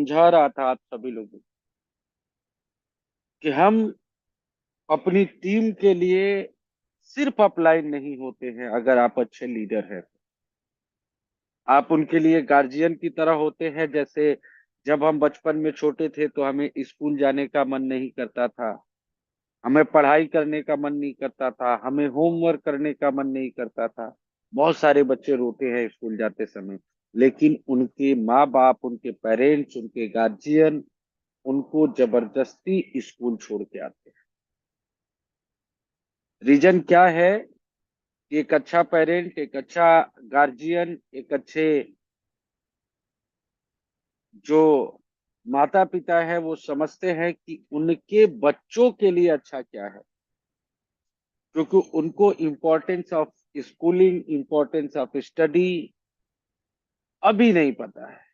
समझा रहा था आप सभी लोगों को कि हम अपनी टीम के लिए सिर्फ अपलाइन नहीं होते हैं। अगर आप अच्छे लीडर हैं, आप उनके लिए गार्जियन की तरह होते हैं। जैसे जब हम बचपन में छोटे थे तो हमें स्कूल जाने का मन नहीं करता था, हमें पढ़ाई करने का मन नहीं करता था, हमें होमवर्क करने का मन नहीं करता था। बहुत सारे बच्चे रोते हैं स्कूल जाते समय, लेकिन उनके माँ बाप, उनके पेरेंट्स, उनके गार्जियन उनको जबरदस्ती स्कूल छोड़ के आते हैं। रीजन क्या है? एक अच्छा पेरेंट, एक अच्छा गार्जियन, एक अच्छे जो माता पिता है वो समझते हैं कि उनके बच्चों के लिए अच्छा क्या है। क्योंकि उनको importance of schooling, importance of study अभी नहीं पता है।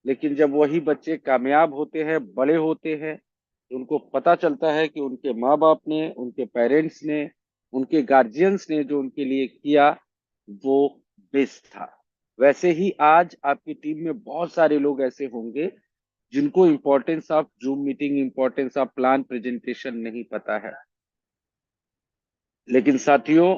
लेकिन जब वही बच्चे कामयाब होते हैं, बड़े होते हैं, तो उनको पता चलता है कि उनके माँ बाप ने, उनके पेरेंट्स ने, उनके गार्जियंस ने जो उनके लिए किया वो बेस्ट था। वैसे ही आज आपकी टीम में बहुत सारे लोग ऐसे होंगे जिनको importance of zoom meeting, importance of plan presentation नहीं पता है। लेकिन साथियों,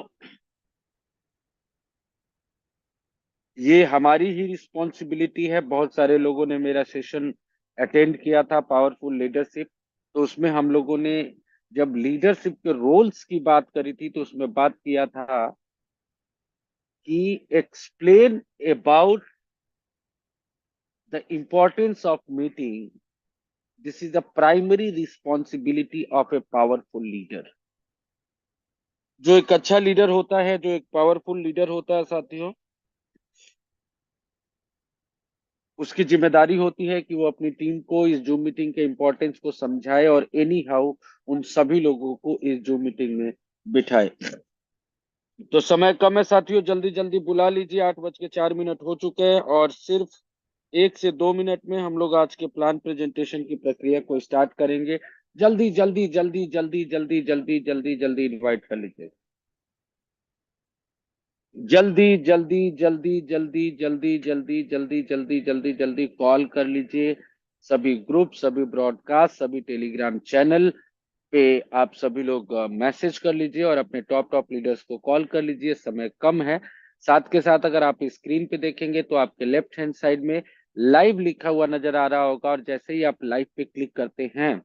ये हमारी ही रिस्पॉन्सिबिलिटी है। बहुत सारे लोगों ने मेरा सेशन अटेंड किया था, पावरफुल लीडरशिप। तो उसमें हम लोगों ने जब लीडरशिप के रोल्स की बात करी थी तो उसमें बात किया था कि explain about the importance of meeting. This is the primary responsibility of a powerful leader. जो एक अच्छा लीडर होता है, जो एक पावरफुल लीडर होता है साथियों, उसकी जिम्मेदारी होती है कि वो अपनी टीम को इस जूम मीटिंग के इम्पोर्टेंस को समझाए और एनी हाउ उन सभी लोगों को इस जूम मीटिंग में बिठाए। तो समय कम है साथियों, जल्दी जल्दी बुला लीजिए। 8:04 हो चुके हैं और सिर्फ 1 से 2 मिनट में हम लोग आज के प्लान प्रेजेंटेशन की प्रक्रिया को स्टार्ट करेंगे। जल्दी जल्दी जल्दी जल्दी जल्दी जल्दी जल्दी जल्दी इनवाइट कर लीजिए। जल्दी जल्दी जल्दी जल्दी जल्दी जल्दी जल्दी जल्दी जल्दी जल्दी कॉल कर लीजिए। सभी ग्रुप, सभी ब्रॉडकास्ट, सभी टेलीग्राम चैनल पे आप सभी लोग मैसेज कर लीजिए और अपने टॉप टॉप लीडर्स को कॉल कर लीजिए। समय कम है। साथ के साथ अगर आप स्क्रीन पे देखेंगे तो आपके लेफ्ट हैंड साइड में लाइव लिखा हुआ नजर आ रहा होगा, और जैसे ही आप लाइव पे क्लिक करते हैं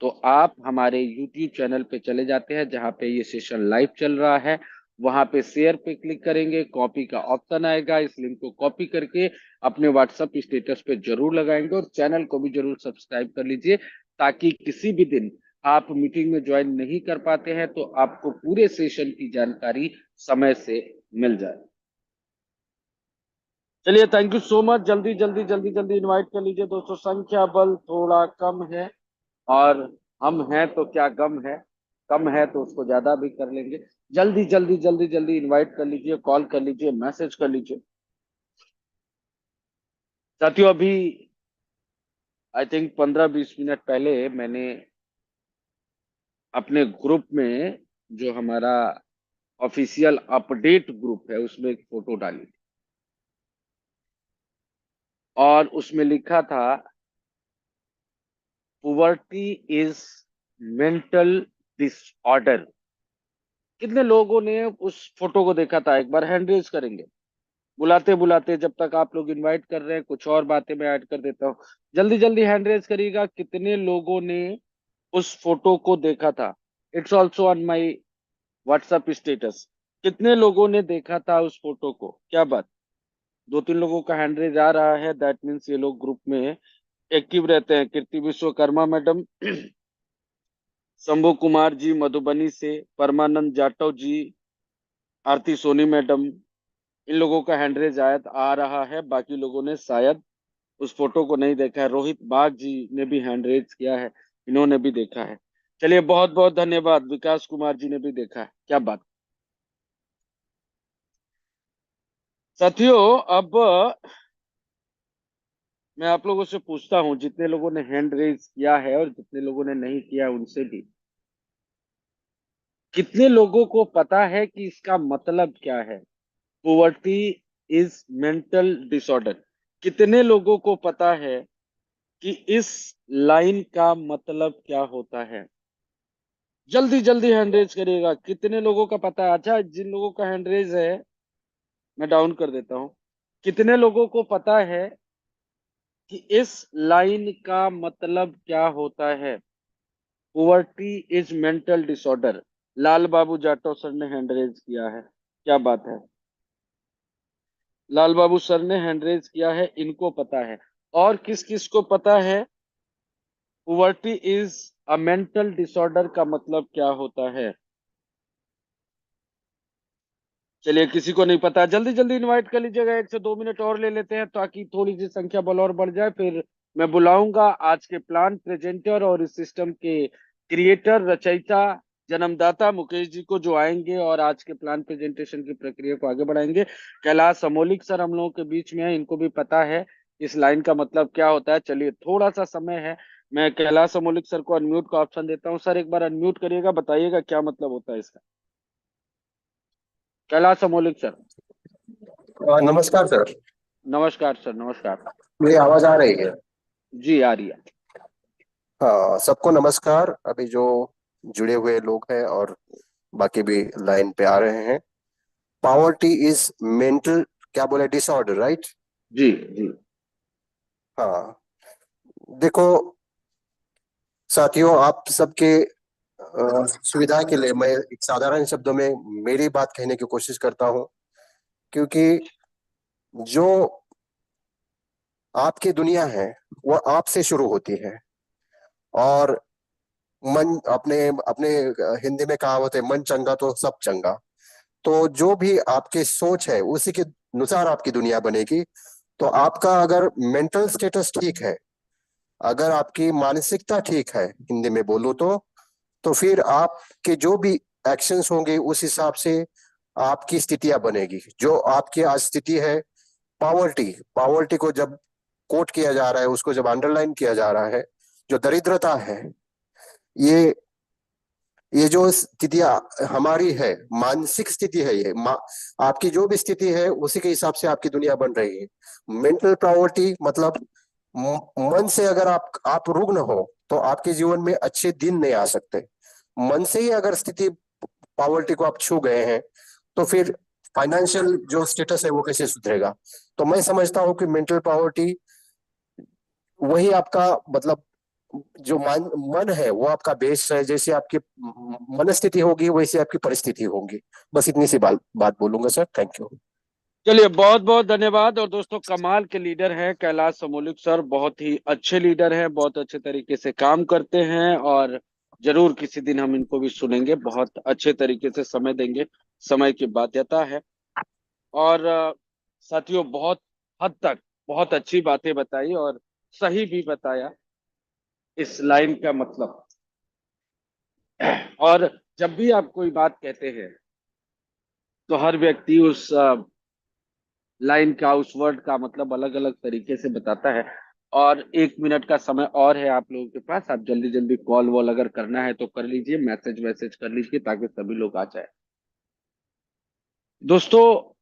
तो आप हमारे YouTube चैनल पे चले जाते हैं जहां पे ये सेशन लाइव चल रहा है। वहां पे शेयर पे क्लिक करेंगे, कॉपी का ऑप्शन आएगा। इस लिंक को कॉपी करके अपने व्हाट्सएप स्टेटस पे जरूर लगाएंगे और चैनल को भी जरूर सब्सक्राइब कर लीजिए, ताकि किसी भी दिन आप मीटिंग में ज्वाइन नहीं कर पाते हैं तो आपको पूरे सेशन की जानकारी समय से मिल जाए। चलिए, थैंक यू सो मच। जल्दी जल्दी जल्दी जल्दी इनवाइट कर लीजिए दोस्तों। संख्या बल थोड़ा कम है और हम हैं तो क्या गम है। कम है तो उसको ज्यादा भी कर लेंगे। जल्दी जल्दी जल्दी जल्दी इनवाइट कर लीजिए, कॉल कर लीजिए, मैसेज कर लीजिए साथियों। अभी आई थिंक 15-20 मिनट पहले मैंने अपने ग्रुप में, जो हमारा ऑफिशियल अपडेट ग्रुप है, उसमें एक फोटो डाली थी और उसमें लिखा था पुवर्टी इज मेंटल डिसऑर्डर। कितने लोगों ने उस फोटो को देखा था? एक बार हैंड रेज करेंगे। बुलाते बुलाते जब तक आप लोग इनवाइट कर रहे हैं, कुछ और बातें मैं ऐड कर देता हूँ। जल्दी जल्दी हैंड रेज करिएगा, कितने लोगों ने उस फोटो को देखा था। It's also on my WhatsApp status. कितने लोगों ने देखा था उस फोटो को? क्या बात? 2-3 लोगों का हैंड रेज आ रहा है, दैट मीन्स ये लोग ग्रुप में एक्टिव रहते हैं। कीर्ति विश्वकर्मा मैडम, शंभू कुमार जी मधुबनी से, परमानंद जाटव जी, आरती सोनी मैडम, इन लोगों का हैंडरेज आयत आ रहा है। बाकी लोगों ने शायद उस फोटो को नहीं देखा है। रोहित बाग जी ने भी हैंडरेज किया है, इन्होंने भी देखा है। चलिए, बहुत बहुत धन्यवाद। विकास कुमार जी ने भी देखा है। क्या बात। साथियों, अब मैं आप लोगों से पूछता हूं, जितने लोगों ने हैंड रेज किया है और जितने लोगों ने नहीं किया उनसे भी, कितने लोगों को पता है कि इसका मतलब क्या है? Poverty is mental disorder. कितने लोगों को पता है कि इस लाइन का मतलब क्या होता है। जल्दी जल्दी हैंड रेज करिएगा। कितने लोगों का पता है? अच्छा, जिन लोगों का हैंड रेज है मैं डाउन कर देता हूँ। कितने लोगों को पता है कि इस लाइन का मतलब क्या होता है? Poverty is mental disorder. Lal Babu Jatav sir ने हैंड रेज किया है। क्या बात है? लाल बाबू सर ने हैंड रेज किया है, इनको पता है। और किस किस को पता है poverty is a mental disorder का मतलब क्या होता है? चलिए, किसी को नहीं पता, जल्दी जल्दी इनवाइट कर लीजिएगा। 1 से 2 मिनट और ले लेते हैं ताकि थोड़ी सी संख्या बल और बढ़ जाए। फिर मैं बुलाऊंगा आज के प्लान प्रेजेंटर और इस सिस्टम के क्रिएटर, रचयिता, जन्मदाता मुकेश जी को, जो आएंगे और आज के प्लान प्रेजेंटेशन की प्रक्रिया को आगे बढ़ाएंगे। कैलाश अमोलिक सर हम लोगों के बीच में है, इनको भी पता है इस लाइन का मतलब क्या होता है। चलिए, थोड़ा सा समय है, मैं कैलाश अमोलिक सर को अनम्यूट का ऑप्शन देता हूँ। सर एक बार अनम्यूट करिएगा, बताइएगा क्या मतलब होता है इसका। कैलाश अमोलिक सर। नमस्कार सर। नमस्कार सर, नमस्कार। मेरी आवाज आ रही है? जी आ रही है। हाँ, सबको नमस्कार। अभी जो जुड़े हुए लोग हैं और बाकी भी लाइन पे आ रहे हैं। पावर्टी इज मेंटल, क्या बोले, डिसऑर्डर, राइट? जी जी। हाँ। देखो साथियों, आप सबके सुविधा के लिए मैं एक साधारण शब्दों में मेरी बात कहने की कोशिश करता हूँ। क्योंकि जो आपकी दुनिया है वो आपसे शुरू होती है। और मन अपने अपने हिंदी में कहावत है, मन चंगा तो सब चंगा। तो जो भी आपकी सोच है उसी के अनुसार आपकी दुनिया बनेगी। तो आपका अगर मेंटल स्टेटस ठीक है, अगर आपकी मानसिकता ठीक है, हिंदी में बोलूं तो फिर आपके जो भी एक्शंस होंगे उस हिसाब से आपकी स्थितियां बनेगी। जो आपकी आज स्थिति है, पावर्टी, पावर्टी को जब कोट किया जा रहा है, उसको जब अंडरलाइन किया जा रहा है, जो दरिद्रता है, ये ये जो स्थितियां हमारी है, मानसिक स्थिति है, आपकी जो भी स्थिति है उसी के हिसाब से आपकी दुनिया बन रही है। मेंटल प्रायोरिटी मतलब मन से अगर आप रुग्ण हो तो आपके जीवन में अच्छे दिन नहीं आ सकते। मन से ही अगर स्थिति पावर्टी को आप छू गए हैं तो फिर फाइनेंशियल जो स्टेटस है वो कैसे सुधरेगा? तो मैं समझता हूँ कि मेंटल पावर्टी वही आपका मतलब जो मन है वो आपका बेस है। जैसे आपकी मनस्थिति होगी वैसे आपकी परिस्थिति होगी। बस इतनी सी बात बोलूंगा सर। Thank you. चलिए, बहुत बहुत धन्यवाद। और दोस्तों, कमाल के लीडर हैं कैलाश समोलिक सर, बहुत ही अच्छे लीडर हैं, बहुत अच्छे तरीके से काम करते हैं। और जरूर किसी दिन हम इनको भी सुनेंगे, बहुत अच्छे तरीके से समय देंगे, समय की बाध्यता है। और साथियों, बहुत हद तक बहुत अच्छी बातें बताई और सही भी बताया इस लाइन का मतलब। और जब भी आप कोई बात कहते हैं तो हर व्यक्ति उस लाइन का, उस वर्ड का मतलब अलग अलग तरीके से बताता है। और 1 मिनट का समय और है आप लोगों के पास, आप जल्दी जल्दी कॉल वॉल अगर करना है तो कर लीजिए, मैसेज वैसेज कर लीजिए ताकि सभी लोग आ जाए। दोस्तों,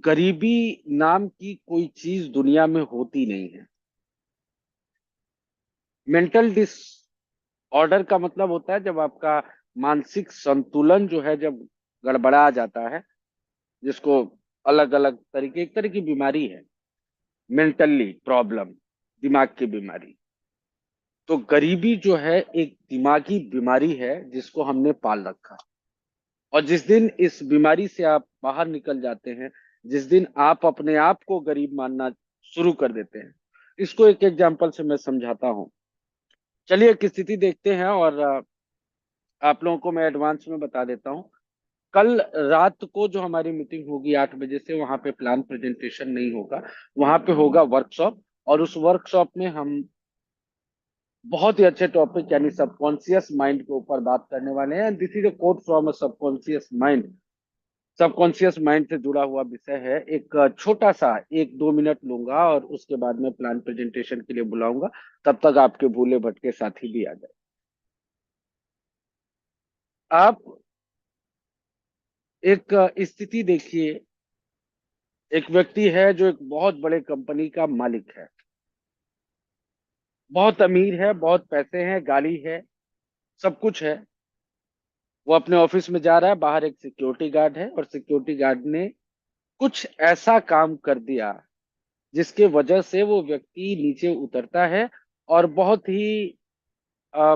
गरीबी नाम की कोई चीज दुनिया में होती नहीं है। मेंटल डिसऑर्डर का मतलब होता है जब आपका मानसिक संतुलन जो है, जब गड़बड़ा जाता है, जिसको अलग अलग तरीके, एक तरह की बीमारी है, मेंटली प्रॉब्लम, दिमाग की बीमारी। तो गरीबी जो है एक दिमागी बीमारी है जिसको हमने पाल रखा। और जिस दिन इस बीमारी से आप बाहर निकल जाते हैं, जिस दिन आप अपने आप को गरीब मानना शुरू कर देते हैं, इसको एक एग्जांपल से मैं समझाता हूँ। चलिए, एक स्थिति देखते हैं और आप लोगों को मैं एडवांस में बता देता हूँ। कल रात को जो हमारी मीटिंग होगी 8 बजे से, वहां पे प्लान प्रेजेंटेशन नहीं होगा, वहां पे होगा वर्कशॉप। और उस वर्कशॉप में हम बहुत ही अच्छे टॉपिक यानी सबकॉन्शियस माइंड के ऊपर बात करने वाले हैं। This is a quote from a subconscious mind. Subconscious mind से जुड़ा हुआ विषय है। एक छोटा सा 1-2 मिनट लूंगा और उसके बाद में प्लान प्रेजेंटेशन के लिए बुलाऊंगा। तब तक आपके भूले भटके साथी भी आ जाए। आप एक स्थिति देखिए। एक व्यक्ति है जो एक बहुत बड़े कंपनी का मालिक है। बहुत अमीर है, बहुत पैसे हैं, गाड़ी है, सब कुछ है। वो अपने ऑफिस में जा रहा है, बाहर एक सिक्योरिटी गार्ड है और सिक्योरिटी गार्ड ने कुछ ऐसा काम कर दिया जिसके वजह से वो व्यक्ति नीचे उतरता है और बहुत ही अ,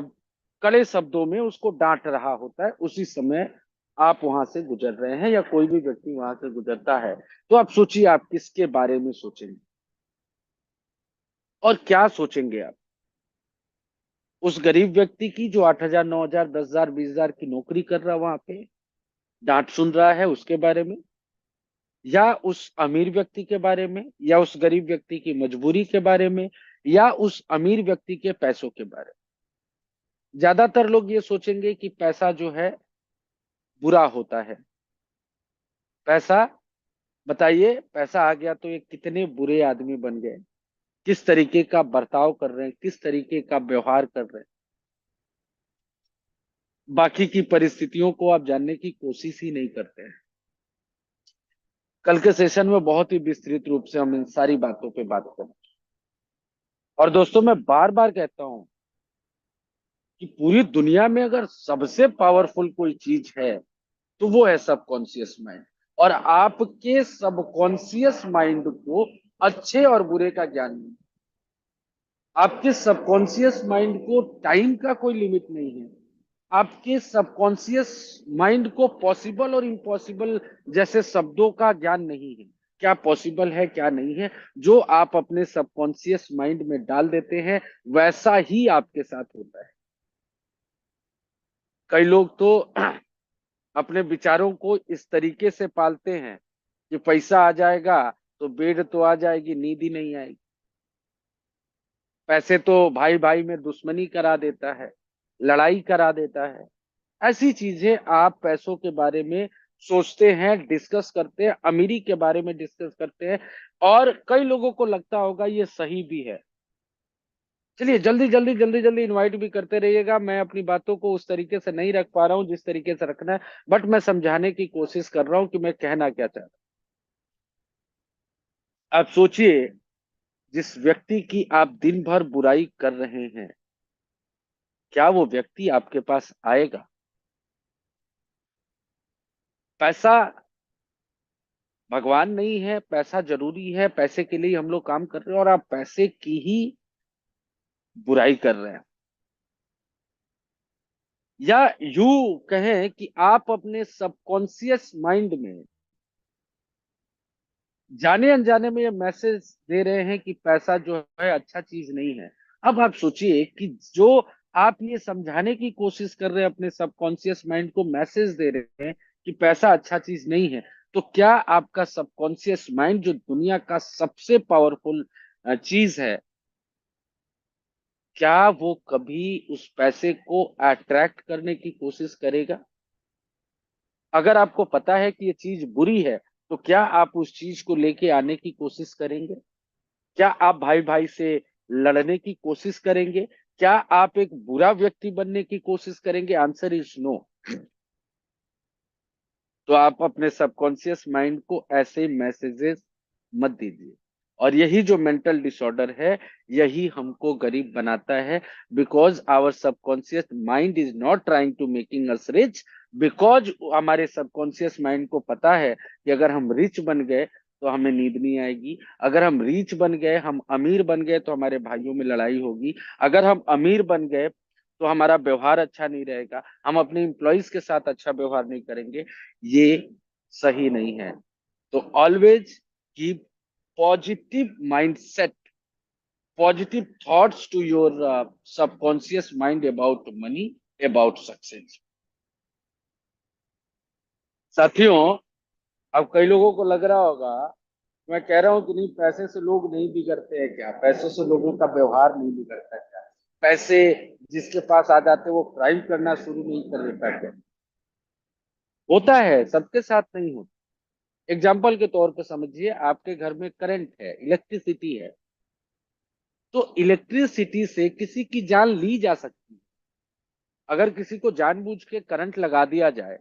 कड़े शब्दों में उसको डांट रहा होता है। उसी समय आप वहां से गुजर रहे हैं या कोई भी व्यक्ति वहां से गुजरता है, तो आप सोचिए आप किसके बारे में सोचेंगे और क्या सोचेंगे आप? उस गरीब व्यक्ति की जो 8,000, 9,000, 10,000, 20,000 की नौकरी कर रहा है वहां पे, डांट सुन रहा है उसके बारे में, या उस अमीर व्यक्ति के बारे में, या उस गरीब व्यक्ति की मजबूरी के बारे में, या उस अमीर व्यक्ति के पैसों के बारे में? ज्यादातर लोग ये सोचेंगे कि पैसा जो है बुरा होता है। पैसा, बताइए, पैसा आ गया तो ये कितने बुरे आदमी बन गए, किस तरीके का बर्ताव कर रहे हैं, किस तरीके का व्यवहार कर रहे हैं। बाकी की परिस्थितियों को आप जानने की कोशिश ही नहीं करते हैं। कल के सेशन में बहुत ही विस्तृत रूप से हम इन सारी बातों पे बात करें। और दोस्तों, मैं बार बार कहता हूं कि पूरी दुनिया में अगर सबसे पावरफुल कोई चीज है तो वो है सबकॉन्शियस माइंड। और आपके सबकॉन्शियस माइंड को अच्छे और बुरे का ज्ञान नहीं। आपके सबकॉन्शियस माइंड को टाइम का कोई लिमिट नहीं है। आपके सबकॉन्शियस माइंड को पॉसिबल और इम्पॉसिबल जैसे शब्दों का ज्ञान नहीं है। क्या पॉसिबल है, क्या नहीं है, जो आप अपने सबकॉन्शियस माइंड में डाल देते हैं वैसा ही आपके साथ होता है। कई लोग तो अपने विचारों को इस तरीके से पालते हैं कि पैसा आ जाएगा तो बेड तो आ जाएगी, नींद ही नहीं आएगी। पैसे तो भाई भाई में दुश्मनी करा देता है, लड़ाई करा देता है। ऐसी चीजें आप पैसों के बारे में सोचते हैं, डिस्कस करते हैं, अमीरी के बारे में डिस्कस करते हैं, और कई लोगों को लगता होगा ये सही भी है। चलिए जल्दी जल्दी जल्दी जल्दी इनवाइट भी करते रहिएगा। मैं अपनी बातों को उस तरीके से नहीं रख पा रहा हूँ जिस तरीके से रखना है, बट मैं समझाने की कोशिश कर रहा हूँ कि मैं कहना क्या चाहता हूँ। आप सोचिए, जिस व्यक्ति की आप दिन भर बुराई कर रहे हैं, क्या वो व्यक्ति आपके पास आएगा? पैसा भगवान नहीं है, पैसा जरूरी है, पैसे के लिए हम लोग काम कर रहे हैं और आप पैसे की ही बुराई कर रहे हैं। या यूं कहें कि आप अपने सबकॉन्शियस माइंड में जाने अनजाने में ये मैसेज दे रहे हैं कि पैसा जो है अच्छा चीज नहीं है। अब आप सोचिए कि जो आप ये समझाने की कोशिश कर रहे हैं, अपने सबकॉन्शियस माइंड को मैसेज दे रहे हैं कि पैसा अच्छा चीज नहीं है, तो क्या आपका सबकॉन्शियस माइंड जो दुनिया का सबसे पावरफुल चीज है, क्या वो कभी उस पैसे को अट्रैक्ट करने की कोशिश करेगा? अगर आपको पता है कि ये चीज बुरी है, तो क्या आप उस चीज को लेके आने की कोशिश करेंगे? क्या आप भाई भाई से लड़ने की कोशिश करेंगे? क्या आप एक बुरा व्यक्ति बनने की कोशिश करेंगे? Answer is no. तो आप अपने सबकॉन्शियस माइंड को ऐसे मैसेजेस मत दीजिए। और यही जो मेंटल डिसऑर्डर है, यही हमको गरीब बनाता है। Because our subconscious mind is not trying to making us rich. Because हमारे सबकॉन्शियस माइंड को पता है कि अगर हम रिच बन गए तो हमें नींद नहीं आएगी। अगर हम रिच बन गए, हम अमीर बन गए, तो हमारे भाइयों में लड़ाई होगी। अगर हम अमीर बन गए तो हमारा व्यवहार अच्छा नहीं रहेगा, हम अपने एम्प्लॉयज के साथ अच्छा व्यवहार नहीं करेंगे। ये सही नहीं है। तो always keep positive mindset, positive thoughts to your subconscious mind about money, about success. साथियों, अब कई लोगों को लग रहा होगा, मैं कह रहा हूं कि नहीं, पैसे से लोग नहीं बिगड़ते हैं क्या? पैसों से लोगों का व्यवहार नहीं बिगड़ता क्या? पैसे जिसके पास आ जाते वो क्राइम करना शुरू नहीं कर देता क्या? होता है, सबके साथ नहीं होता। एग्जाम्पल के तौर पे समझिए, आपके घर में करंट है, इलेक्ट्रिसिटी है, तो इलेक्ट्रिसिटी से किसी की जान ली जा सकती है। अगर किसी को जानबूझ के करंट लगा दिया जाए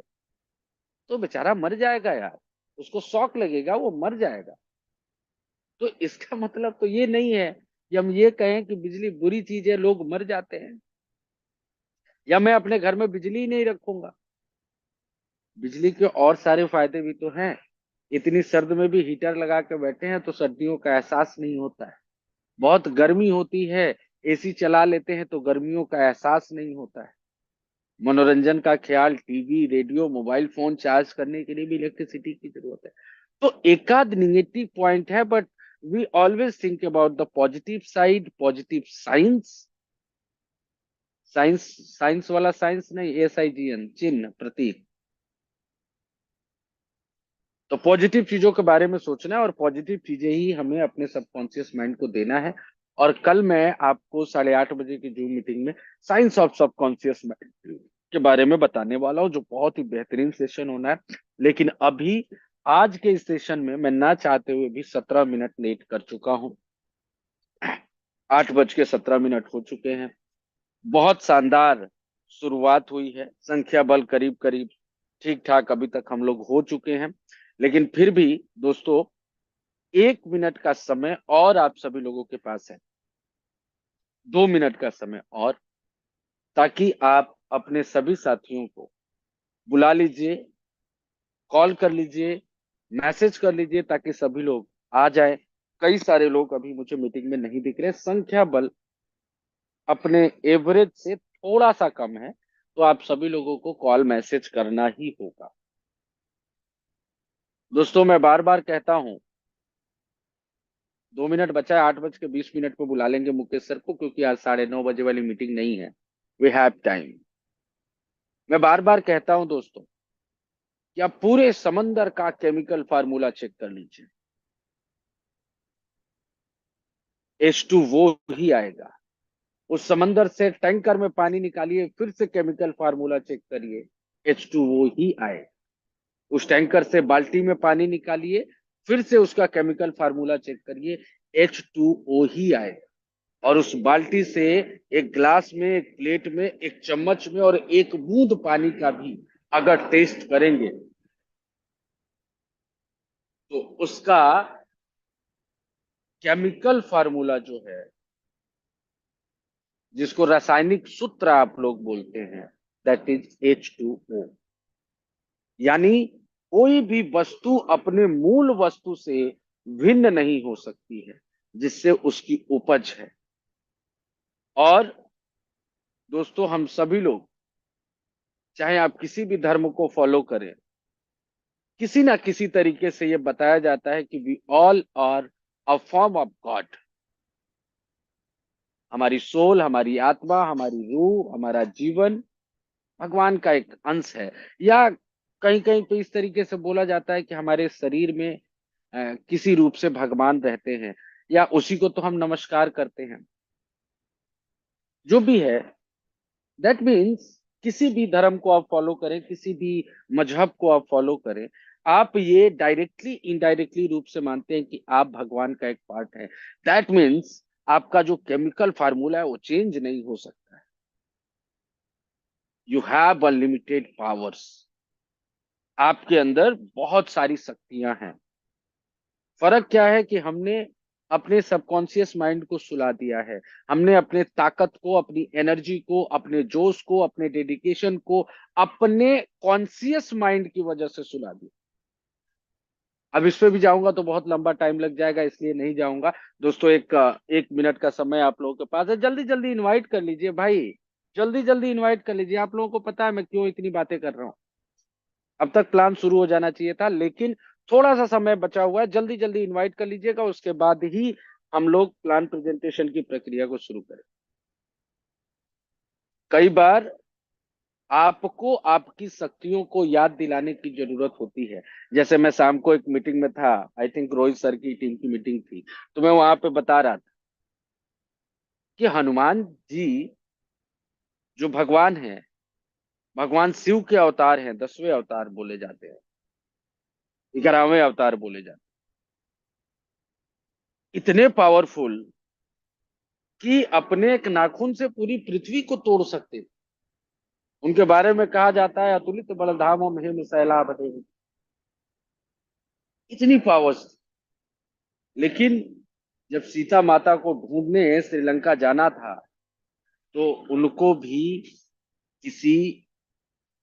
तो बेचारा मर जाएगा यार, उसको शॉक लगेगा, वो मर जाएगा। तो इसका मतलब तो ये नहीं है कि हम ये कहें कि बिजली बुरी चीज है, लोग मर जाते हैं, या मैं अपने घर में बिजली ही नहीं रखूंगा। बिजली के और सारे फायदे भी तो हैं। इतनी सर्द में भी हीटर लगा के बैठे हैं तो सर्दियों का एहसास नहीं होता है। बहुत गर्मी होती है, एसी चला लेते हैं तो गर्मियों का एहसास नहीं होता है। मनोरंजन का ख्याल, TV, radio, mobile phone charge करने के लिए भी इलेक्ट्रिसिटी की जरूरत है। तो एकाध निगेटिव पॉइंट है, but we always think about the positive side, positive science. Science, science वाला साइंस नहीं, SIGN, चिन्ह, प्रतीक। तो पॉजिटिव चीजों के बारे में सोचना है, और पॉजिटिव चीजें ही हमें अपने सबकॉन्शियस माइंड को देना है। और कल मैं आपको 8:30 बजे की जूम मीटिंग में साइंस ऑफ सबकॉन्शियस माइंड के बारे में बताने वाला हूँ, जो बहुत ही बेहतरीन सेशन होना है। लेकिन अभी आज के इस सेशन में मैं ना चाहते हुए भी 17 मिनट लेट कर चुका हूँ। 8:17 हो चुके हैं। बहुत शानदार शुरुआत हुई है, संख्या बल करीब करीब ठीक ठाक अभी तक हम लोग हो चुके हैं। लेकिन फिर भी दोस्तों, 1 मिनट का समय और आप सभी लोगों के पास है, 2 मिनट का समय और, ताकि आप अपने सभी साथियों को बुला लीजिए, कॉल कर लीजिए, मैसेज कर लीजिए, ताकि सभी लोग आ जाए। कई सारे लोग अभी मुझे मीटिंग में नहीं दिख रहे, संख्या बल अपने एवरेज से थोड़ा सा कम है, तो आप सभी लोगों को कॉल मैसेज करना ही होगा। दोस्तों, मैं बार बार कहता हूं, 2 मिनट बचा है, 8:20 पे बुला लेंगे मुकेश सर को, क्योंकि आज 9:30 बजे वाली मीटिंग नहीं है। We have time. मैं बार बार कहता हूं दोस्तों, कि आप पूरे समंदर का केमिकल फार्मूला चेक कर लीजिए, H2 वो ही आएगा। उस समंदर से टैंकर में पानी निकालिए, फिर से केमिकल फार्मूला चेक करिए, H2 वो ही आए। उस टैंकर से बाल्टी में पानी निकालिए, फिर से उसका केमिकल फार्मूला चेक करिए, H2O ही आए। और उस बाल्टी से एक ग्लास में, एक प्लेट में, एक चम्मच में और एक बूंद पानी का भी अगर टेस्ट करेंगे, तो उसका केमिकल फार्मूला जो है, जिसको रासायनिक सूत्र आप लोग बोलते हैं, दैट इज H2O। यानी कोई भी वस्तु अपने मूल वस्तु से भिन्न नहीं हो सकती है, जिससे उसकी उपज है। और दोस्तों, हम सभी लोग, चाहे आप किसी भी धर्म को फॉलो करें, किसी ना किसी तरीके से ये बताया जाता है कि we all are a form of God. हमारी सोल, हमारी आत्मा, हमारी रूह, हमारा जीवन भगवान का एक अंश है। या कहीं कहीं तो इस तरीके से बोला जाता है कि हमारे शरीर में किसी रूप से भगवान रहते हैं, या उसी को तो हम नमस्कार करते हैं। जो भी है, दैट मीन्स किसी भी धर्म को आप फॉलो करें, किसी भी मजहब को आप फॉलो करें, आप ये डायरेक्टली इनडायरेक्टली रूप से मानते हैं कि आप भगवान का एक पार्ट है। दैट मीन्स आपका जो केमिकल फार्मूला है वो चेंज नहीं हो सकता है। You have unlimited powers. आपके अंदर बहुत सारी शक्तियां हैं। फर्क क्या है कि हमने अपने सबकॉन्शियस माइंड को सुला दिया है। हमने अपने ताकत को, अपनी एनर्जी को, अपने जोश को, अपने डेडिकेशन को अपने कॉन्शियस माइंड की वजह से सुला दिया। अब इस पे भी जाऊंगा तो बहुत लंबा टाइम लग जाएगा, इसलिए नहीं जाऊंगा। दोस्तों, 1 मिनट का समय आप लोगों के पास है, जल्दी जल्दी इनवाइट कर लीजिए भाई। जल्दी जल्दी इनवाइट कर लीजिए। आप लोगों को पता है मैं क्यों इतनी बातें कर रहा हूँ। अब तक प्लान शुरू हो जाना चाहिए था, लेकिन थोड़ा सा समय बचा हुआ है। जल्दी जल्दी इनवाइट कर लीजिएगा, उसके बाद ही हम लोग प्लान प्रेजेंटेशन की प्रक्रिया को शुरू करें। कई बार आपको आपकी शक्तियों को याद दिलाने की जरूरत होती है। जैसे मैं शाम को एक मीटिंग में था, आई थिंक रोहित सर की टीम की मीटिंग थी, तो मैं वहां पे बता रहा था कि हनुमान जी जो भगवान है, भगवान शिव के अवतार हैं, 10वें अवतार बोले जाते हैं, 11वें अवतार बोले जाते हैं, इतने पावरफुल कि अपने एक नाखून से पूरी पृथ्वी को तोड़ सकते थे। उनके बारे में कहा जाता है, अतुलित बलधामो महेम सैलाब देवी। इतनी पावर्स। लेकिन जब सीता माता को ढूंढने श्रीलंका जाना था तो उनको भी किसी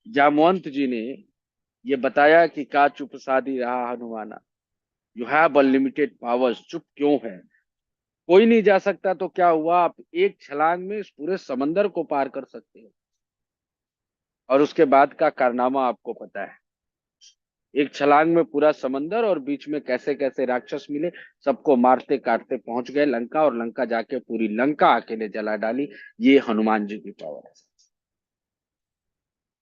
जामवंत जी ने ये बताया कि का चुप साधी रहा हनुमाना, यू हैव अनलिमिटेड पावर्स, चुप क्यों है? कोई नहीं जा सकता तो क्या हुआ, आप एक छलांग में इस पूरे समंदर को पार कर सकते हो। और उसके बाद का कारनामा आपको पता है, एक छलांग में पूरा समंदर और बीच में कैसे कैसे राक्षस मिले, सबको मारते काटते पहुंच गए लंका, और लंका जाके पूरी लंका अकेले जला डाली। ये हनुमान जी की पावर है।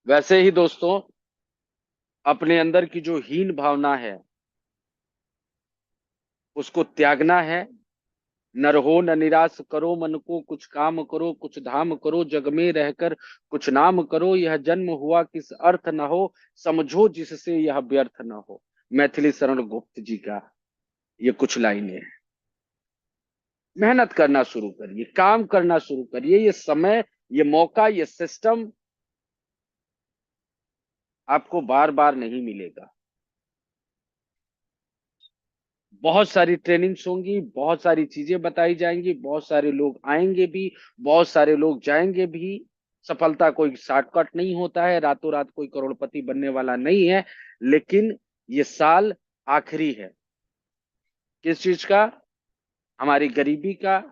वैसे ही दोस्तों, अपने अंदर की जो हीन भावना है उसको त्यागना है। नर हो न निराश करो मन को, कुछ काम करो कुछ धाम करो, जग में रहकर कुछ नाम करो, यह जन्म हुआ किस अर्थ न हो, समझो जिससे यह व्यर्थ न हो। मैथिली शरण गुप्त जी का ये कुछ लाइनें हैं। मेहनत करना शुरू करिए, काम करना शुरू करिए। ये समय, ये मौका, ये सिस्टम आपको बार बार नहीं मिलेगा। बहुत सारी ट्रेनिंग्स होंगी, बहुत सारी चीजें बताई जाएंगी, बहुत सारे लोग आएंगे भी, बहुत सारे लोग जाएंगे भी। सफलता कोई शॉर्टकट नहीं होता है, रातों रात कोई करोड़पति बनने वाला नहीं है। लेकिन ये साल आखिरी है। किस चीज का? हमारी गरीबी का,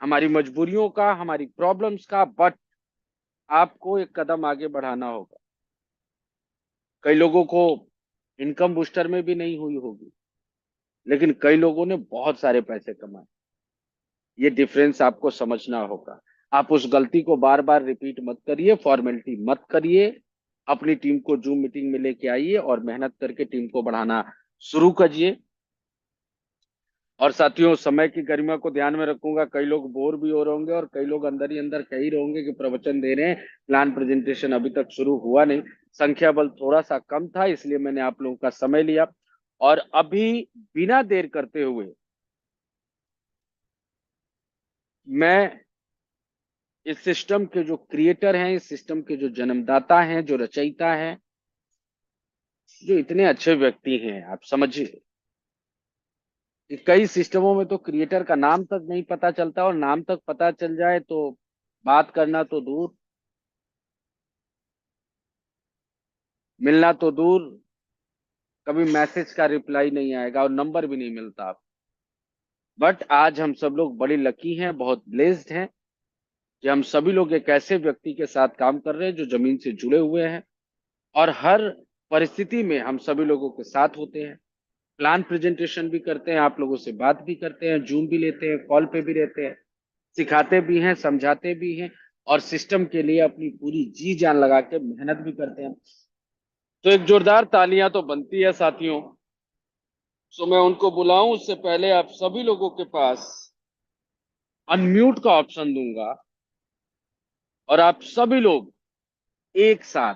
हमारी मजबूरियों का, हमारी प्रॉब्लम्स का। बट आपको एक कदम आगे बढ़ाना होगा। कई लोगों को इनकम बूस्टर में भी नहीं हुई होगी, लेकिन कई लोगों ने बहुत सारे पैसे कमाए। ये डिफरेंस आपको समझना होगा। आप उस गलती को बार बार रिपीट मत करिए, फॉर्मेलिटी मत करिए। अपनी टीम को जूम मीटिंग में लेके आइए और मेहनत करके टीम को बढ़ाना शुरू करिए। और साथियों, समय की गरिमा को ध्यान में रखूंगा। कई लोग बोर भी हो रहे होंगे और कई लोग अंदर ही अंदर कह ही रहे होंगे कि प्रवचन दे रहे हैं, प्लान प्रेजेंटेशन अभी तक शुरू हुआ नहीं। संख्या बल थोड़ा सा कम था, इसलिए मैंने आप लोगों का समय लिया। और अभी बिना देर करते हुए मैं इस सिस्टम के जो क्रिएटर हैं, इस सिस्टम के जो जन्मदाता हैं, जो रचयिता हैं, जो इतने अच्छे व्यक्ति हैं, आप समझिए कि कई सिस्टमों में तो क्रिएटर का नाम तक नहीं पता चलता, और नाम तक पता चल जाए तो बात करना तो दूर, मिलना तो दूर, कभी मैसेज का रिप्लाई नहीं आएगा और नंबर भी नहीं मिलता। बट आज हम सब लोग बड़े लकी हैं, बहुत ब्लेस्ड हैं कि हम सभी लोग एक ऐसे व्यक्ति के साथ काम कर रहे हैं जो जमीन से जुड़े हुए हैं, और हर परिस्थिति में हम सभी लोगों के साथ होते हैं। प्लान प्रेजेंटेशन भी करते हैं, आप लोगों से बात भी करते हैं, जूम भी लेते हैं, कॉल पे भी रहते हैं, सिखाते भी हैं, समझाते भी हैं, और सिस्टम के लिए अपनी पूरी जी जान लगा के मेहनत भी करते हैं। तो एक जोरदार तालियां तो बनती है साथियों। सो मैं उनको बुलाऊं उससे पहले आप सभी लोगों के पास अनम्यूट का ऑप्शन दूंगा, और आप सभी लोग एक साथ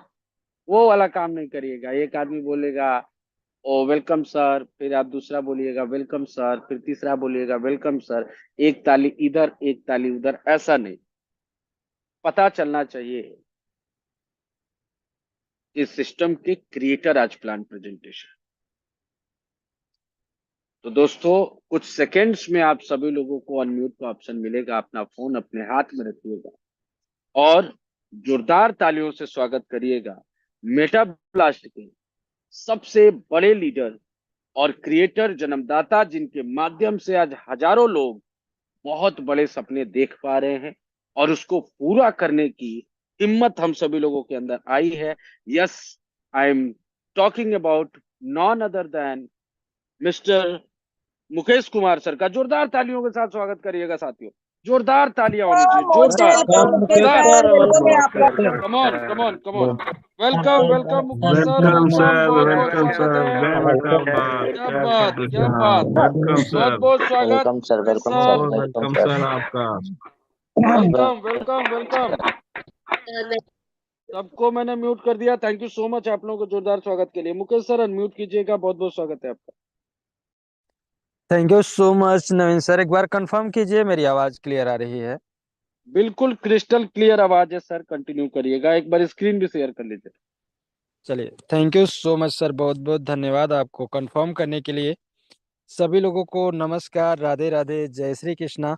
वो वाला काम नहीं करिएगा। एक आदमी बोलेगा ओ वेलकम सर, फिर आप दूसरा बोलिएगा वेलकम सर, फिर तीसरा बोलिएगा वेलकम सर। एक ताली इधर, एक ताली उधर, ऐसा नहीं। पता चलना चाहिए इस सिस्टम के क्रिएटर आज प्लान प्रेजेंटेशन। तो दोस्तों, कुछ सेकंड्स में आप सभी लोगों को अनम्यूट का ऑप्शन मिलेगा। अपना फोन अपने हाथ में रखिएगा और जोरदार तालियों से स्वागत करिएगा मेटा ब्लास्ट के सबसे बड़े लीडर और क्रिएटर, जन्मदाता, जिनके माध्यम से आज हजारों लोग बहुत बड़े सपने देख पा रहे हैं और उसको पूरा करने की हिम्मत हम सभी लोगों के अंदर आई है। Yes, I am talking about none other than mister Mukesh Kumar sir का। जोरदार तालियों के साथ स्वागत करिएगा साथियों। जोरदार तालियां होनी चाहिए, मोस्ट जोरदार वेलकम मुकेश जोरदार। सर, वेलकम है आपका। Come on come on come on. Welcome welcome Mukesh sir, welcome welcome, sir, बहुत बहुत वेलकम स्वागत सर, है। जय माता अम्बा, क्या जय श्री बात, क्या कृष्णा। बात। वेलकम बहुत सर, बहुत स्वागत welcome sir, Mukesh welcome sir, sir. बहुत वेलकम वेलकम सर। सर आपका। Welcome welcome welcome. सबको मैंने म्यूट कर दिया। थैंक यू सो मच आप लोगों को जोरदार स्वागत के लिए। मुकेश सर अनम्यूट कीजिएगा, बहुत बहुत स्वागत है आपका। Thank you so much Naveen sir, एक बार कंफर्म कीजिए मेरी आवाज क्लियर आ रही है? बिल्कुल क्रिस्टल क्लियर आवाज है सर, कंटिन्यू करिएगा। एक बार स्क्रीन भी शेयर कर लीजिए। चलिए, thank you so much sir, बहुत बहुत धन्यवाद आपको कंफर्म करने के लिए। सभी लोगों को नमस्कार, राधे राधे, जय श्री कृष्णा।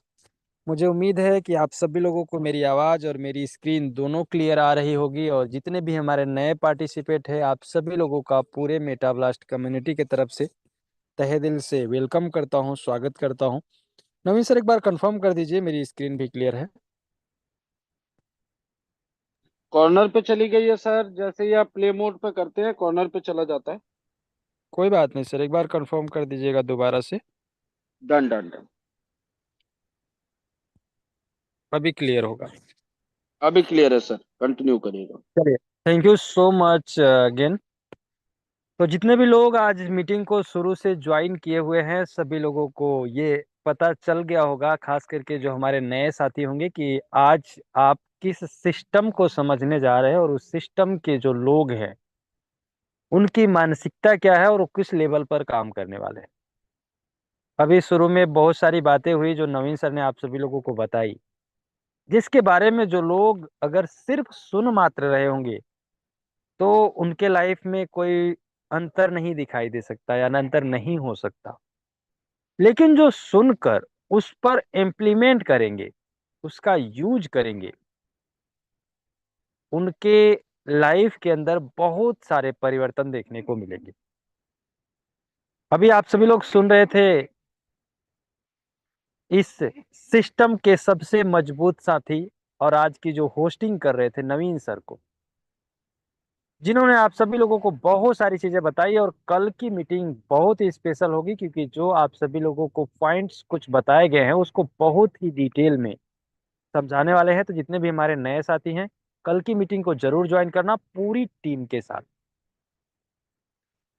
मुझे उम्मीद है कि आप सभी लोगों को मेरी आवाज़ और मेरी स्क्रीन दोनों क्लियर आ रही होगी, और जितने भी हमारे नए पार्टिसिपेट हैं आप सभी लोगों का पूरे मेटाब्लास्ट कम्युनिटी की तरफ से तहे दिल से वेलकम करता हूं, स्वागत करता हूं। नवीन सर, एक बार कंफर्म कर दीजिए मेरी स्क्रीन भी क्लियर है। कॉर्नर पे चली गई है सर, जैसे ही आप प्ले मोड पे करते हैं कॉर्नर पे चला जाता है। कोई बात नहीं सर, एक बार कंफर्म कर दीजिएगा दोबारा से। Done done done. अभी क्लियर होगा। अभी क्लियर है सर, कंटिन्यू करिएगा। चलिए, thank you so much again. तो जितने भी लोग आज मीटिंग को शुरू से ज्वाइन किए हुए हैं सभी लोगों को ये पता चल गया होगा, खास करके जो हमारे नए साथी होंगे, कि आज आप किस सिस्टम को समझने जा रहे हैं और उस सिस्टम के जो लोग हैं उनकी मानसिकता क्या है और वो किस लेवल पर काम करने वाले हैं। अभी शुरू में बहुत सारी बातें हुई जो नवीन सर ने आप सभी लोगों को बताई, जिसके बारे में जो लोग अगर सिर्फ सुन मात्र रहे होंगे तो उनके लाइफ में कोई अंतर नहीं दिखाई दे सकता या अंतर नहीं हो सकता। लेकिन जो सुनकर उस पर इम्प्लीमेंट करेंगे, उसका यूज करेंगे, उनके लाइफ के अंदर बहुत सारे परिवर्तन देखने को मिलेंगे। अभी आप सभी लोग सुन रहे थे इस सिस्टम के सबसे मजबूत साथी और आज की जो होस्टिंग कर रहे थे नवीन सर को, जिन्होंने आप सभी लोगों को बहुत सारी चीजें बताई। और कल की मीटिंग बहुत ही स्पेशल होगी, क्योंकि जो आप सभी लोगों को पॉइंट्स कुछ बताए गए हैं उसको बहुत ही डिटेल में समझाने वाले हैं। तो जितने भी हमारे नए साथी हैं, कल की मीटिंग को जरूर ज्वाइन करना पूरी टीम के साथ।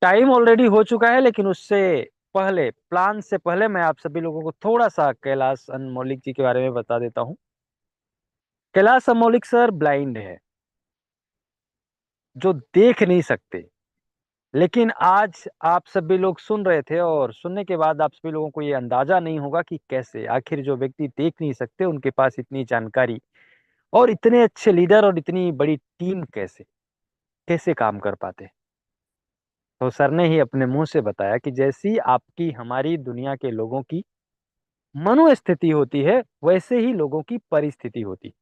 टाइम ऑलरेडी हो चुका है, लेकिन उससे पहले, प्लान से पहले, मैं आप सभी लोगों को थोड़ा सा कैलाश अनमौलिक जी के बारे में बता देता हूँ। कैलाश अनमौलिक सर ब्लाइंड है, जो देख नहीं सकते। लेकिन आज आप सभी लोग सुन रहे थे और सुनने के बाद आप सभी लोगों को ये अंदाजा नहीं होगा कि कैसे आखिर जो व्यक्ति देख नहीं सकते उनके पास इतनी जानकारी और इतने अच्छे लीडर और इतनी बड़ी टीम कैसे कैसे काम कर पाते। तो सर ने ही अपने मुंह से बताया कि जैसी आपकी हमारी दुनिया के लोगों की मनोस्थिति होती है वैसे ही लोगों की परिस्थिति होती।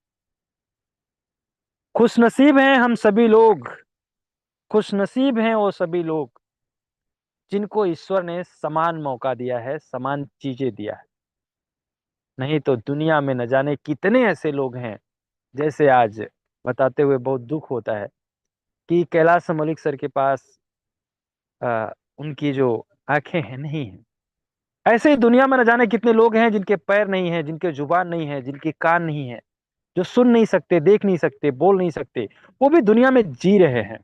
खुशनसीब हैं हम सभी लोग, खुशनसीब हैं वो सभी लोग जिनको ईश्वर ने समान मौका दिया है, समान चीजें दिया है। नहीं तो दुनिया में न जाने कितने ऐसे लोग हैं, जैसे आज बताते हुए बहुत दुख होता है कि कैलाश मलिक सर के पास उनकी जो आंखें हैं नहीं है। ऐसे ही दुनिया में न जाने कितने लोग हैं जिनके पैर नहीं है, जिनके जुबान नहीं है, जिनके कान नहीं है, जो सुन नहीं सकते, देख नहीं सकते, बोल नहीं सकते, वो भी दुनिया में जी रहे हैं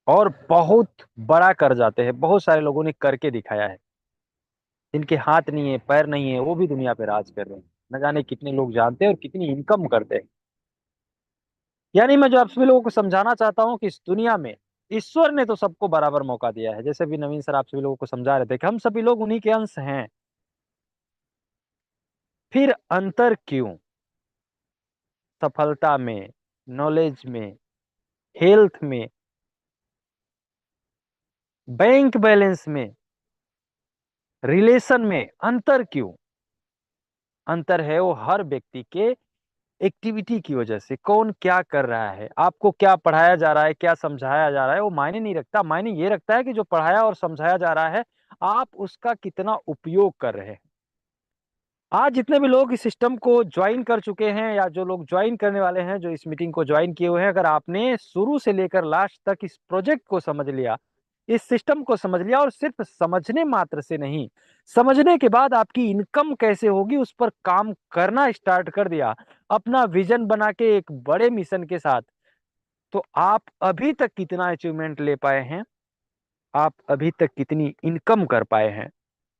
और बहुत बड़ा कर जाते हैं। बहुत सारे लोगों ने करके दिखाया है। जिनके हाथ नहीं है, पैर नहीं है, वो भी दुनिया पे राज कर रहे हैं। न जाने कितने लोग जानते हैं और कितनी इनकम करते हैं। यानी मैं जो आप सभी लोगों को समझाना चाहता हूँ कि इस दुनिया में ईश्वर ने तो सबको बराबर मौका दिया है। जैसे भी नवीन सर आप सभी लोगों को समझा रहे थे कि हम सभी लोग उन्हीं के अंश हैं। फिर अंतर क्यों? सफलता में, नॉलेज में, हेल्थ में, बैंक बैलेंस में, रिलेशन में अंतर क्यों? अंतर है वो हर व्यक्ति के एक्टिविटी की वजह से। कौन क्या कर रहा है, आपको क्या पढ़ाया जा रहा है, क्या समझाया जा रहा है, वो मायने नहीं रखता। मायने ये रखता है कि जो पढ़ाया और समझाया जा रहा है आप उसका कितना उपयोग कर रहे हैं। आज जितने भी लोग इस सिस्टम को ज्वाइन कर चुके हैं या जो लोग ज्वाइन करने वाले हैं, जो इस मीटिंग को ज्वाइन किए हुए हैं, अगर आपने शुरू से लेकर लास्ट तक इस प्रोजेक्ट को समझ लिया, इस सिस्टम को समझ लिया, और सिर्फ समझने मात्र से नहीं, समझने के बाद आपकी इनकम कैसे होगी उस पर काम करना स्टार्ट कर दिया, अपना विजन बना के एक बड़े मिशन के साथ, तो आप अभी तक कितना अचीवमेंट ले पाए हैं, आप अभी तक कितनी इनकम कर पाए हैं,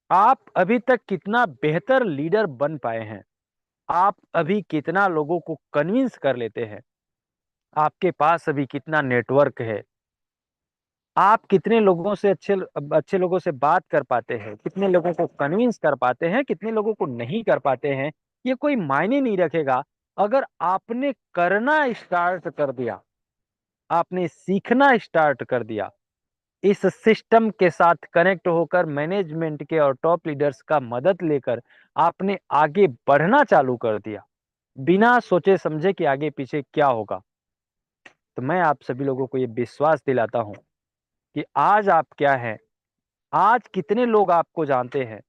आप अभी तक कितना बेहतर लीडर बन पाए हैं, आप अभी कितना लोगों को कन्विंस कर लेते हैं, आपके पास अभी कितना नेटवर्क है, आप कितने लोगों से अच्छे अच्छे लोगों से बात कर पाते हैं, कितने लोगों को कन्विंस कर पाते हैं, कितने लोगों को नहीं कर पाते हैं, ये कोई मायने नहीं रखेगा। अगर आपने करना स्टार्ट कर दिया, आपने सीखना स्टार्ट कर दिया, इस सिस्टम के साथ कनेक्ट होकर मैनेजमेंट के और टॉप लीडर्स का मदद लेकर आपने आगे बढ़ना चालू कर दिया, बिना सोचे समझे कि आगे पीछे क्या होगा। तो मैं आप सभी लोगों को ये विश्वास दिलाता हूं कि आज आप क्या हैं, आज कितने लोग आपको जानते हैं,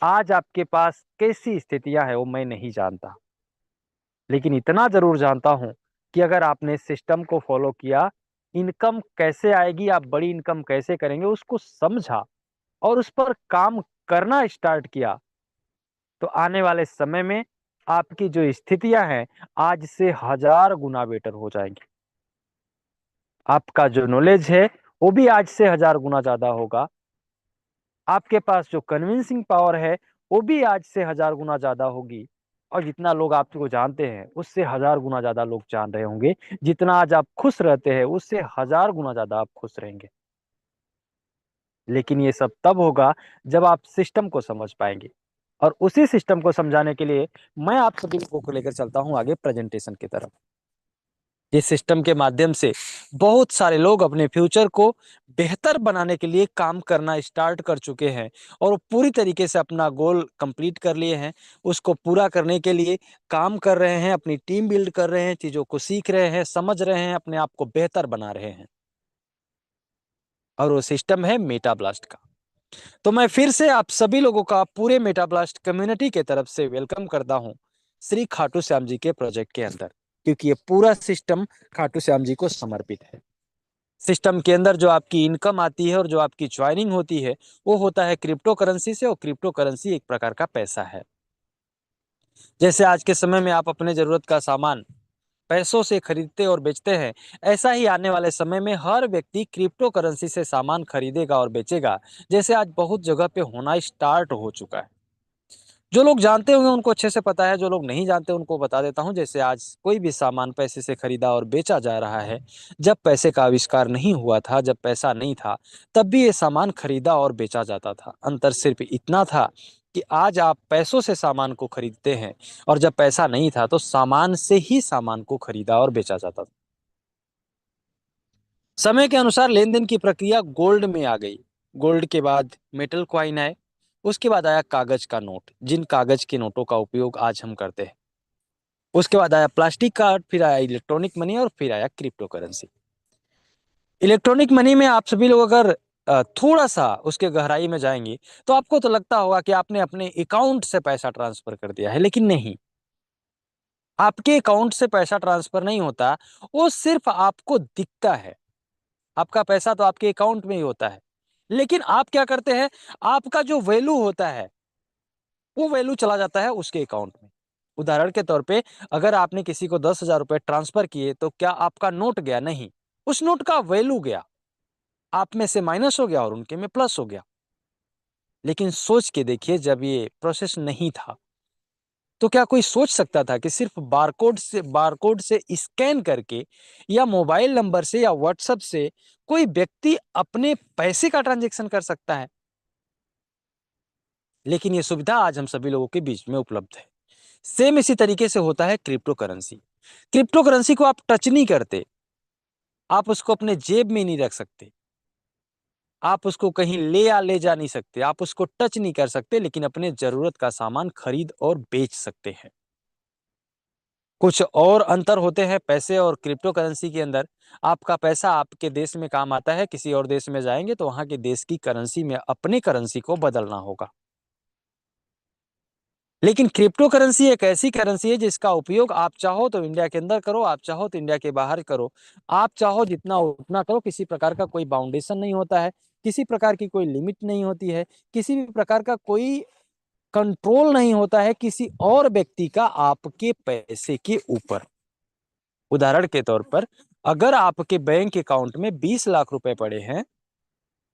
आज आपके पास कैसी स्थितियां हैं, वो मैं नहीं जानता, लेकिन इतना जरूर जानता हूं कि अगर आपने सिस्टम को फॉलो किया, इनकम कैसे आएगी, आप बड़ी इनकम कैसे करेंगे उसको समझा और उस पर काम करना स्टार्ट किया, तो आने वाले समय में आपकी जो स्थितियां हैं आज से 1000 गुना बेटर हो जाएंगी। आपका जो नॉलेज है वो भी आज से 1000 गुना ज्यादा होगा। आपके पास जो कन्विंसिंग पावर है वो भी आज से 1000 गुना ज्यादा होगी। और जितना लोग आपको जानते हैं उससे 1000 गुना ज्यादा लोग जान रहे होंगे। जितना आज आप खुश रहते हैं उससे 1000 गुना ज्यादा आप खुश रहेंगे। लेकिन ये सब तब होगा जब आप सिस्टम को समझ पाएंगे। और उसी सिस्टम को समझाने के लिए मैं आप सभी लोगों को लेकर चलता हूं आगे प्रेजेंटेशन की तरफ। इस सिस्टम के माध्यम से बहुत सारे लोग अपने फ्यूचर को बेहतर बनाने के लिए काम करना स्टार्ट कर चुके हैं और वो पूरी तरीके से अपना गोल कंप्लीट कर लिए हैं। उसको पूरा करने के लिए काम कर रहे हैं, अपनी टीम बिल्ड कर रहे हैं, चीजों को सीख रहे हैं, समझ रहे हैं, अपने आप को बेहतर बना रहे हैं। और वो सिस्टम है मेटा ब्लास्ट का। तो मैं फिर से आप सभी लोगों का पूरे मेटा ब्लास्ट कम्युनिटी के तरफ से वेलकम करता हूं श्री खाटू श्याम जी के प्रोजेक्ट के अंदर, क्योंकि ये पूरा सिस्टम खाटू श्याम जी को समर्पित है। सिस्टम के अंदर जो आपकी इनकम आती है और जो आपकी ज्वाइनिंग होती है वो होता है क्रिप्टो करेंसी से, और क्रिप्टो करेंसी एक प्रकार का पैसा है। जैसे आज के समय में आप अपने जरूरत का सामान पैसों से खरीदते और बेचते हैं, ऐसा ही आने वाले समय में हर व्यक्ति क्रिप्टो करेंसी से सामान खरीदेगा और बेचेगा, जैसे आज बहुत जगह पे होना स्टार्ट हो चुका है। जो लोग जानते होंगे उनको अच्छे से पता है, जो लोग नहीं जानते उनको बता देता हूं। जैसे आज कोई भी सामान पैसे से खरीदा और बेचा जा रहा है। जब पैसे का आविष्कार नहीं हुआ था, जब पैसा नहीं था, तब भी ये सामान खरीदा और बेचा जाता था। अंतर सिर्फ इतना था कि आज आप पैसों से सामान को खरीदते हैं और जब पैसा नहीं था तो सामान से ही सामान को खरीदा और बेचा जाता था। समय के अनुसार लेन देन की प्रक्रिया गोल्ड में आ गई। गोल्ड के बाद मेटल क्वाइन आए। उसके बाद आया कागज का नोट, जिन कागज के नोटों का उपयोग आज हम करते हैं। उसके बाद आया प्लास्टिक कार्ड, फिर आया इलेक्ट्रॉनिक मनी और फिर आया क्रिप्टो करेंसी। इलेक्ट्रॉनिक मनी में आप सभी लोग अगर थोड़ा सा उसके गहराई में जाएंगे तो आपको तो लगता होगा कि आपने अपने अकाउंट से पैसा ट्रांसफर कर दिया है, लेकिन नहीं। आपके अकाउंट से पैसा ट्रांसफर नहीं होता, वो सिर्फ आपको दिखता है। आपका पैसा तो आपके अकाउंट में ही होता है, लेकिन आप क्या करते हैं, आपका जो वैल्यू होता है वो वैल्यू चला जाता है उसके अकाउंट में। उदाहरण के तौर पे अगर आपने किसी को 10,000 रुपए ट्रांसफर किए तो क्या आपका नोट गया? नहीं, उस नोट का वैल्यू गया। आप में से माइनस हो गया और उनके में प्लस हो गया। लेकिन सोच के देखिए, जब ये प्रोसेस नहीं था तो क्या कोई सोच सकता था कि सिर्फ बारकोड से स्कैन करके या मोबाइल नंबर से या व्हाट्सएप से कोई व्यक्ति अपने पैसे का ट्रांजैक्शन कर सकता है? लेकिन ये सुविधा आज हम सभी लोगों के बीच में उपलब्ध है। सेम इसी तरीके से होता है क्रिप्टो करेंसी। क्रिप्टो करेंसी को आप टच नहीं करते, आप उसको अपने जेब में नहीं रख सकते, आप उसको कहीं ले जा नहीं सकते, आप उसको टच नहीं कर सकते, लेकिन अपने जरूरत का सामान खरीद और बेच सकते हैं। कुछ और अंतर होते हैं पैसे और क्रिप्टो करेंसी के अंदर। आपका पैसा आपके देश में काम आता है, किसी और देश में जाएंगे तो वहां के देश की करेंसी में अपने करेंसी को बदलना होगा। लेकिन क्रिप्टो करेंसी एक ऐसी करेंसी है जिसका उपयोग आप चाहो तो इंडिया के अंदर करो, आप चाहो तो इंडिया के बाहर करो, आप चाहो जितना उतना करो। किसी प्रकार का कोई बाउंडेशन नहीं होता है, किसी प्रकार की कोई लिमिट नहीं होती है, किसी भी प्रकार का कोई कंट्रोल नहीं होता है किसी और व्यक्ति का आपके पैसे के ऊपर। उदाहरण के तौर पर अगर आपके बैंक अकाउंट में 20 लाख रुपए पड़े हैं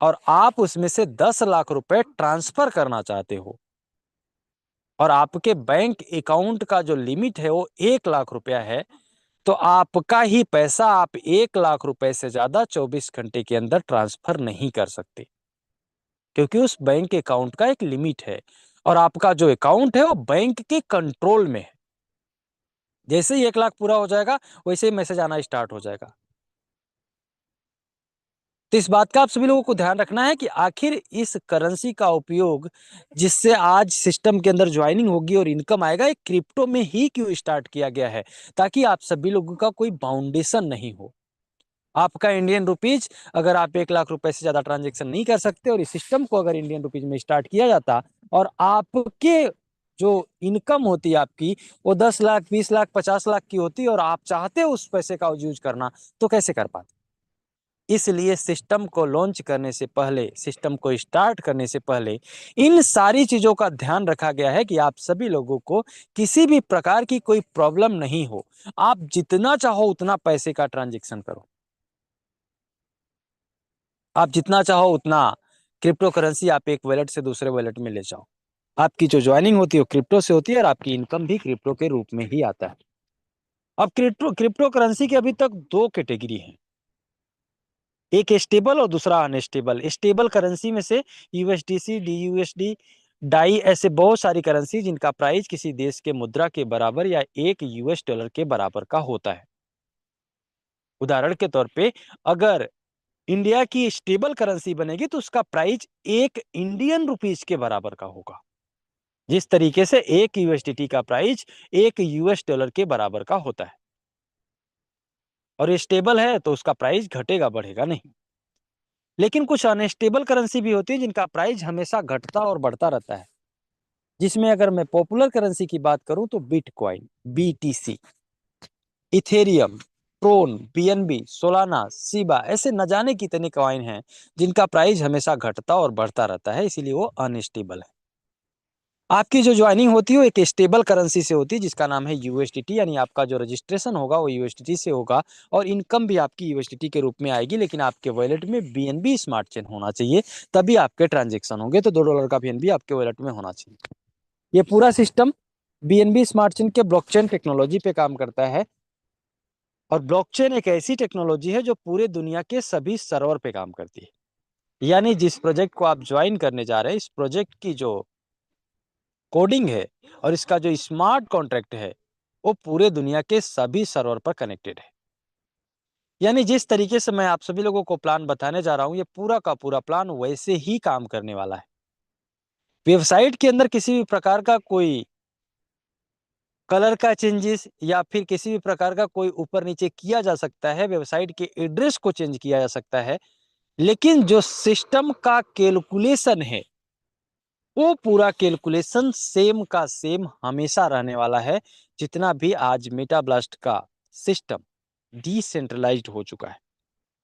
और आप उसमें से 10 लाख रुपए ट्रांसफर करना चाहते हो और आपके बैंक अकाउंट का जो लिमिट है वो 1 लाख रुपया है, तो आपका ही पैसा आप 1 लाख रुपए से ज्यादा 24 घंटे के अंदर ट्रांसफर नहीं कर सकते, क्योंकि उस बैंक अकाउंट का एक लिमिट है और आपका जो अकाउंट है वो बैंक के कंट्रोल में है। जैसे ही 1 लाख पूरा हो जाएगा वैसे ही मैसेज आना स्टार्ट हो जाएगा। तो इस बात का आप सभी लोगों को ध्यान रखना है कि आखिर इस करेंसी का उपयोग जिससे आज सिस्टम के अंदर ज्वाइनिंग होगी और इनकम आएगा, एक क्रिप्टो में ही क्यों स्टार्ट किया गया है, ताकि आप सभी लोगों का कोई बाउंडेशन नहीं हो। आपका इंडियन रुपीज, अगर आप 1 लाख रुपए से ज्यादा ट्रांजेक्शन नहीं कर सकते और इस सिस्टम को अगर इंडियन रुपीज में स्टार्ट किया जाता और आपके जो इनकम होती है आपकी वो 10 लाख 20 लाख 50 लाख की होती और आप चाहते उस पैसे का यूज करना, तो कैसे कर पाते। इसलिए सिस्टम को लॉन्च करने से पहले, सिस्टम को स्टार्ट करने से पहले इन सारी चीजों का ध्यान रखा गया है कि आप सभी लोगों को किसी भी प्रकार की कोई प्रॉब्लम नहीं हो। आप जितना चाहो उतना पैसे का ट्रांजेक्शन करो, आप जितना चाहो उतना क्रिप्टो करेंसी आप एक वॉलेट से दूसरे वॉलेट में ले जाओ। आपकी जो ज्वाइनिंग होती है वो क्रिप्टो से होती है और आपकी इनकम भी क्रिप्टो के रूप में ही आता है। अब क्रिप्टो करेंसी की अभी तक 2 कैटेगरी हैं, एक स्टेबल और दूसरा अनस्टेबल। स्टेबल करेंसी में से यूएसडीसी, डीयूएसडी, डाई, ऐसे बहुत सारी करेंसी जिनका प्राइस किसी देश के मुद्रा के बराबर या $1 के बराबर का होता है। उदाहरण के तौर पे अगर इंडिया की स्टेबल करेंसी बनेगी तो उसका प्राइस 1 इंडियन रुपीज के बराबर का होगा, जिस तरीके से 1 USDT का प्राइस $1 के बराबर का होता है। और ये स्टेबल है तो उसका प्राइस घटेगा बढ़ेगा नहीं। लेकिन कुछ अनस्टेबल करेंसी भी होती है जिनका प्राइस हमेशा घटता और बढ़ता रहता है, जिसमें अगर मैं पॉपुलर करेंसी की बात करूं तो bitcoin, BTC, Ethereum, Tron, BNB, Solana, Shiba, ऐसे न जाने कितने कॉइन हैं जिनका प्राइस हमेशा घटता और बढ़ता रहता है, इसीलिए वो अनस्टेबल है। आपकी जो ज्वाइनिंग होती है वो एक स्टेबल करेंसी से होती है जिसका नाम है यूएसडीटी, यानी आपका जो रजिस्ट्रेशन होगा वो यूएसडीटी से होगा और इनकम भी आपकी यूएसडीटी के रूप में आएगी। लेकिन आपके वॉलेट में बीएनबी स्मार्ट चेन होना चाहिए, तभी आपके ट्रांजेक्शन होंगे। तो $2 का बीएनबी आपके वॉलेट में होना चाहिए। ये पूरा सिस्टम बीएनबी स्मार्ट चेन के ब्लॉकचेन टेक्नोलॉजी पे काम करता है और ब्लॉकचेन एक ऐसी टेक्नोलॉजी है जो पूरे दुनिया के सभी सर्वर पे काम करती है। यानी जिस प्रोजेक्ट को आप ज्वाइन करने जा रहे हैं, इस प्रोजेक्ट की जो कोडिंग है और इसका जो स्मार्ट कॉन्ट्रैक्ट है वो पूरे दुनिया के सभी सर्वर पर कनेक्टेड है। यानी जिस तरीके से मैं आप सभी लोगों को प्लान बताने जा रहा हूं, ये पूरा का पूरा प्लान वैसे ही काम करने वाला है। वेबसाइट के अंदर किसी भी प्रकार का कोई कलर का चेंजेस या फिर किसी भी प्रकार का कोई ऊपर नीचे किया जा सकता है, वेबसाइट के एड्रेस को चेंज किया जा सकता है, लेकिन जो सिस्टम का कैलकुलेशन है वो पूरा कैलकुलेशन सेम का सेम हमेशा रहने वाला है। जितना भी आज मेटाब्लास्ट का सिस्टम डिसेंट्रलाइज्ड हो चुका है।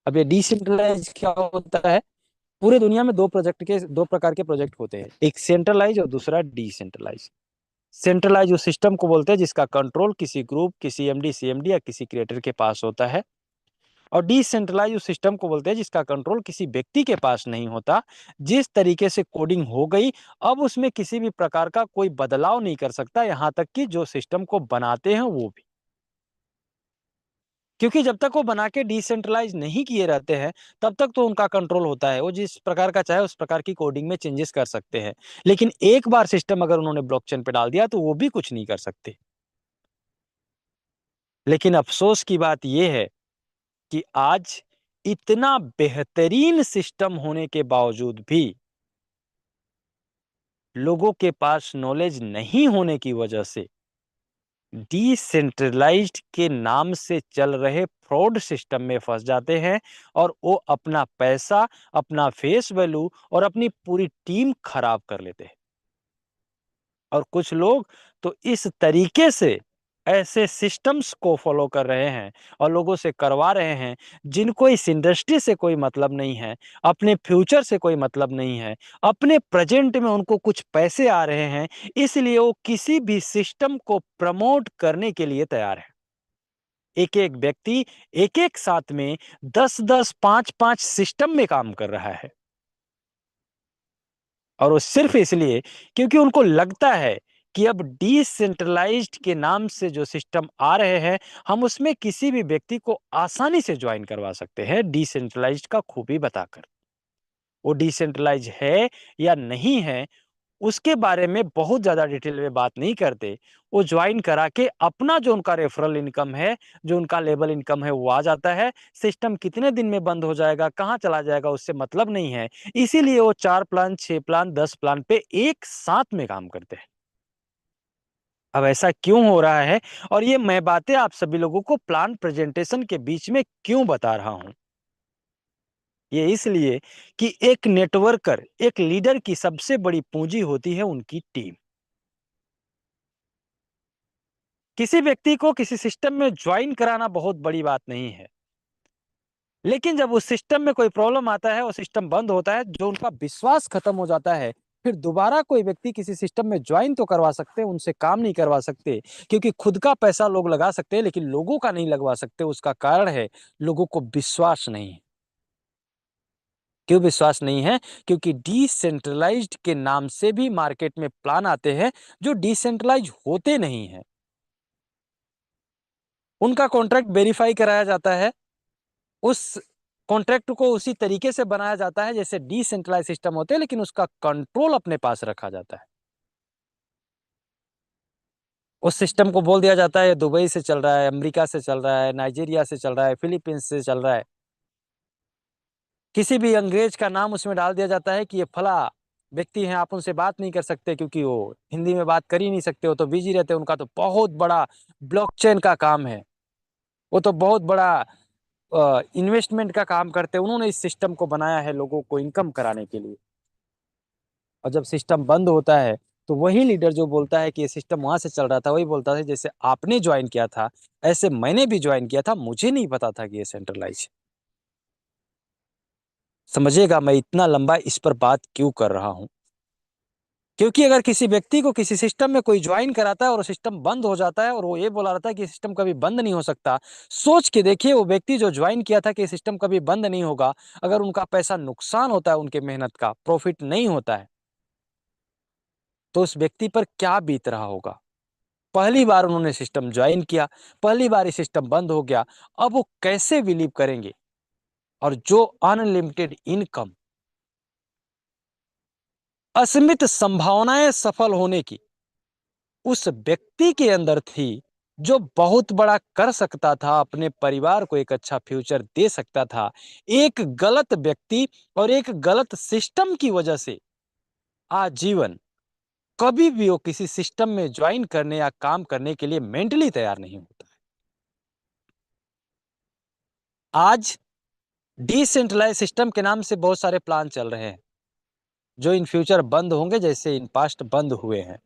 अब ये डिसेंट्रलाइज क्या होता है, पूरे दुनिया में दो प्रकार के प्रोजेक्ट होते हैं, एक सेंट्रलाइज और दूसरा डिसेंट्रलाइज। सेंट्रलाइज उस सिस्टम को बोलते हैं जिसका कंट्रोल किसी ग्रुप, किसी एमडी, सीएमडी या किसी क्रिएटर के पास होता है। और डिसेंट्रलाइज उस सिस्टम को बोलते हैं जिसका कंट्रोल किसी व्यक्ति के पास नहीं होता। जिस तरीके से कोडिंग हो गई, अब उसमें किसी भी प्रकार का कोई बदलाव नहीं कर सकता, यहां तक कि जो सिस्टम को बनाते हैं वो भी। क्योंकि जब तक वो बना के डिसेंट्रलाइज नहीं किए रहते हैं तब तक तो उनका कंट्रोल होता है, वो जिस प्रकार का चाहे उस प्रकार की कोडिंग में चेंजेस कर सकते हैं। लेकिन एक बार सिस्टम अगर उन्होंने ब्लॉकचेन पे डाल दिया तो वो भी कुछ नहीं कर सकते। लेकिन अफसोस की बात यह है कि आज इतना बेहतरीन सिस्टम होने के बावजूद भी लोगों के पास नॉलेज नहीं होने की वजह से डिसेंट्रलाइज्ड के नाम से चल रहे फ्रॉड सिस्टम में फंस जाते हैं और वो अपना पैसा, अपना फेस वैल्यू और अपनी पूरी टीम खराब कर लेते हैं। और कुछ लोग तो इस तरीके से ऐसे सिस्टम्स को फॉलो कर रहे हैं और लोगों से करवा रहे हैं जिनको इस इंडस्ट्री से कोई मतलब नहीं है, अपने फ्यूचर से कोई मतलब नहीं है, अपने प्रेजेंट में उनको कुछ पैसे आ रहे हैं, इसलिए वो किसी भी सिस्टम को प्रमोट करने के लिए तैयार है। एक एक व्यक्ति एक एक साथ में 10-10, 5-5 सिस्टम में काम कर रहा है और वो सिर्फ इसलिए क्योंकि उनको लगता है कि अब डिसेंट्रलाइज्ड के नाम से जो सिस्टम आ रहे हैं हम उसमें किसी भी व्यक्ति को आसानी से ज्वाइन करवा सकते हैं डिसेंट्रलाइज्ड का खूबी बताकर। वो डिसेंट्रलाइज है या नहीं है उसके बारे में बहुत ज्यादा डिटेल में बात नहीं करते। वो ज्वाइन करा के अपना जो उनका रेफरल इनकम है, जो उनका लेवल इनकम है, वो आ जाता है। सिस्टम कितने दिन में बंद हो जाएगा, कहाँ चला जाएगा, उससे मतलब नहीं है। इसीलिए वो 4 प्लान, 6 प्लान, 10 प्लान पे एक साथ में काम करते हैं। अब ऐसा क्यों हो रहा है, और ये मैं बातें आप सभी लोगों को प्लान प्रेजेंटेशन के बीच में क्यों बता रहा हूं? ये इसलिए कि एक नेटवर्कर, एक लीडर की सबसे बड़ी पूंजी होती है उनकी टीम। किसी व्यक्ति को किसी सिस्टम में ज्वाइन कराना बहुत बड़ी बात नहीं है, लेकिन जब उस सिस्टम में कोई प्रॉब्लम आता है, वो सिस्टम बंद होता है, जो उनका विश्वास खत्म हो जाता है, फिर दोबारा कोई व्यक्ति किसी सिस्टम में ज्वाइन तो करवा सकते हैं, उनसे काम नहीं करवा सकते, क्योंकि खुद का पैसा लोग लगा सकते हैं लेकिन लोगों का नहीं लगवा सकते। उसका कारण है लोगों को विश्वास नहीं है। क्यों विश्वास नहीं है? क्योंकि डिसेंट्रलाइज्ड के नाम से भी मार्केट में प्लान आते हैं जो डिसेंट्रलाइज होते नहीं है। उनका कॉन्ट्रैक्ट वेरीफाई कराया जाता है, उस कॉन्ट्रैक्ट को उसी तरीके से बनाया जाता है जैसे डिसेंट्रलाइज सिस्टम होते हैं, लेकिन उसका कंट्रोल अपने पास रखा जाता है। उस सिस्टम को बोल दिया जाता है दुबई से चल रहा है, अमेरिका से चल रहा है, नाइजीरिया से चल रहा है, फिलीपींस से चल रहा है। किसी भी अंग्रेज का नाम उसमें डाल दिया जाता है कि ये फला व्यक्ति हैं, आप उनसे बात नहीं कर सकते क्योंकि वो हिंदी में बात कर ही नहीं सकते, वो तो बिजी रहते हैं। उनका तो बहुत बड़ा ब्लॉकचेन का काम है, वो तो बहुत बड़ा इन्वेस्टमेंट का काम करते हैं। उन्होंने इस सिस्टम को बनाया है लोगों को इनकम कराने के लिए। और जब सिस्टम बंद होता है तो वही लीडर जो बोलता है कि ये सिस्टम वहां से चल रहा था, वही बोलता था जैसे आपने ज्वाइन किया था ऐसे मैंने भी ज्वाइन किया था, मुझे नहीं पता था कि ये सेंट्रलाइज। समझिएगा मैं इतना लंबा इस पर बात क्यों कर रहा हूं, क्योंकि अगर किसी व्यक्ति को किसी सिस्टम में कोई ज्वाइन कराता है और सिस्टम बंद हो जाता है और वो ये बोला रहता है कि सिस्टम कभी बंद नहीं हो सकता, सोच के देखिए वो व्यक्ति जो ज्वाइन किया था कि सिस्टम कभी बंद नहीं होगा, अगर उनका पैसा नुकसान होता है, उनके मेहनत का प्रॉफिट नहीं होता है, तो उस व्यक्ति पर क्या बीत रहा होगा। पहली बार उन्होंने सिस्टम ज्वाइन किया, पहली बार ये सिस्टम बंद हो गया, अब वो कैसे बिलीव करेंगे। और जो अनलिमिटेड इनकम, असीमित संभावनाएं सफल होने की उस व्यक्ति के अंदर थी, जो बहुत बड़ा कर सकता था, अपने परिवार को एक अच्छा फ्यूचर दे सकता था, एक गलत व्यक्ति और एक गलत सिस्टम की वजह से आजीवन कभी भी वो किसी सिस्टम में ज्वाइन करने या काम करने के लिए मेंटली तैयार नहीं होता है। आज डिसेंट्रलाइज सिस्टम के नाम से बहुत सारे प्लान चल रहे हैं जो इन फ्यूचर बंद होंगे जैसे इन पास्ट बंद हुए हैं।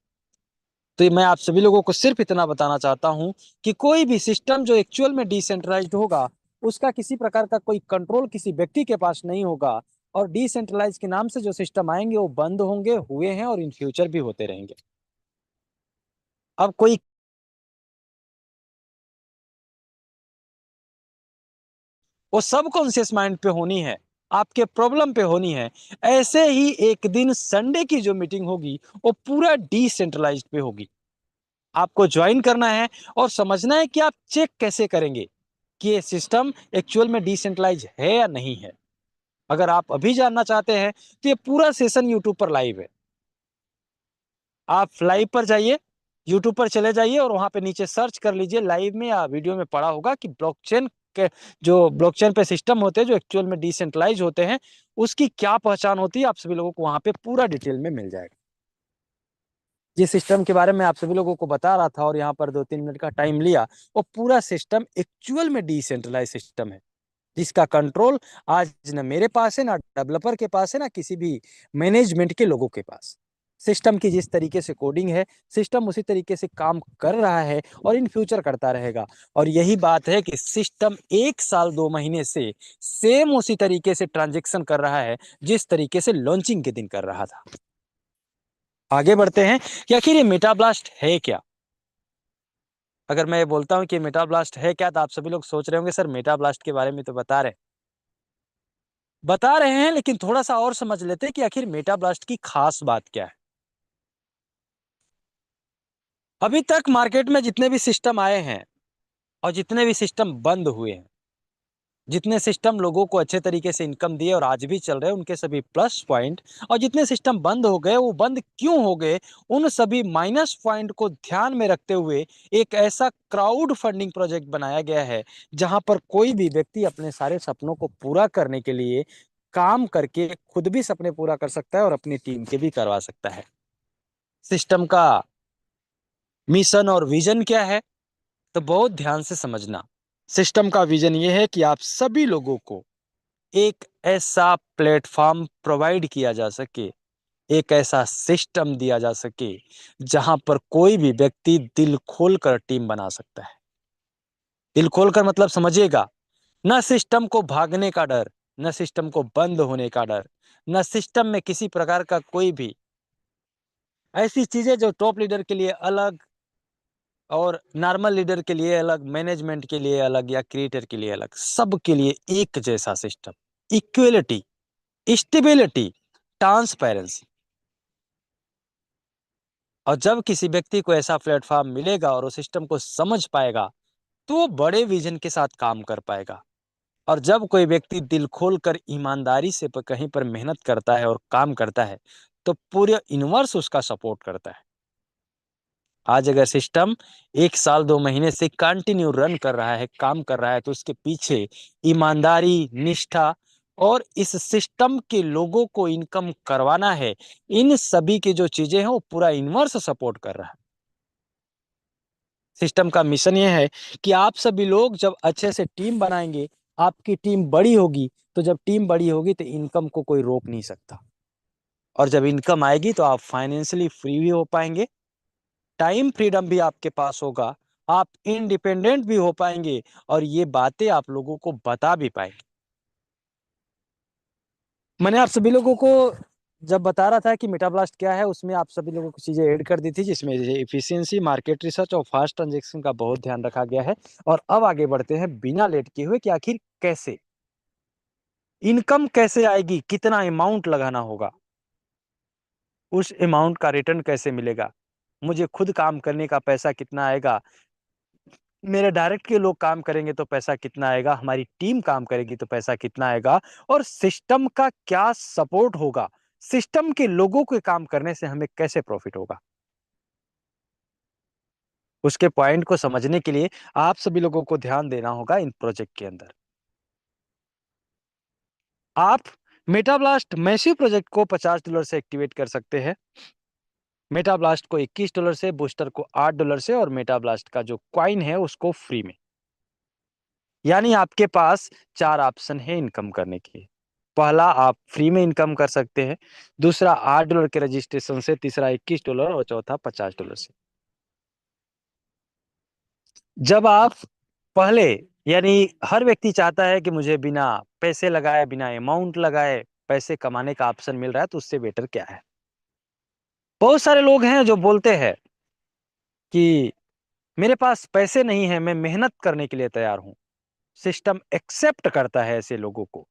तो मैं आप सभी लोगों को सिर्फ इतना बताना चाहता हूं कि कोई भी सिस्टम जो एक्चुअल में डिसेंट्रलाइज्ड होगा, उसका किसी प्रकार का कोई कंट्रोल किसी व्यक्ति के पास नहीं होगा, और डिसेंट्रलाइज के नाम से जो सिस्टम आएंगे वो बंद होंगे, हुए हैं और इन फ्यूचर भी होते रहेंगे। अब कोई वो सब कॉन्शियस माइंड पे होनी है, आपके प्रॉब्लम पे होनी है। ऐसे ही एक दिन संडे की जो मीटिंग होगी वो पूरा डिसेंट्रलाइज्ड पे होगी। आपको ज्वाइन करना है और समझना है कि आप चेक कैसे करेंगे कि ये सिस्टम एक्चुअल में डिसेंट्रलाइज है या नहीं है। अगर आप अभी जानना चाहते हैं तो ये पूरा सेशन यूट्यूब पर लाइव है। आप लाइव पर जाइए, यूट्यूब पर चले जाइए और वहां पे नीचे सर्च कर लीजिए, लाइव में या वीडियो में पड़ा होगा कि ब्लॉकचेन के जो ब्लॉकचेन पे सिस्टम होते हैं जो एक्चुअल में डिसेंट्रलाइज होते हैं, उसकी क्या पहचान होती है, आप सभी लोगों को वहां पे पूरा डिटेल में मिल जाएगा। जिस सिस्टम के बारे में आप सभी लोगों को बता रहा था और यहाँ पर 2-3 मिनट का टाइम लिया, वो पूरा सिस्टम एक्चुअल में डिसेंट्रलाइज सिस्टम है, जिसका कंट्रोल आज न मेरे पास है, ना डेवलपर के पास है, ना किसी भी मैनेजमेंट के लोगों के पास। सिस्टम की जिस तरीके से कोडिंग है, सिस्टम उसी तरीके से काम कर रहा है और इन फ्यूचर करता रहेगा। और यही बात है कि सिस्टम 1 साल 2 महीने से सेम उसी तरीके से ट्रांजेक्शन कर रहा है जिस तरीके से लॉन्चिंग के दिन कर रहा था। आगे बढ़ते हैं कि आखिर ये मेटाब्लास्ट है क्या। अगर मैं ये बोलता हूं कि मेटाब्लास्ट है क्या, तो आप सभी लोग सोच रहे होंगे सर मेटाब्लास्ट के बारे में तो बता रहे हैं, लेकिन थोड़ा सा और समझ लेते हैं कि आखिर मेटाब्लास्ट की खास बात क्या है। अभी तक मार्केट में जितने भी सिस्टम आए हैं और जितने भी सिस्टम बंद हुए हैं, जितने सिस्टम लोगों को अच्छे तरीके से इनकम दिए और आज भी चल रहे हैं, उनके सभी प्लस पॉइंट, और जितने सिस्टम बंद हो गए वो बंद क्यों हो गए, उन सभी माइनस पॉइंट को ध्यान में रखते हुए एक ऐसा क्राउड फंडिंग प्रोजेक्ट बनाया गया है जहां पर कोई भी व्यक्ति अपने सारे सपनों को पूरा करने के लिए काम करके खुद भी सपने पूरा कर सकता है और अपनी टीम के भी करवा सकता है। सिस्टम का मिशन और विजन क्या है, तो बहुत ध्यान से समझना। सिस्टम का विजन यह है कि आप सभी लोगों को एक ऐसा प्लेटफॉर्म प्रोवाइड किया जा सके, एक ऐसा सिस्टम दिया जा सके जहां पर कोई भी व्यक्ति दिल खोलकर टीम बना सकता है। दिल खोलकर मतलब समझिएगा, न सिस्टम को भागने का डर, न सिस्टम को बंद होने का डर, न सिस्टम में किसी प्रकार का कोई भी ऐसी चीजें जो टॉप लीडर के लिए अलग और नॉर्मल लीडर के लिए अलग, मैनेजमेंट के लिए अलग या क्रिएटर के लिए अलग, सब के लिए एक जैसा सिस्टम, इक्वलिटी, स्टेबिलिटी, ट्रांसपेरेंसी। और जब किसी व्यक्ति को ऐसा प्लेटफॉर्म मिलेगा और उस सिस्टम को समझ पाएगा तो वो बड़े विजन के साथ काम कर पाएगा। और जब कोई व्यक्ति दिल खोलकर ईमानदारी से कहीं पर मेहनत करता है और काम करता है तो पूरे यूनिवर्स उसका सपोर्ट करता है। आज अगर सिस्टम 1 साल 2 महीने से कंटिन्यू रन कर रहा है, काम कर रहा है, तो उसके पीछे ईमानदारी, निष्ठा और इस सिस्टम के लोगों को इनकम करवाना है, इन सभी की जो चीजें हैं वो पूरा यूनिवर्स सपोर्ट कर रहा है। सिस्टम का मिशन ये है कि आप सभी लोग जब अच्छे से टीम बनाएंगे, आपकी टीम बड़ी होगी, तो जब टीम बड़ी होगी तो इनकम को कोई रोक नहीं सकता। और जब इनकम आएगी तो आप फाइनेंशियली फ्री भी हो पाएंगे, टाइम फ्रीडम भी आपके पास होगा, आप इंडिपेंडेंट भी हो पाएंगे और ये बातें आप लोगों को बता भी पाएंगे। मैंने आप सभी लोगों को जब बता रहा था कि मेटाब्लास्ट क्या है, उसमें आप सभी लोगों को चीजें ऐड कर दी थी, जिसमें इफिशियंसी, मार्केट रिसर्च और फास्ट ट्रांजेक्शन का बहुत ध्यान रखा गया है। और अब आगे बढ़ते हैं बिना लेट किए हुए कि आखिर कैसे इनकम कैसे आएगी, कितना अमाउंट लगाना होगा, उस अमाउंट का रिटर्न कैसे मिलेगा, मुझे खुद काम करने का पैसा कितना आएगा, मेरे डायरेक्ट के लोग काम करेंगे तो पैसा कितना आएगा, हमारी टीम काम करेगी तो पैसा कितना आएगा, और सिस्टम का क्या सपोर्ट होगा, सिस्टम के लोगों के काम करने से हमें कैसे प्रॉफिट होगा। उसके पॉइंट को समझने के लिए आप सभी लोगों को ध्यान देना होगा इन प्रोजेक्ट के अंदर। आप मेटाब्लास्ट मैसिव प्रोजेक्ट को $50 से एक्टिवेट कर सकते हैं, मेटाब्लास्ट को $21 से, बूस्टर को $8 से, और मेटाब्लास्ट का जो क्वाइन है उसको फ्री में। यानी आपके पास 4 ऑप्शन है इनकम करने के लिए। पहला, आप फ्री में इनकम कर सकते हैं, दूसरा $8 के रजिस्ट्रेशन से, तीसरा $21 और चौथा $50 से। जब आप पहले, यानी हर व्यक्ति चाहता है कि मुझे बिना पैसे लगाए, बिना अमाउंट लगाए पैसे कमाने का ऑप्शन मिल रहा है, तो उससे बेटर क्या है। बहुत सारे लोग हैं जो बोलते हैं कि मेरे पास पैसे नहीं है, मैं मेहनत करने के लिए तैयार हूं। सिस्टम एक्सेप्ट करता है ऐसे लोगों को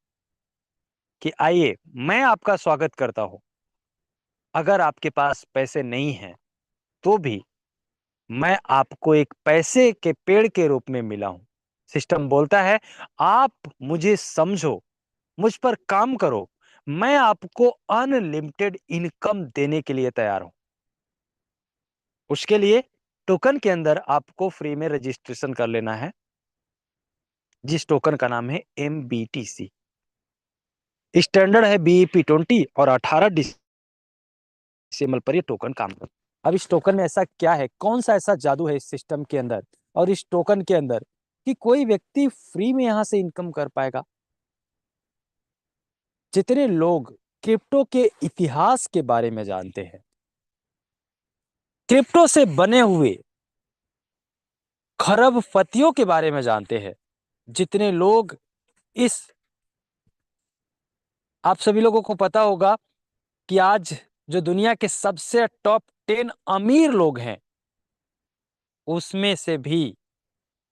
कि आइए, मैं आपका स्वागत करता हूं। अगर आपके पास पैसे नहीं हैं तो भी मैं आपको एक पैसे के पेड़ के रूप में मिला हूं। सिस्टम बोलता है आप मुझे समझो, मुझ पर काम करो, मैं आपको अनलिमिटेड इनकम देने के लिए तैयार हूं। उसके लिए टोकन के अंदर आपको फ्री में रजिस्ट्रेशन कर लेना है, जिस टोकन का नाम है MBTC। स्टैंडर्ड है BEP20 और 18 डेसिमल पर ये टोकन काम करता है। अब इस टोकन में ऐसा क्या है, कौन सा ऐसा जादू है इस सिस्टम के अंदर और इस टोकन के अंदर कि कोई व्यक्ति फ्री में यहां से इनकम कर पाएगा। जितने लोग क्रिप्टो के इतिहास के बारे में जानते हैं, क्रिप्टो से बने हुए खरबपतियों के बारे में जानते हैं, जितने लोग इस, आप सभी लोगों को पता होगा कि आज जो दुनिया के सबसे टॉप 10 अमीर लोग हैं, उसमें से भी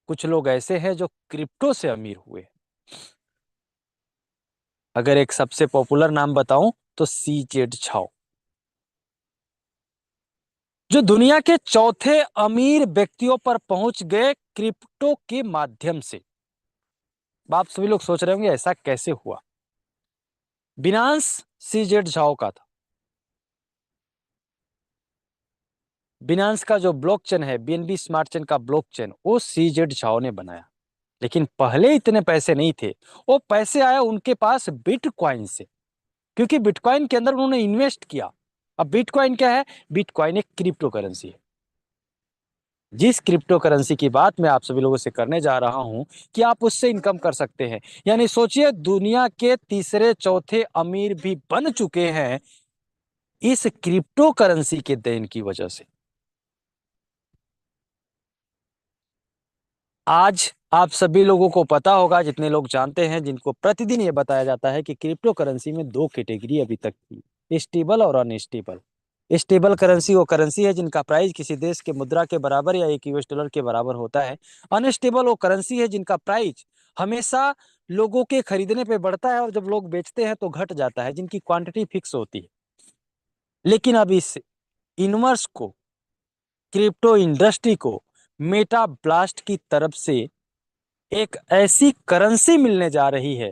कुछ लोग ऐसे हैं जो क्रिप्टो से अमीर हुए। अगर एक सबसे पॉपुलर नाम बताऊं तो CZ झाओ, जो दुनिया के चौथे अमीर व्यक्तियों पर पहुंच गए क्रिप्टो के माध्यम से। आप सभी लोग सोच रहे होंगे ऐसा कैसे हुआ। बिनांस सीजेड झाओ का था। बिनांस का जो ब्लॉकचेन है, बीएनबी स्मार्ट चेन का ब्लॉकचेन, वो सीजेड झाओ ने बनाया। लेकिन पहले इतने पैसे नहीं थे, वो पैसे आया उनके पास बिटकॉइन से, क्योंकि बिटकॉइन के अंदर उन्होंने इन्वेस्ट किया। अब बिटकॉइन क्या है? बिटकॉइन एक क्रिप्टो करेंसी है। जिस क्रिप्टो करेंसी की बात मैं आप सभी लोगों से करने जा रहा हूं कि आप उससे इनकम कर सकते हैं। यानी सोचिए, दुनिया के तीसरे चौथे अमीर भी बन चुके हैं इस क्रिप्टो करेंसी के देन की वजह से। आज आप सभी लोगों को पता होगा, जितने लोग जानते हैं, जिनको प्रतिदिन ये बताया जाता है कि क्रिप्टो करेंसी में दो कैटेगरी अभी तक थी, स्टेबल और अनस्टेबल। स्टेबल करेंसी वो करेंसी है जिनका प्राइस किसी देश के मुद्रा के बराबर या $1 के बराबर होता है। अनस्टेबल वो करेंसी है जिनका प्राइस हमेशा लोगों के खरीदने पे बढ़ता है और जब लोग बेचते हैं तो घट जाता है, जिनकी क्वांटिटी फिक्स होती है। लेकिन अब इस इनवर्स को, क्रिप्टो इंडस्ट्री को, मेटा ब्लास्ट की तरफ से एक ऐसी करेंसी मिलने जा रही है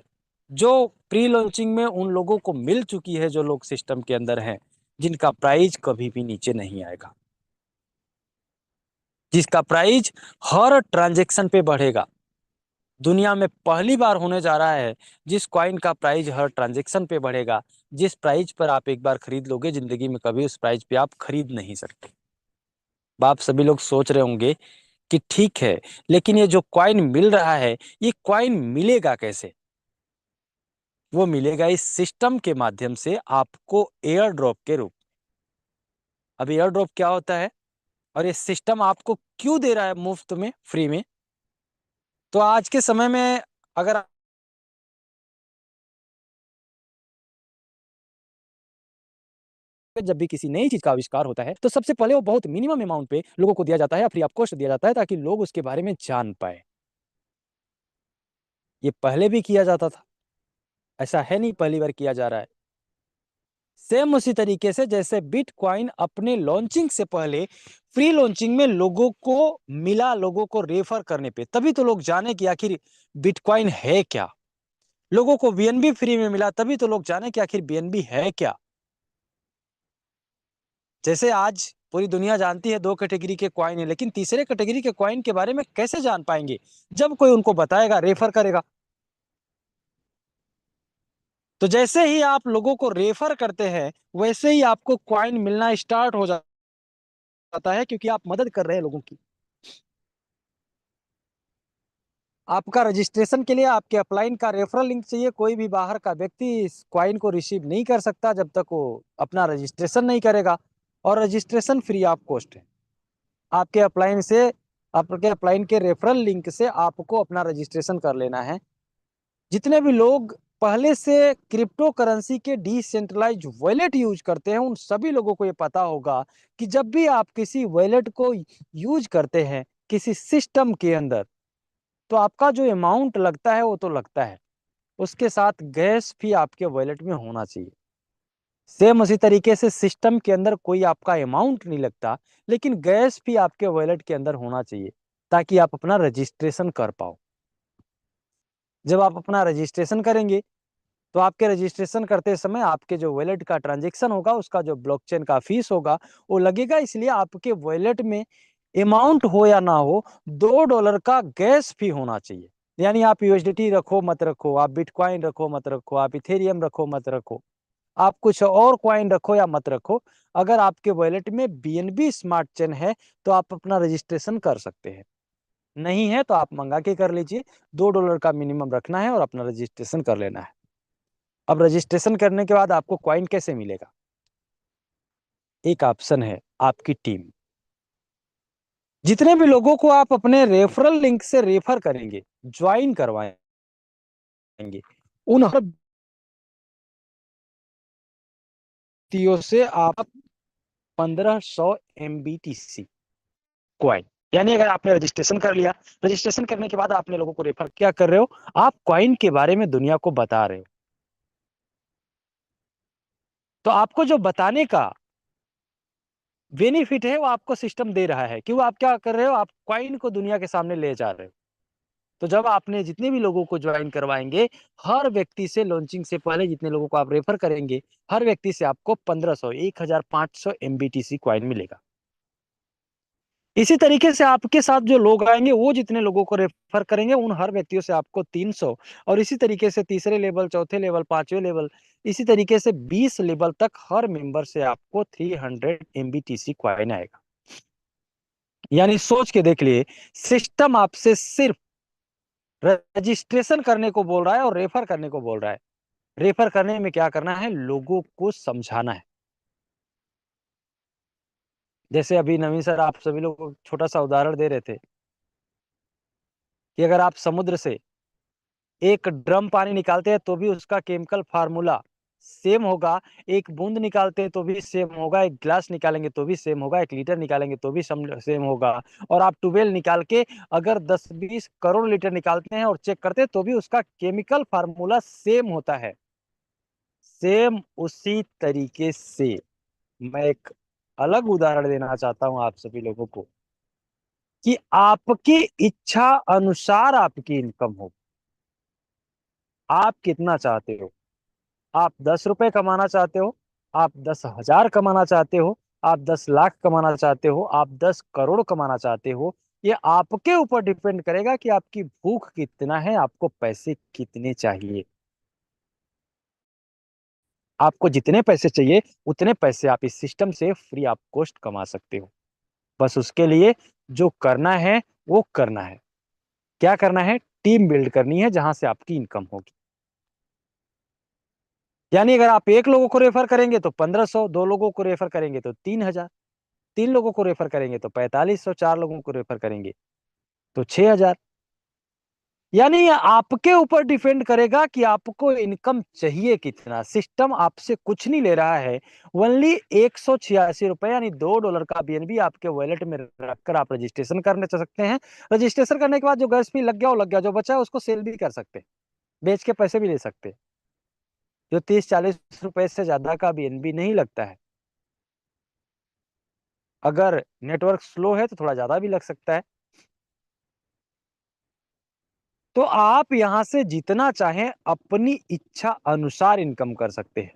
जो प्री लॉन्चिंग में उन लोगों को मिल चुकी है, जो लोग सिस्टम के अंदर हैं, जिनका प्राइस कभी भी नीचे नहीं आएगा, जिसका प्राइस हर ट्रांजैक्शन पे बढ़ेगा। दुनिया में पहली बार होने जा रहा है जिस कॉइन का प्राइस हर ट्रांजैक्शन पे बढ़ेगा। जिस प्राइस पर आप एक बार खरीद लोगे, जिंदगी में कभी उस प्राइस पे आप खरीद नहीं सकते। आप सभी लोग सोच रहे होंगे कि ठीक है, लेकिन ये जो कॉइन मिल रहा है, ये कॉइन मिलेगा कैसे? वो मिलेगा इस सिस्टम के माध्यम से आपको एयर ड्रॉप के रूप। अब एयर ड्रॉप क्या होता है और ये सिस्टम आपको क्यों दे रहा है मुफ्त में, फ्री में? तो आज के समय में अगर जब भी किसी नई चीज का आविष्कार होता है तो सबसे पहले वो बहुत मिनिमम अमाउंट पे लोगों को दिया जाता है या फ्री ऑफ कॉस्ट दिया जाता है, ताकि लोग उसके बारे में जान पाए। ये पहले भी किया जाता था, ऐसा है नहीं पहली बार किया जा रहा है। सेम उसी तरीके से जैसे बिटकॉइन अपने लॉन्चिंग से पहले फ्री लॉन्चिंग में लोगों को मिला, लोगों को रेफर करने पे, तभी तो लोग जाने कि आखिर बिटकॉइन है क्या। लोगों को बीएनबी फ्री में मिला, तभी तो लोग जाने कि आखिर बीएनबी है क्या। जैसे आज पूरी दुनिया जानती है दो कैटेगरी के कॉइन है, लेकिन तीसरे कैटेगरी के कॉइन के बारे में कैसे जान पाएंगे? जब कोई उनको बताएगा, रेफर करेगा। तो जैसे ही आप लोगों को रेफर करते हैं, वैसे ही आपको कॉइन मिलना स्टार्ट हो जाता है, क्योंकि आप मदद कर रहे हैं लोगों की। आपका रजिस्ट्रेशन के लिए आपके अपलाइन का रेफरल लिंक चाहिए। कोई भी बाहर का व्यक्ति इस कॉइन को रिसीव नहीं कर सकता जब तक वो अपना रजिस्ट्रेशन नहीं करेगा, और रजिस्ट्रेशन फ्री ऑफ कॉस्ट है। आपके अपलाइन से, आपके अपलाइन के रेफरल लिंक से आपको अपना रजिस्ट्रेशन कर लेना है। जितने भी लोग पहले से क्रिप्टो करेंसी के डिसेंट्रलाइज वॉलेट यूज करते हैं, उन सभी लोगों को ये पता होगा कि जब भी आप किसी वॉलेट को यूज करते हैं किसी सिस्टम के अंदर, तो आपका जो अमाउंट लगता है वो तो लगता है, उसके साथ गैस फी आपके वॉलेट में होना चाहिए। सेम उसी तरीके से सिस्टम के अंदर कोई आपका अमाउंट नहीं लगता, लेकिन गैस फी आपके वॉलेट के अंदर होना चाहिए, ताकि आप अपना रजिस्ट्रेशन कर पाओ। जब आप अपना रजिस्ट्रेशन करेंगे तो आपके रजिस्ट्रेशन करते समय आपके जो वॉलेट का ट्रांजैक्शन होगा, उसका जो ब्लॉकचेन का फीस होगा वो लगेगा। इसलिए आपके वॉलेट में अमाउंट हो या ना हो, $2 का गैस फी होना चाहिए। यानी आप यूएसडीटी रखो मत रखो, आप बिटकॉइन रखो मत रखो, आप इथेरियम रखो मत रखो, आप कुछ और कॉइन रखो या मत रखो, अगर आपके वॉलेट में बीएनबी स्मार्ट चेन है तो आप अपना रजिस्ट्रेशन कर सकते हैं। नहीं है तो आप मंगा के कर लीजिए। $2 का मिनिमम रखना है और अपना रजिस्ट्रेशन कर लेना है। अब रजिस्ट्रेशन करने के बाद आपको कॉइन कैसे मिलेगा? एक ऑप्शन है आपकी टीम। जितने भी लोगों को आप अपने रेफरल लिंक से रेफर करेंगे, ज्वाइन करवाएंगे, उन हर व्यक्तियों से आप 1500 MBTC कॉइन, यानी अगर आपने रजिस्ट्रेशन कर लिया, रजिस्ट्रेशन करने के बाद आपने लोगों को रेफर क्या कर रहे हो, आप कॉइन के बारे में दुनिया को बता रहे हो। तो आपको जो बताने का बेनिफिट है वो आपको सिस्टम दे रहा है कि वो आप क्या कर रहे हो, आप कॉइन को दुनिया के सामने ले जा रहे हो। तो जब आपने जितने भी लोगों को ज्वाइन करवाएंगे, हर व्यक्ति से लॉन्चिंग से पहले जितने लोगों को आप रेफर करेंगे, हर व्यक्ति से आपको 1500 1500 MBTC कॉइन मिलेगा। इसी तरीके से आपके साथ जो लोग आएंगे, वो जितने लोगों को रेफर करेंगे, उन हर व्यक्तियों से आपको 300, और इसी तरीके से तीसरे लेवल, चौथे लेवल, पांचवें लेवल, इसी तरीके से 20 लेवल तक हर मेंबर से आपको 300 MBTC कॉइन आएगा। यानी सोच के देख लिए, सिस्टम आपसे सिर्फ रजिस्ट्रेशन करने को बोल रहा है और रेफर करने को बोल रहा है। रेफर करने में क्या करना है, लोगों को समझाना है। जैसे अभी नवीन सर आप सभी लोग को छोटा सा उदाहरण दे रहे थे कि अगर आप समुद्र से एक ड्रम पानी निकालते हैं तो भी उसका केमिकल फार्मूला सेम होगा, एक बूंद निकालते हैं तो भी सेम होगा, एक गिलास निकालेंगे तो भी सेम होगा, 1 लीटर निकालेंगे तो भी सेम होगा, और आप ट्यूबवेल निकाल के अगर 10-20 करोड़ लीटर निकालते हैं और चेक करते हैं तो भी उसका केमिकल फार्मूला सेम होता है। सेम उसी तरीके से मैं एक अलग उदाहरण देना चाहता हूं आप सभी लोगों को कि आपकी इच्छा अनुसार आपकी इनकम हो। आप कितना चाहते हो? आप 10 रुपए कमाना चाहते हो, आप 10,000 कमाना चाहते हो, आप 10 लाख कमाना चाहते हो, आप 10 करोड़ कमाना चाहते हो, ये आपके ऊपर डिपेंड करेगा कि आपकी भूख कितना है, आपको पैसे कितने चाहिए। आपको जितने पैसे चाहिए उतने पैसे आप इस सिस्टम से फ्री ऑफ कॉस्ट कमा सकते हो। बस उसके लिए जो करना है वो करना है। क्या करना है? टीम बिल्ड करनी है जहां से आपकी इनकम होगी। यानी अगर आप एक लोगों को रेफर करेंगे तो 1500, 2 लोगों को रेफर करेंगे तो 3000, 3 लोगों को रेफर करेंगे तो 4500, 4 लोगों को रेफर करेंगे तो 6000। यानी ये आपके ऊपर डिपेंड करेगा कि आपको इनकम चाहिए कितना। सिस्टम आपसे कुछ नहीं ले रहा है, ओनली 186 रुपए यानी $2 का बीएनबी आपके वॉलेट में रखकर आप रजिस्ट्रेशन करने चल सकते हैं। रजिस्ट्रेशन करने के बाद जो गैस फी लग गया वो लग गया, जो बचा है उसको सेल भी कर सकते हैं, बेच के पैसे भी ले सकते हैं। जो 30-40 रुपए से ज्यादा का बीएनबी नहीं लगता है। अगर नेटवर्क स्लो है तो थोड़ा ज्यादा भी लग सकता है। तो आप यहां से जितना चाहें अपनी इच्छा अनुसार इनकम कर सकते हैं।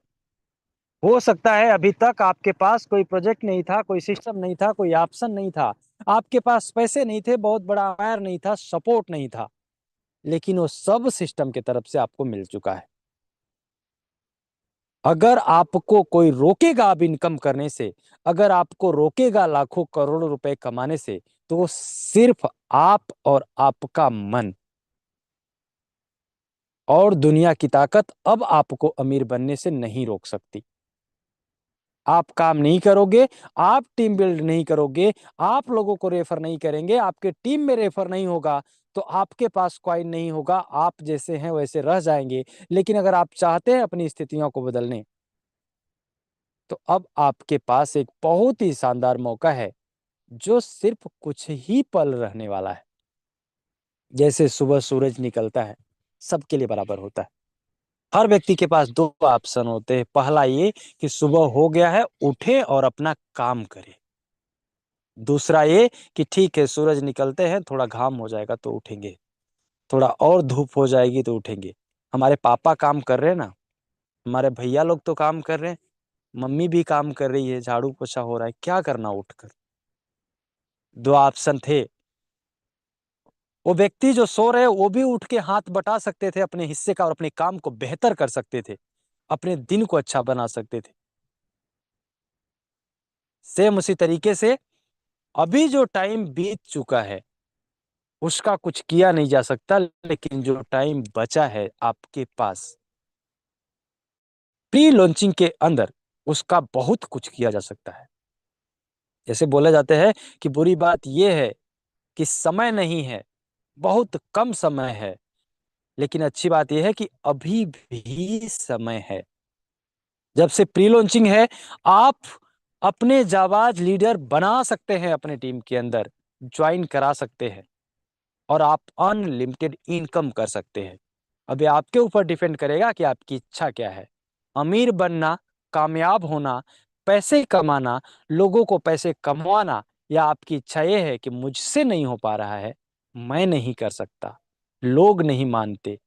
हो सकता है अभी तक आपके पास कोई प्रोजेक्ट नहीं था, कोई सिस्टम नहीं था, कोई ऑप्शन नहीं था, आपके पास पैसे नहीं थे, बहुत बड़ा वायर नहीं था, सपोर्ट नहीं था, लेकिन वो सब सिस्टम की तरफ से आपको मिल चुका है। अगर आपको कोई रोकेगा अब इनकम करने से, अगर आपको रोकेगा लाखों करोड़ों रुपए कमाने से, तो वो सिर्फ आप और आपका मन। और दुनिया की ताकत अब आपको अमीर बनने से नहीं रोक सकती। आप काम नहीं करोगे, आप टीम बिल्ड नहीं करोगे, आप लोगों को रेफर नहीं करेंगे, आपके टीम में रेफर नहीं होगा, तो आपके पास कॉइन नहीं होगा, आप जैसे हैं वैसे रह जाएंगे। लेकिन अगर आप चाहते हैं अपनी स्थितियों को बदलने, तो अब आपके पास एक बहुत ही शानदार मौका है जो सिर्फ कुछ ही पल रहने वाला है। जैसे सुबह सूरज निकलता है, सबके लिए बराबर होता है। हर व्यक्ति के पास 2 ऑप्शन होते हैं। पहला ये कि सुबह हो गया है, उठे और अपना काम करे। दूसरा ये कि ठीक है, सूरज निकलते हैं, थोड़ा घाम हो जाएगा तो उठेंगे, थोड़ा और धूप हो जाएगी तो उठेंगे। हमारे पापा काम कर रहे हैं ना, हमारे भैया लोग तो काम कर रहे हैं, मम्मी भी काम कर रही है, झाड़ू पोछा हो रहा है, क्या करना उठकर? 2 ऑप्शन थे। वो व्यक्ति जो सो रहे वो भी उठ के हाथ बटा सकते थे अपने हिस्से का और अपने काम को बेहतर कर सकते थे, अपने दिन को अच्छा बना सकते थे। सेम उसी तरीके से अभी जो टाइम बीत चुका है उसका कुछ किया नहीं जा सकता, लेकिन जो टाइम बचा है आपके पास प्री लॉन्चिंग के अंदर, उसका बहुत कुछ किया जा सकता है। जैसे बोले जाते हैं कि बुरी बात यह है कि समय नहीं है, बहुत कम समय है, लेकिन अच्छी बात यह है कि अभी भी समय है। जब से प्री लॉन्चिंग है, आप अपने जाबाज लीडर बना सकते हैं, अपने टीम के अंदर ज्वाइन करा सकते हैं और आप अनलिमिटेड इनकम कर सकते हैं। अभी आपके ऊपर डिपेंड करेगा कि आपकी इच्छा क्या है। अमीर बनना, कामयाब होना, पैसे कमाना, लोगों को पैसे कमवाना, या आपकी इच्छा यह है कि मुझसे नहीं हो पा रहा है, मैं नहीं कर सकता, लोग नहीं मानते,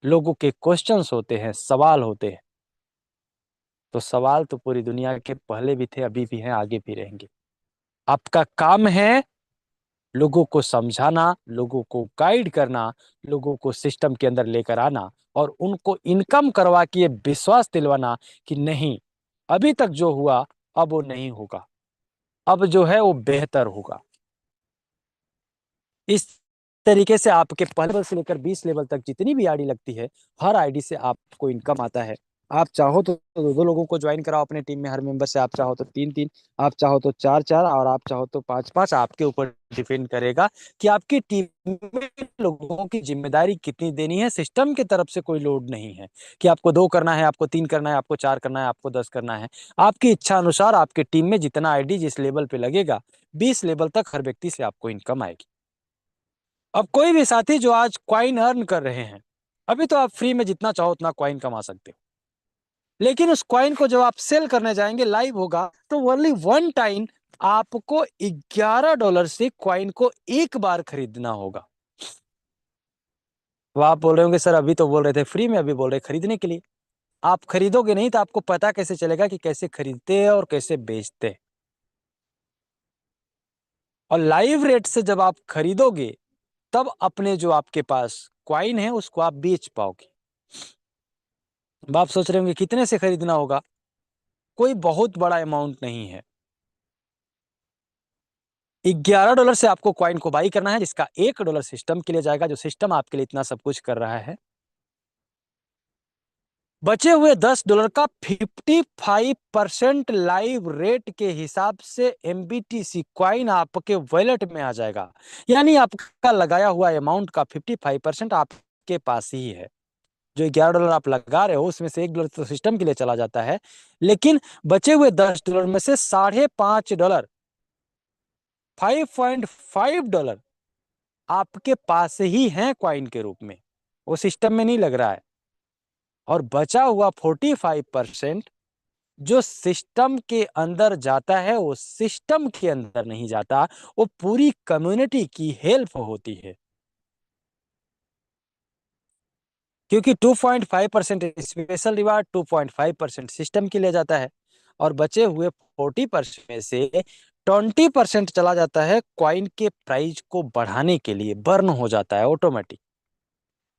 लोगों के क्वेश्चंस होते हैं, सवाल होते हैं। तो सवाल तो पूरी दुनिया के पहले भी थे, अभी भी हैं, आगे भी रहेंगे। आपका काम है लोगों को समझाना, लोगों को गाइड करना, लोगों को सिस्टम के अंदर लेकर आना और उनको इनकम करवा के ये विश्वास दिलवाना कि नहीं, अभी तक जो हुआ अब वो नहीं होगा, अब जो है वो बेहतर होगा। इस तरीके से आपके पहले लेवल से लेकर 20 लेवल तक जितनी भी आईडी लगती है, हर आईडी से आपको इनकम आता है। आप चाहो तो दो दो लोगों को ज्वाइन कराओ अपने टीम में, हर मेंबर से। आप चाहो तो तीन तीन, आप चाहो तो चार चार, और आप चाहो तो पांच पांच। आपके ऊपर डिपेंड करेगा कि आपकी टीम में लोगों की जिम्मेदारी कितनी देनी है। सिस्टम की तरफ से कोई लोड नहीं है कि आपको 2 करना है, आपको 3 करना है, आपको 4 करना है, आपको 10 करना है। आपकी इच्छा अनुसार आपके टीम में जितना आईडी जिस लेवल पे लगेगा, 20 लेवल तक हर व्यक्ति से आपको इनकम आएगी। अब कोई भी साथी जो आज क्वाइन अर्न कर रहे हैं, अभी तो आप फ्री में जितना चाहो उतना क्वाइन कमा सकते हो, लेकिन उस क्वाइन को जब आप सेल करने जाएंगे, लाइव होगा, तो ओनली वन टाइम आपको $11 से क्वाइन को एक बार खरीदना होगा। तो आप बोल रहे होंगे सर अभी तो बोल रहे थे फ्री में, अभी बोल रहे खरीदने के लिए। आप खरीदोगे नहीं तो आपको पता कैसे चलेगा कि कैसे खरीदते हैं और कैसे बेचते हैं। और लाइव रेट से जब आप खरीदोगे तब अपने जो आपके पास क्वाइन है उसको आप बेच पाओगे। अब आप सोच रहे होंगे कितने से खरीदना होगा। कोई बहुत बड़ा अमाउंट नहीं है। $11 से आपको क्वाइन को बाई करना है, जिसका $1 सिस्टम के लिए जाएगा, जो सिस्टम आपके लिए इतना सब कुछ कर रहा है। बचे हुए $10 का 55% लाइव रेट के हिसाब से MBTC क्वाइन आपके वॉलेट में आ जाएगा। यानी आपका लगाया हुआ अमाउंट का 55% आपके पास ही है। जो $11 आप लगा रहे हो उसमें से $1 तो सिस्टम के लिए चला जाता है, लेकिन बचे हुए $10 में से $5.5, $5.5 आपके पास ही है क्वाइन के रूप में, वो सिस्टम में नहीं लग रहा है। और बचा हुआ 45% जो सिस्टम के अंदर जाता है, वो सिस्टम के अंदर नहीं जाता, वो पूरी कम्युनिटी की हेल्प होती है। क्योंकि 2.5% स्पेशल रिवार्ड, 2.5% सिस्टम के लिए जाता है, और बचे हुए 40% में से 20% चला जाता है क्वाइन के प्राइस को बढ़ाने के लिए, बर्न हो जाता है ऑटोमेटिक।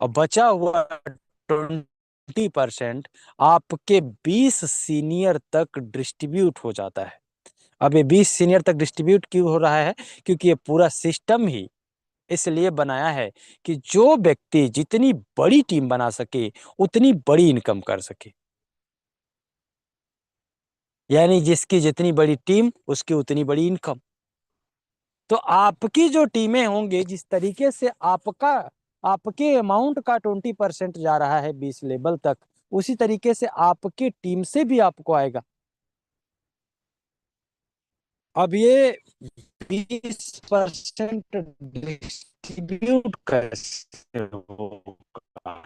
और बचा हुआ 20% आपके 20 सीनियर तक डिस्ट्रीब्यूट हो जाता है। अब ये 20 सीनियर तक डिस्ट्रीब्यूट क्यों हो रहा है? क्योंकि ये पूरा सिस्टम ही इसलिए बनाया है कि जो व्यक्ति जितनी बड़ी टीम बना सके उतनी बड़ी इनकम कर सके। यानी जिसकी जितनी बड़ी टीम उसकी उतनी बड़ी इनकम। तो आपकी जो टीमें होंगे, जिस तरीके से आपके अमाउंट का 20% जा रहा है 20 लेवल तक, उसी तरीके से आपकी टीम से भी आपको आएगा। अब ये 20% डिस्ट्रीब्यूट कैसे होगा?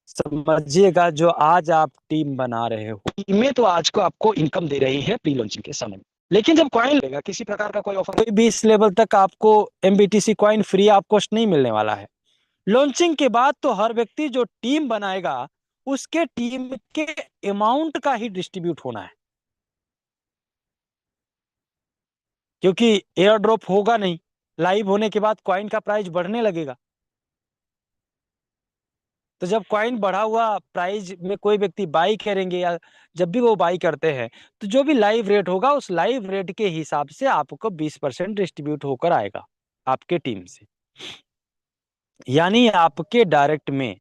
समझिएगा, जो आज आप टीम बना रहे हो, टीमें तो आज को आपको इनकम दे रही है प्री लॉन्चिंग के समय में, लेकिन जब कॉइन लेगा, किसी प्रकार का कोई ऑफर, कोई 20 लेवल तक आपको MBTC coin free of cost नहीं मिलने वाला है। लॉन्चिंग के बाद तो हर व्यक्ति जो टीम बनाएगा उसके टीम के अमाउंट का ही डिस्ट्रीब्यूट होना है, क्योंकि एयर ड्रॉप होगा नहीं। लाइव होने के बाद कॉइन का प्राइस बढ़ने लगेगा। तो जब कॉइन बढ़ा हुआ प्राइस में कोई व्यक्ति बाई करेंगे, या जब भी वो बाई करते हैं, तो जो भी लाइव रेट होगा उस लाइव रेट के हिसाब से आपको 20% डिस्ट्रीब्यूट होकर आएगा आपके टीम से। यानी आपके डायरेक्ट में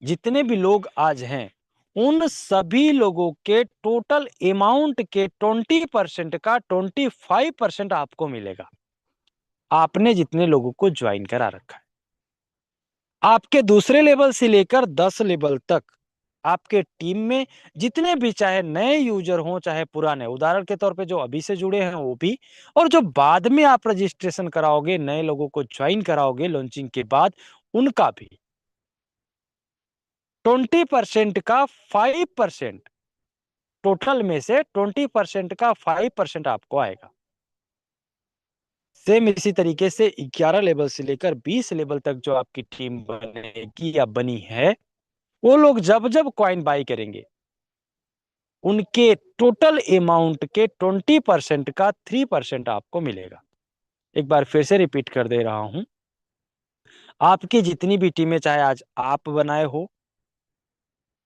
जितने भी लोग आज हैं, उन सभी लोगों के टोटल अमाउंट के 20% का 25% आपको मिलेगा, आपने जितने लोगों को ज्वाइन करा रखा है। आपके दूसरे लेवल से लेकर 10 लेवल तक आपके टीम में जितने भी, चाहे नए यूजर हों चाहे पुराने, उदाहरण के तौर पे जो अभी से जुड़े हैं वो भी, और जो बाद में आप रजिस्ट्रेशन कराओगे, नए लोगों को ज्वाइन कराओगे लॉन्चिंग के बाद, उनका भी 20% का 5%, टोटल में से 20% का 5% आपको आएगा। सेम इसी तरीके से 11 लेवल से लेकर 20 लेवल तक जो आपकी टीम बनेगी या बनी है, वो लोग जब जब कॉइन बाई करेंगे, उनके टोटल अमाउंट के 20% का 3% आपको मिलेगा। एक बार फिर से रिपीट कर दे रहा हूं, आपकी जितनी भी टीमें, चाहे आज आप बनाए हो,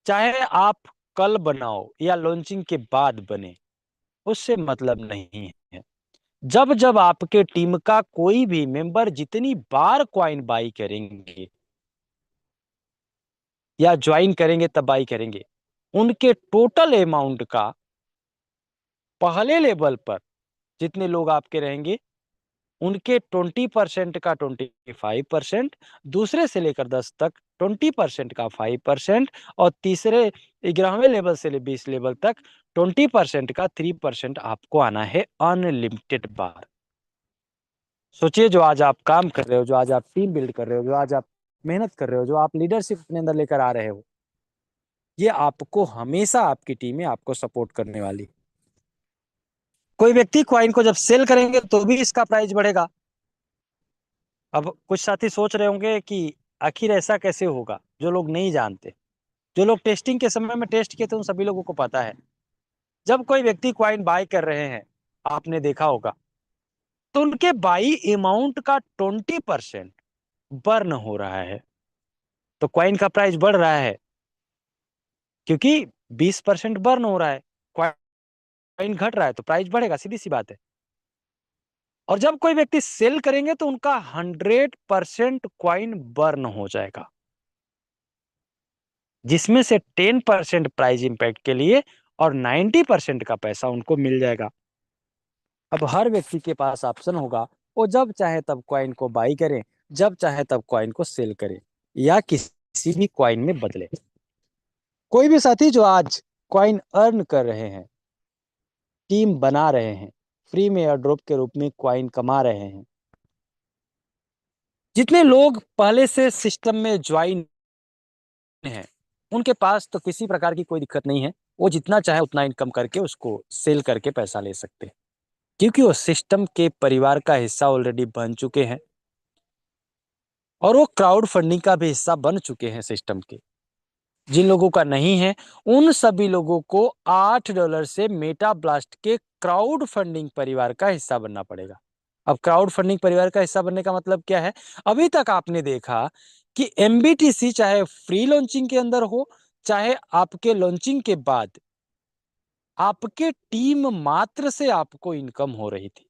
चाहे आप कल बनाओ या लॉन्चिंग के बाद बने, उससे मतलब नहीं है। जब जब आपके टीम का कोई भी मेंबर जितनी बार कॉइन बाई करेंगे या ज्वाइन करेंगे तब बाई करेंगे, उनके टोटल अमाउंट का पहले लेवल पर जितने लोग आपके रहेंगे, उनके 20% का 25%, दूसरे से लेकर 10 तक 20% का 5%, और तीसरे 11वें लेवल से 20 लेवल तक 20% का 3% आपको आना है अनलिमिटेड बार। सोचिए, जो आज आप काम कर रहे हो, जो आज आप टीम बिल्ड कर रहे हो, जो आज आप मेहनत कर रहे हो, जो आप लीडरशिप अपने अंदर लेकर आ रहे हो, ये आपको हमेशा आपकी टीम में आपको सपोर्ट करने वाली। कोई व्यक्ति कॉइन को जब सेल करेंगे तो भी इसका प्राइस बढ़ेगा। अब कुछ साथी सोच रहे होंगे कि आखिर ऐसा कैसे होगा, जो लोग नहीं जानते। जो लोग टेस्टिंग के समय में टेस्ट किए थे उन सभी लोगों को पता है, जब कोई व्यक्ति कॉइन बाय कर रहे हैं, आपने देखा होगा, तो उनके बाई अमाउंट का 20% बर्न हो रहा है, तो कॉइन का प्राइस बढ़ रहा है, क्योंकि 20% बर्न हो रहा है, कॉइन घट रहा है तो प्राइस बढ़ेगा, सीधी सी बात है। और जब कोई व्यक्ति सेल करेंगे तो उनका 100% कॉइन बर्न हो जाएगा, जिसमें से 10% प्राइस इंपैक्ट के लिए और 90% का पैसा उनको मिल जाएगा। अब हर व्यक्ति के पास ऑप्शन होगा, वो जब चाहे तब कॉइन को बाई करें, जब चाहे तब कॉइन को सेल करें या किसी भी कॉइन में बदले। कोई भी साथी जो आज कॉइन अर्न कर रहे हैं, टीम बना रहे हैं, फ्री में एयर ड्रॉप के रूप में कॉइन कमा रहे हैं, जितने लोग पहले से सिस्टम में ज्वाइन हैं, उनके पास तो किसी प्रकार की कोई दिक्कत नहीं है। वो जितना चाहे उतना इनकम करके उसको सेल करके पैसा ले सकते हैं, क्योंकि वो सिस्टम के परिवार का हिस्सा ऑलरेडी बन चुके हैं और वो क्राउड फंडिंग का भी हिस्सा बन चुके हैं सिस्टम के। जिन लोगों का नहीं है, उन सभी लोगों को $8 से मेटा ब्लास्ट के क्राउड फंडिंग परिवार का हिस्सा बनना पड़ेगा। अब क्राउड फंडिंग परिवार का हिस्सा बनने का मतलब क्या है? अभी तक आपने देखा कि एमबीटीसी चाहे फ्री लॉन्चिंग के अंदर हो, चाहे आपके लॉन्चिंग के बाद, आपके टीम मात्र से आपको इनकम हो रही थी,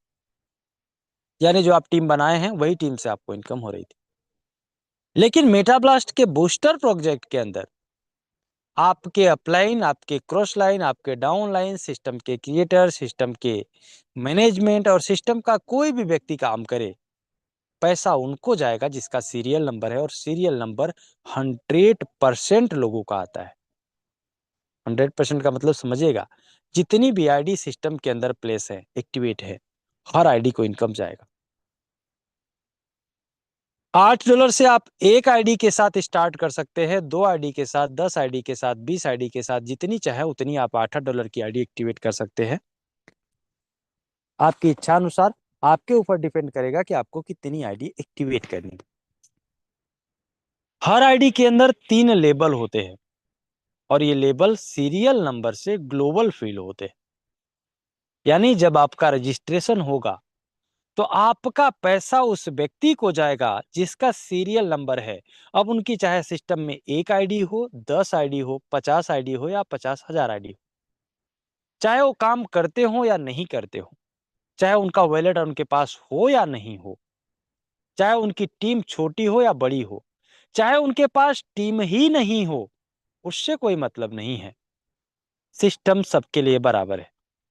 यानी जो आप टीम बनाए हैं वही टीम से आपको इनकम हो रही थी। लेकिन मेटाब्लास्ट के बूस्टर प्रोजेक्ट के अंदर आपके अपलाइन, आपके क्रॉस लाइन, आपके डाउन लाइन, सिस्टम के क्रिएटर, सिस्टम के मैनेजमेंट और सिस्टम का कोई भी व्यक्ति काम करे, पैसा उनको जाएगा जिसका सीरियल नंबर है, और सीरियल नंबर 100% लोगों का आता है। 100% का मतलब समझिएगा, जितनी भी आईडी सिस्टम के अंदर प्लेस है, एक्टिवेट है, हर आईडी को इनकम जाएगा। $8 से आप एक आईडी के साथ स्टार्ट कर सकते हैं, 2 आईडी के साथ, 10 आईडी के साथ, 20 आईडी के साथ, जितनी चाहे उतनी आप $8 की आईडी एक्टिवेट कर सकते हैं। आपकी इच्छा अनुसार, आपके ऊपर डिपेंड करेगा कि आपको कितनी आईडी एक्टिवेट करनी है। हर आईडी के अंदर 3 लेबल होते हैं और ये लेबल सीरियल नंबर से ग्लोबल फील होते हैं, यानी जब आपका रजिस्ट्रेशन होगा तो आपका पैसा उस व्यक्ति को जाएगा जिसका सीरियल नंबर है। अब उनकी चाहे सिस्टम में 1 आईडी हो, 10 आईडी हो, 50 आईडी हो या 50,000 आईडी हो, चाहे वो काम करते हो या नहीं करते हो, चाहे उनका वॉलेट उनके पास हो या नहीं हो, चाहे उनकी टीम छोटी हो या बड़ी हो, चाहे उनके पास टीम ही नहीं हो, उससे कोई मतलब नहीं है। सिस्टम सबके लिए बराबर है,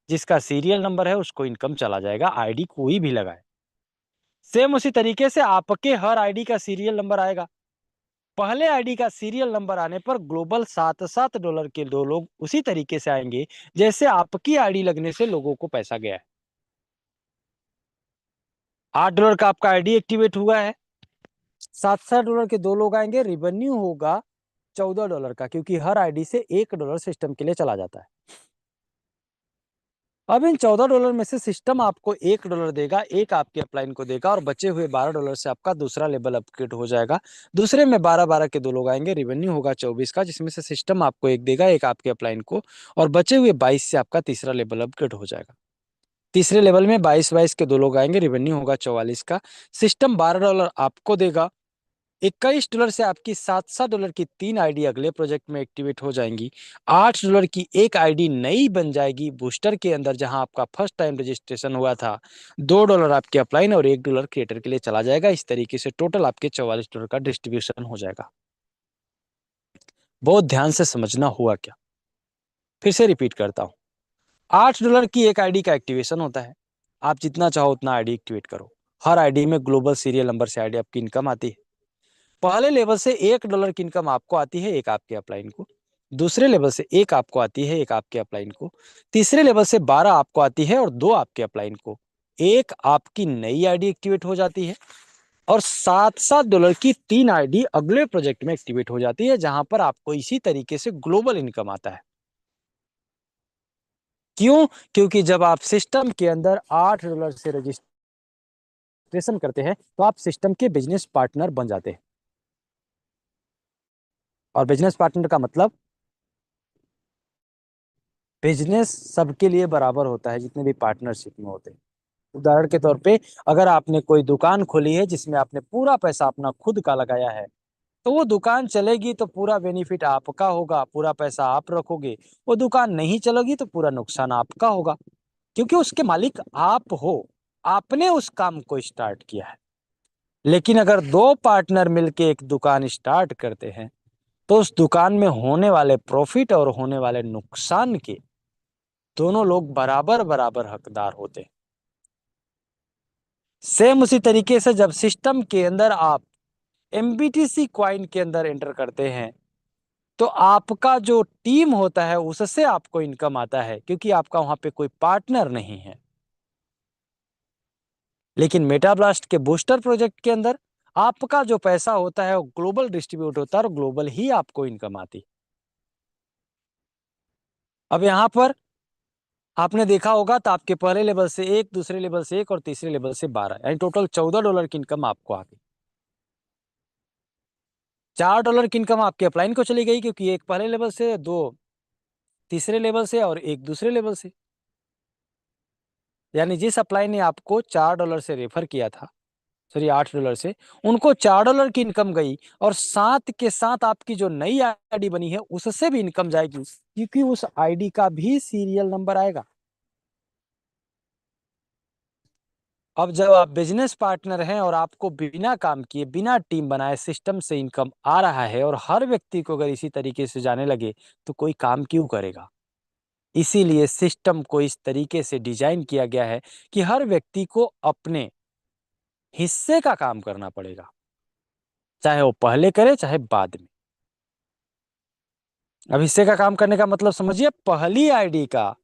जिसका सीरियल नंबर है उसको इनकम चला जाएगा, आईडी कोई भी लगाए। सेम उसी तरीके से आपके हर आईडी का सीरियल नंबर आएगा। पहले आईडी का सीरियल नंबर आने पर ग्लोबल $7 के 2 लोग उसी तरीके से आएंगे जैसे आपकी आईडी लगने से लोगों को पैसा गया है। $8 का आपका आईडी एक्टिवेट हुआ है, $7 के 2 लोग आएंगे, रिवेन्यू होगा $14 का, क्योंकि हर आईडी से $1 सिस्टम के लिए चला जाता है। अब इन $14 में से सिस्टम आपको $1 देगा, एक आपके अपलाइन को देगा, और बचे हुए $12 से आपका दूसरा लेवल अपग्रेड हो जाएगा। दूसरे में 12-12 के 2 लोग आएंगे, रेवेन्यू होगा 24 का, जिसमें से सिस्टम आपको 1 देगा, एक आपके अपलाइन को, और बचे हुए 22 से आपका तीसरा लेवल अपग्रेड हो जाएगा। तीसरे लेवल में 22-22 के 2 लोग आएंगे, रेवेन्यू होगा 44 का, सिस्टम $12 आपको देगा, $21 से आपकी $7-7 की 3 आईडी अगले प्रोजेक्ट में एक्टिवेट हो जाएंगी, $8 की एक आईडी नई बन जाएगी बूस्टर के अंदर, जहां आपका फर्स्ट टाइम रजिस्ट्रेशन हुआ था, $2 आपके अपलाइन और $1 क्रिएटर के लिए चला जाएगा। इस तरीके से टोटल आपके $44 का डिस्ट्रीब्यूशन हो जाएगा। बहुत ध्यान से समझना हुआ क्या, फिर से रिपीट करता हूं। $8 की एक आईडी का एक्टिवेशन होता है, आप जितना चाहो उतना आईडी एक्टिवेट करो। हर आईडी में ग्लोबल सीरियल नंबर से आईडी आपकी इनकम आती है। पहले लेवल से $1 की इनकम आपको आती है, एक आपके अपलाइन को। दूसरे लेवल से 1 आपको आती है, एक आपके अपलाइन को। तीसरे लेवल से 12 आपको आती है और 2 आपके अपलाइन को। एक आपकी नई आईडी एक्टिवेट हो जाती है, और $7-7 की 3 आईडी अगले प्रोजेक्ट में एक्टिवेट हो जाती है, जहां पर आपको इसी तरीके से ग्लोबल इनकम आता है। क्यों? क्योंकि जब आप सिस्टम के अंदर $8 से रजिस्ट्रेशन करते हैं, तो आप सिस्टम के बिजनेस पार्टनर बन जाते हैं। और बिजनेस पार्टनर का मतलब, बिजनेस सबके लिए बराबर होता है, जितने भी पार्टनरशिप में होते हैं। उदाहरण के तौर पे, अगर आपने कोई दुकान खोली है जिसमें आपने पूरा पैसा अपना खुद का लगाया है, तो वो दुकान चलेगी तो पूरा बेनिफिट आपका होगा, पूरा पैसा आप रखोगे। वो दुकान नहीं चलेगी तो पूरा नुकसान आपका होगा, क्योंकि उसके मालिक आप हो, आपने उस काम को स्टार्ट किया है। लेकिन अगर 2 पार्टनर मिलके एक दुकान स्टार्ट करते हैं, तो उस दुकान में होने वाले प्रॉफिट और होने वाले नुकसान के दोनों लोग बराबर बराबर हकदार होते हैं। सेम उसी तरीके से जब सिस्टम के अंदर आप एमबीटीसी क्वाइन के अंदर एंटर करते हैं, तो आपका जो टीम होता है उससे आपको इनकम आता है, क्योंकि आपका वहां पे कोई पार्टनर नहीं है। लेकिन मेटाब्लास्ट के बूस्टर प्रोजेक्ट के अंदर आपका जो पैसा होता है वो ग्लोबल डिस्ट्रीब्यूट होता है, और ग्लोबल ही आपको इनकम आती है। अब यहां पर आपने देखा होगा, तो आपके पहले लेवल से 1, दूसरे लेवल से 1 और तीसरे लेवल से 12, यानी टोटल $14 की इनकम आपको आ गई। $4 की इनकम आपके अपलाइन को चली गई, क्योंकि एक पहले लेवल से, 2 तीसरे लेवल से और 1 दूसरे लेवल से। यानी जिस अपलाइन ने आपको $4 से रेफर किया था, सॉरी $8 से, उनको $4 की इनकम गई, और साथ के साथ आपकी जो नई आईडी बनी है उससे भी इनकम जाएगी, क्योंकि उस आईडी का भी सीरियल नंबर आएगा। अब जब आप बिजनेस पार्टनर हैं और आपको बिना काम किए, बिना टीम बनाए सिस्टम से इनकम आ रहा है, और हर व्यक्ति को अगर इसी तरीके से जाने लगे, तो कोई काम क्यों करेगा? इसीलिए सिस्टम को इस तरीके से डिजाइन किया गया है कि हर व्यक्ति को अपने हिस्से का काम करना पड़ेगा, चाहे वो पहले करे चाहे बाद में। अब हिस्से का काम करने का मतलब समझिए, पहली आईडी का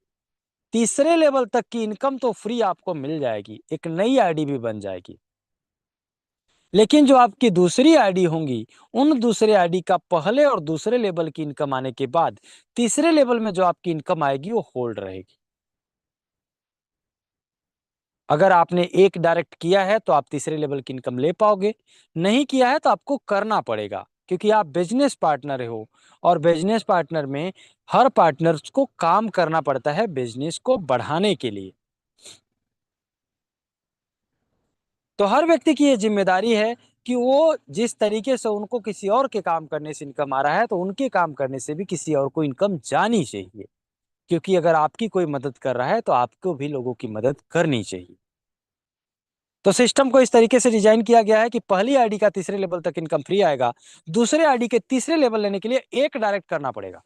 तीसरे लेवल तक की इनकम तो फ्री आपको मिल जाएगी, एक नई आईडी भी बन जाएगी। लेकिन जो आपकी दूसरी आईडी होंगी, उन दूसरे आईडी का पहले और दूसरे लेवल की इनकम आने के बाद तीसरे लेवल में जो आपकी इनकम आएगी वो होल्ड रहेगी। अगर आपने एक डायरेक्ट किया है तो आप तीसरे लेवल की इनकम ले पाओगे, नहीं किया है तो आपको करना पड़ेगा, क्योंकि आप बिजनेस पार्टनर हो, और बिजनेस पार्टनर में हर पार्टनर को काम करना पड़ता है बिजनेस को बढ़ाने के लिए। तो हर व्यक्ति की ये जिम्मेदारी है कि वो जिस तरीके से उनको किसी और के काम करने से इनकम आ रहा है, तो उनके काम करने से भी किसी और को इनकम जानी चाहिए, क्योंकि अगर आपकी कोई मदद कर रहा है तो आपको भी लोगों की मदद करनी चाहिए। तो सिस्टम को इस तरीके से डिजाइन किया गया है कि पहली आईडी का तीसरे लेवल तक इनकम फ्री आएगा, दूसरे आईडी के तीसरे लेवल लेने के लिए एक डायरेक्ट करना पड़ेगा।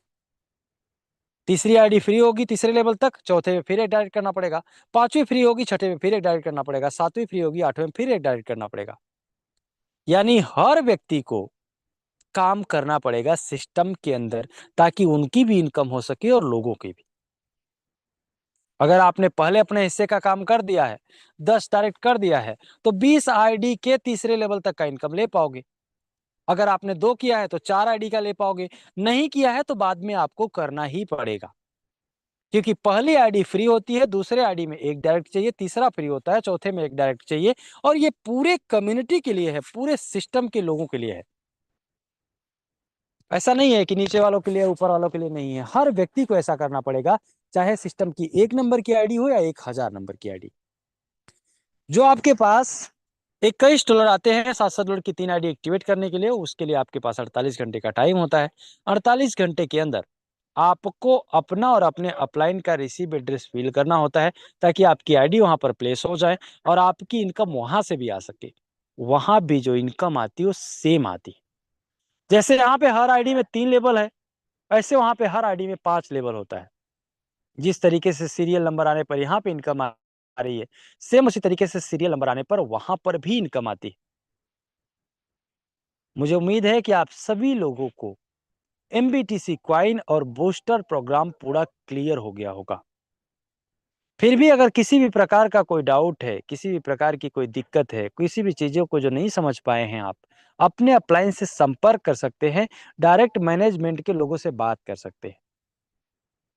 तीसरी आईडी फ्री होगी तीसरे लेवल तक, चौथे में फिर एक डायरेक्ट करना पड़ेगा, पांचवी फ्री होगी छठे में फिर एक डायरेक्ट करना पड़ेगा, सातवीं फ्री होगी आठवें में फिर एक डायरेक्ट करना पड़ेगा। यानी हर व्यक्ति को काम करना पड़ेगा सिस्टम के अंदर, ताकि उनकी भी इनकम हो सके और लोगों की भी। अगर आपने पहले अपने हिस्से का काम कर दिया है, 10 डायरेक्ट कर दिया है, तो 20 आईडी के तीसरे लेवल तक का इनकम ले पाओगे। अगर आपने 2 किया है तो 4 आईडी का ले पाओगे, नहीं किया है तो बाद में आपको करना ही पड़ेगा। क्योंकि पहली आईडी फ्री होती है, दूसरे आईडी में एक डायरेक्ट चाहिए, तीसरा फ्री होता है, चौथे में एक डायरेक्ट चाहिए। और ये पूरे कम्युनिटी के लिए है, पूरे सिस्टम के लोगों के लिए है। ऐसा नहीं है कि नीचे वालों के लिए, ऊपर वालों के लिए नहीं है, हर व्यक्ति को ऐसा करना पड़ेगा, चाहे सिस्टम की 1 नंबर की आईडी हो या 1000 नंबर की आईडी। जो आपके पास $21 आते हैं $7-7 की 3 आईडी एक्टिवेट करने के लिए, उसके लिए आपके पास 48 घंटे का टाइम होता है। 48 घंटे के अंदर आपको अपना और अपने अपलाइन का रिसीव एड्रेस फिल करना होता है, ताकि आपकी आईडी वहां पर प्लेस हो जाए और आपकी इनकम वहां से भी आ सके। वहां भी जो इनकम आती है वो सेम आती है। जैसे यहाँ पे हर आईडी में 3 लेवल है, ऐसे वहां पे हर आईडी में 5 लेवल होता है। जिस तरीके से सीरियल नंबर आने पर यहाँ पे इनकम आ रही है, सेम उसी तरीके से सीरियल नंबर आने पर वहां पर भी इनकम आती है। मुझे उम्मीद है कि आप सभी लोगों को एमबीटीसी क्वाइन और बूस्टर प्रोग्राम पूरा क्लियर हो गया होगा। फिर भी अगर किसी भी प्रकार का कोई डाउट है, किसी भी प्रकार की कोई दिक्कत है, किसी भी चीजों को जो नहीं समझ पाए हैं, आप अपने अपलाइन से संपर्क कर सकते हैं, डायरेक्ट मैनेजमेंट के लोगों से बात कर सकते हैं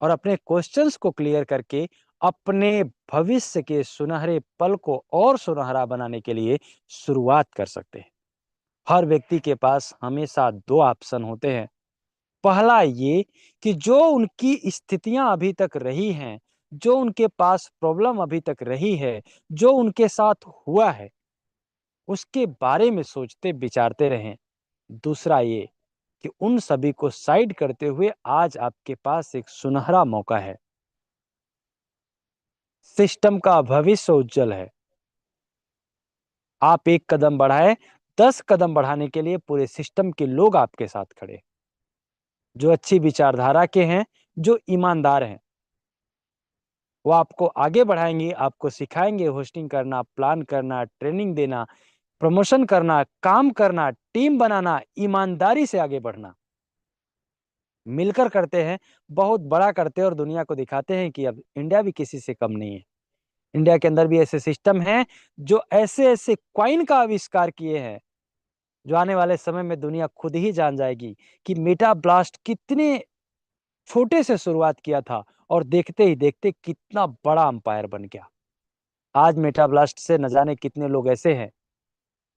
और अपने क्वेश्चंस को क्लियर करके अपने भविष्य के सुनहरे पल को और सुनहरा बनाने के लिए शुरुआत कर सकते हैं। हर व्यक्ति के पास हमेशा 2 ऑप्शन होते हैं। पहला ये कि जो उनकी स्थितियां अभी तक रही हैं, जो उनके पास प्रॉब्लम अभी तक रही है, जो उनके साथ हुआ है, उसके बारे में सोचते विचारते रहें। दूसरा ये कि उन सभी को साइड करते हुए आज आपके पास एक सुनहरा मौका है। सिस्टम का भविष्य उज्जवल है। आप एक कदम बढ़ाएं, 10 कदम बढ़ाने के लिए पूरे सिस्टम के लोग आपके साथ खड़े हैं, जो अच्छी विचारधारा के हैं, जो ईमानदार हैं। वो आपको आगे बढ़ाएंगे, आपको सिखाएंगे होस्टिंग करना, प्लान करना, ट्रेनिंग देना, प्रमोशन करना, काम करना, टीम बनाना, ईमानदारी से आगे बढ़ना। मिलकर करते हैं, बहुत बड़ा करते हैं और दुनिया को दिखाते हैं कि अब इंडिया भी किसी से कम नहीं है। इंडिया के अंदर भी ऐसे सिस्टम हैं जो ऐसे ऐसे क्वाइन का आविष्कार किए हैं, जो आने वाले समय में दुनिया खुद ही जान जाएगी कि मेटा ब्लास्ट कितने छोटे से शुरुआत किया था और देखते ही देखते कितना बड़ा अंपायर बन गया। आज मेटा ब्लास्ट से न जाने कितने लोग ऐसे हैं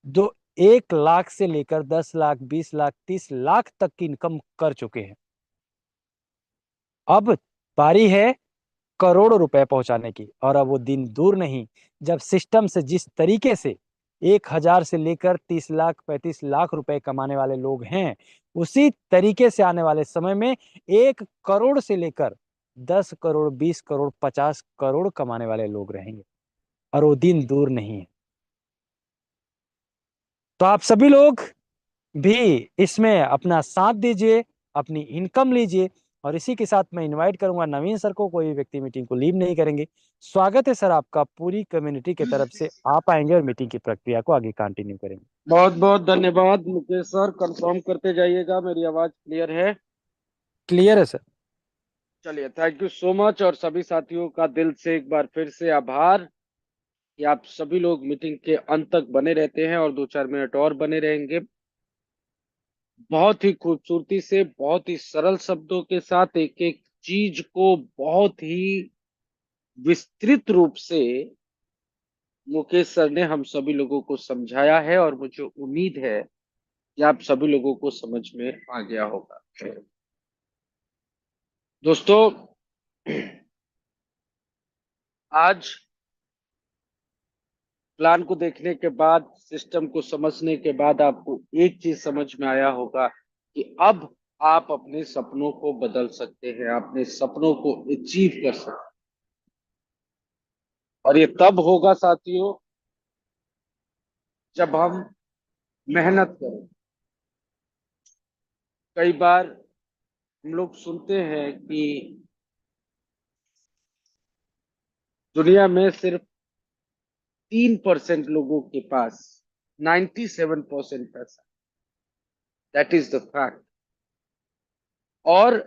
जो 1 लाख से लेकर 10 लाख, 20 लाख, 30 लाख तक की इनकम कर चुके हैं। अब बारी है करोड़ों रुपए पहुंचाने की, और अब वो दिन दूर नहीं जब सिस्टम से जिस तरीके से 1,000 से लेकर 30 लाख, 35 लाख रुपए कमाने वाले लोग हैं, उसी तरीके से आने वाले समय में 1 करोड़ से लेकर 10 करोड़, 20 करोड़, 50 करोड़ कमाने वाले लोग रहेंगे, और वो दिन दूर नहीं है। तो आप सभी लोग भी इसमें अपना साथ दीजिए, अपनी इनकम लीजिए। और इसी के साथ मैं इनवाइट करूंगा नवीन सर को, कोई व्यक्ति मीटिंग को लीव नहीं करेंगे। स्वागत है सर आपका, पूरी कम्युनिटी की तरफ से आप आएंगे और मीटिंग की प्रक्रिया को आगे कंटिन्यू करेंगे। बहुत बहुत धन्यवाद मुकेश सर, कंफर्म करते जाइएगा मेरी आवाज क्लियर है। क्लियर है सर। चलिए, थैंक यू सो मच। और सभी साथियों का दिल से एक बार फिर से आभार कि आप सभी लोग मीटिंग के अंत तक बने रहते हैं और 2-4 मिनट और बने रहेंगे। बहुत ही खूबसूरती से, बहुत ही सरल शब्दों के साथ एक एक चीज को बहुत ही विस्तृत रूप से मुकेश सर ने हम सभी लोगों को समझाया है, और मुझे उम्मीद है कि आप सभी लोगों को समझ में आ गया होगा। दोस्तों, आज प्लान को देखने के बाद, सिस्टम को समझने के बाद आपको एक चीज समझ में आया होगा कि अब आप अपने सपनों को बदल सकते हैं, अपने सपनों को अचीव कर सकते हैं। और ये तब होगा साथियों जब हम मेहनत करें। कई बार हम लोग सुनते हैं कि दुनिया में सिर्फ 3% लोगों के पास 97% पैसा, दैट इज द फैक्ट। और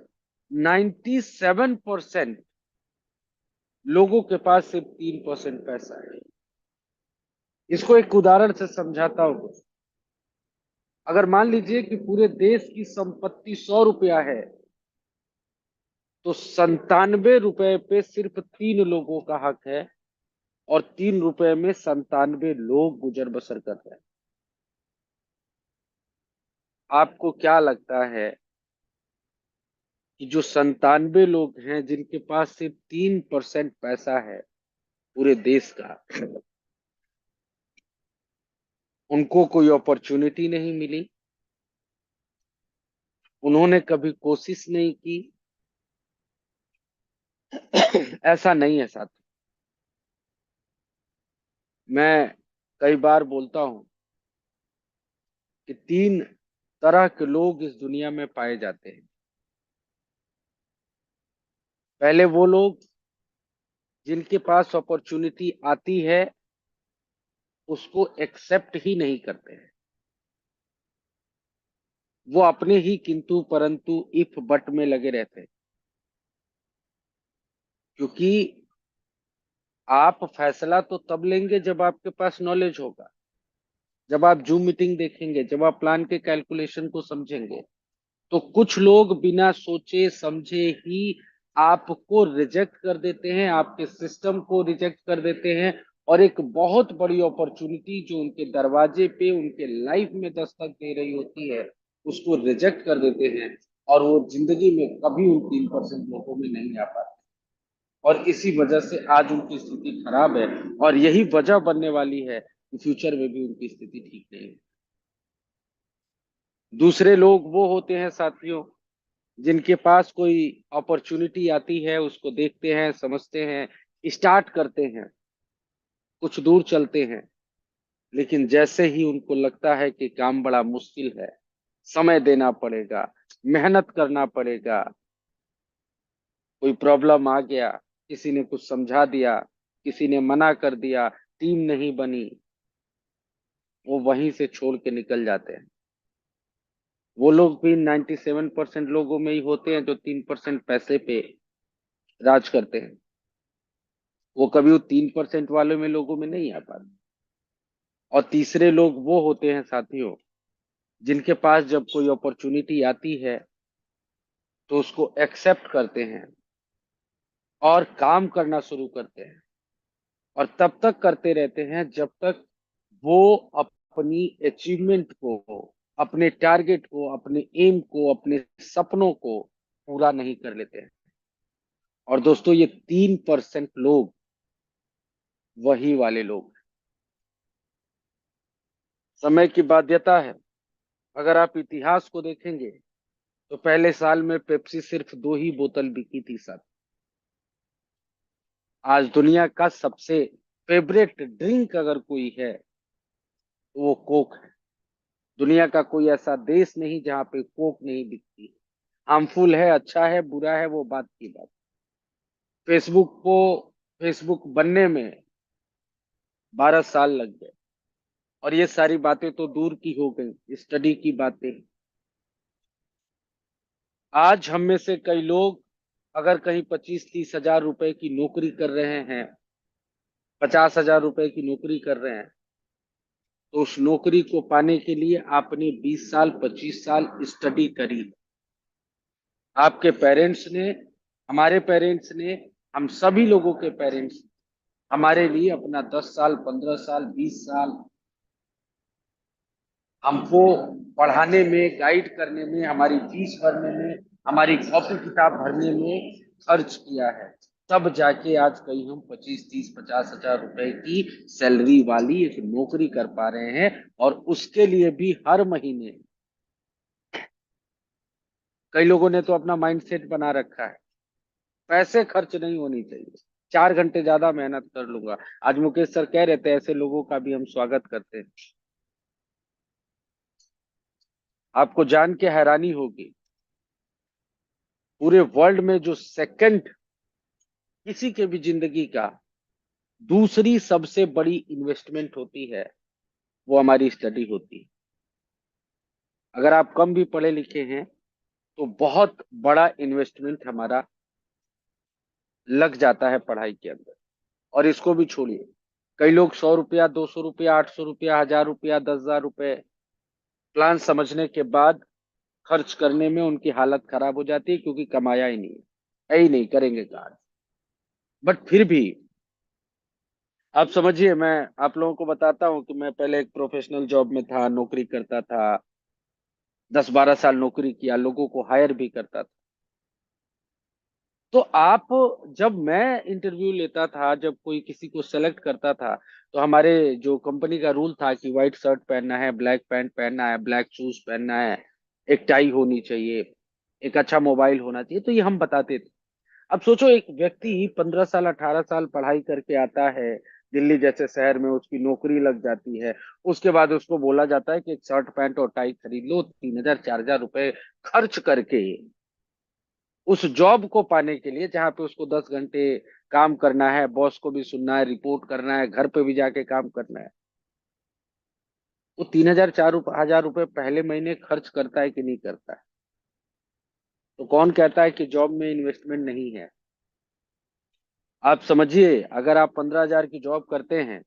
97% लोगों के पास सिर्फ 3% पैसा है। इसको एक उदाहरण से समझाता हूं। अगर मान लीजिए कि पूरे देश की संपत्ति 100 रुपया है, तो 97 रुपए पे सिर्फ 3 लोगों का हक है, और 3 रुपए में 97 लोग गुजर बसर कर रहे हैं। आपको क्या लगता है कि जो 97 लोग हैं जिनके पास सिर्फ 3% पैसा है पूरे देश का, उनको कोई अपॉर्चुनिटी नहीं मिली? उन्होंने कभी कोशिश नहीं की? ऐसा नहीं है साथी। मैं कई बार बोलता हूं कि 3 तरह के लोग इस दुनिया में पाए जाते हैं। पहले वो लोग जिनके पास अपॉर्चुनिटी आती है उसको एक्सेप्ट ही नहीं करते हैं, वो अपने ही किंतु परंतु इफ बट में लगे रहते हैं। क्योंकि आप फैसला तो तब लेंगे जब आपके पास नॉलेज होगा, जब आप जूम मीटिंग देखेंगे, जब आप प्लान के कैलकुलेशन को समझेंगे। तो कुछ लोग बिना सोचे समझे ही आपको रिजेक्ट कर देते हैं, आपके सिस्टम को रिजेक्ट कर देते हैं, और एक बहुत बड़ी अपॉर्चुनिटी जो उनके दरवाजे पे उनके लाइफ में दस्तक दे रही होती है उसको रिजेक्ट कर देते हैं, और वो जिंदगी में कभी उन 3% लोगों में नहीं आ पाते। और इसी वजह से आज उनकी स्थिति खराब है, और यही वजह बनने वाली है कि फ्यूचर में भी उनकी स्थिति ठीक नहीं है। दूसरे लोग वो होते हैं साथियों जिनके पास कोई अपॉर्चुनिटी आती है, उसको देखते हैं, समझते हैं, स्टार्ट करते हैं, कुछ दूर चलते हैं, लेकिन जैसे ही उनको लगता है कि काम बड़ा मुश्किल है, समय देना पड़ेगा, मेहनत करना पड़ेगा, कोई प्रॉब्लम आ गया, किसी ने कुछ समझा दिया, किसी ने मना कर दिया, टीम नहीं बनी, वो वहीं से छोड़ के निकल जाते हैं। वो लोग भी 97% लोगों में ही होते हैं जो 3% पैसे पे राज करते हैं। वो कभी वो 3% वालों में लोगों में नहीं आ पाते। और तीसरे लोग वो होते हैं साथियों जिनके पास जब कोई अपॉर्चुनिटी आती है तो उसको एक्सेप्ट करते हैं और काम करना शुरू करते हैं, और तब तक करते रहते हैं जब तक वो अपनी अचीवमेंट को, अपने टारगेट को, अपने एम को, अपने सपनों को पूरा नहीं कर लेते हैं। और दोस्तों ये 3% लोग वही वाले लोग हैं। समय की बाध्यता है। अगर आप इतिहास को देखेंगे तो पहले साल में पेप्सी सिर्फ 2 ही बोतल बिकी थी साहब। आज दुनिया का सबसे फेवरेट ड्रिंक अगर कोई है तो वो कोक है। दुनिया का कोई ऐसा देश नहीं जहां पे कोक नहीं बिकती। हार्मफुल है, अच्छा है, बुरा है, वो बात की बात। फेसबुक को फेसबुक बनने में 12 साल लग गए, और ये सारी बातें तो दूर की हो गई, स्टडी की बातें। आज हम में से कई लोग अगर कहीं 25-30 हजार रुपए की नौकरी कर रहे हैं, 50 हजार रुपए की नौकरी कर रहे हैं, तो उस नौकरी को पाने के लिए आपने 20 साल 25 साल स्टडी करी। आपके पेरेंट्स ने, हमारे पेरेंट्स ने, हम सभी लोगों के पेरेंट्स हमारे लिए अपना 10 साल 15 साल 20 साल हमको पढ़ाने में, गाइड करने में, हमारी फीस भरने में, हमारी कॉपी किताब भरने में खर्च किया है। तब जाके आज कहीं हम 25 30 50 हजार रुपए की सैलरी वाली एक नौकरी कर पा रहे हैं, और उसके लिए भी हर महीने कई लोगों ने तो अपना माइंडसेट बना रखा है पैसे खर्च नहीं होनी चाहिए, 4 घंटे ज्यादा मेहनत कर लूंगा। आज मुकेश सर कह रहे थे ऐसे लोगों का भी हम स्वागत करते हैं। आपको जान के हैरानी होगी, पूरे वर्ल्ड में जो सेकंड किसी के भी जिंदगी का दूसरी सबसे बड़ी इन्वेस्टमेंट होती है वो हमारी स्टडी होती है। अगर आप कम भी पढ़े लिखे हैं तो बहुत बड़ा इन्वेस्टमेंट हमारा लग जाता है पढ़ाई के अंदर। और इसको भी छोड़िए, कई लोग 100 रुपया 200 रुपया 800 रुपया 1000 रुपया 10 हजार रुपए प्लान समझने के बाद खर्च करने में उनकी हालत खराब हो जाती है क्योंकि कमाया ही नहीं है। है ही नहीं, करेंगे कहाँ। बट फिर भी आप समझिए, मैं आप लोगों को बताता हूँ कि मैं पहले एक प्रोफेशनल जॉब में था, नौकरी करता था, 10-12 साल नौकरी किया, लोगों को हायर भी करता था। तो आप, जब मैं इंटरव्यू लेता था, जब कोई किसी को सेलेक्ट करता था, तो हमारे जो कंपनी का रूल था कि व्हाइट शर्ट पहनना है, ब्लैक पैंट पहनना है, ब्लैक शूज पहनना है, एक टाई होनी चाहिए, एक अच्छा मोबाइल होना चाहिए, तो ये हम बताते थे। अब सोचो, एक व्यक्ति ही 15 साल 18 साल पढ़ाई करके आता है, दिल्ली जैसे शहर में उसकी नौकरी लग जाती है, उसके बाद उसको बोला जाता है कि एक शर्ट पैंट और टाई खरीद लो, 3,000 4,000 रुपए खर्च करके उस जॉब को पाने के लिए, जहां पे उसको 10 घंटे काम करना है, बॉस को भी सुनना है, रिपोर्ट करना है, घर पे भी जाके काम करना है। वो 3,000 4,000 रुपए पहले महीने खर्च करता है कि नहीं करता है? तो कौन कहता है कि जॉब में इन्वेस्टमेंट नहीं है? आप समझिए, अगर आप 15,000 की जॉब करते हैं,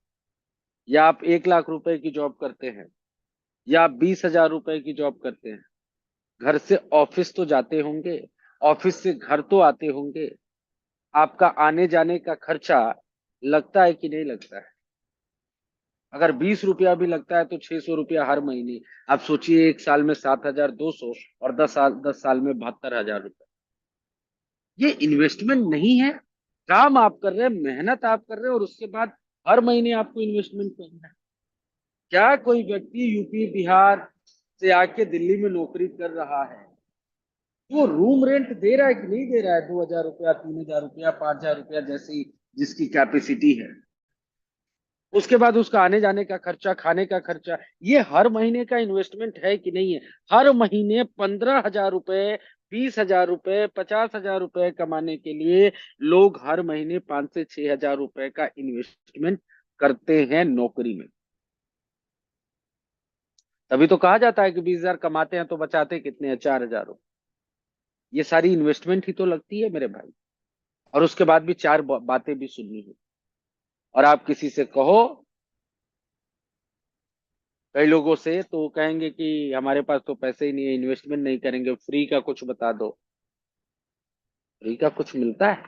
या आप 1 लाख रुपए की जॉब करते हैं, या आप 20,000 रुपए की जॉब करते हैं, घर से ऑफिस तो जाते होंगे, ऑफिस से घर तो आते होंगे, आपका आने जाने का खर्चा लगता है कि नहीं लगता है? अगर 20 रुपया भी लगता है तो 600 रुपया हर महीने। आप सोचिए, एक साल में 7,200, और 10 साल में 72,000 रुपये। ये इन्वेस्टमेंट नहीं है? काम आप कर रहे हैं, मेहनत आप कर रहे हैं, और उसके बाद हर महीने आपको इन्वेस्टमेंट करना है। क्या कोई व्यक्ति यूपी बिहार से आके दिल्ली में नौकरी कर रहा है, वो रूम रेंट दे रहा है कि नहीं दे रहा है? 2,000 रुपया, 3,000 रुपया, 5,000 रुपया, जैसी जिसकी कैपेसिटी है। उसके बाद उसका आने जाने का खर्चा, खाने का खर्चा, ये हर महीने का इन्वेस्टमेंट है कि नहीं है? हर महीने 15,000 रुपए, 20,000 रुपए, 50,000 रुपए कमाने के लिए लोग हर महीने 5 से 6 हजार रुपए का इन्वेस्टमेंट करते हैं नौकरी में। तभी तो कहा जाता है कि 20,000 कमाते हैं तो बचाते कितने हैं? 4,000 रुपए। ये सारी इन्वेस्टमेंट ही तो लगती है मेरे भाई। और उसके बाद भी चार बातें भी सुननी है। और आप किसी से कहो, कई लोगों से, तो वो कहेंगे कि हमारे पास तो पैसे ही नहीं है, इन्वेस्टमेंट नहीं करेंगे, फ्री का कुछ बता दो। फ्री का कुछ मिलता है?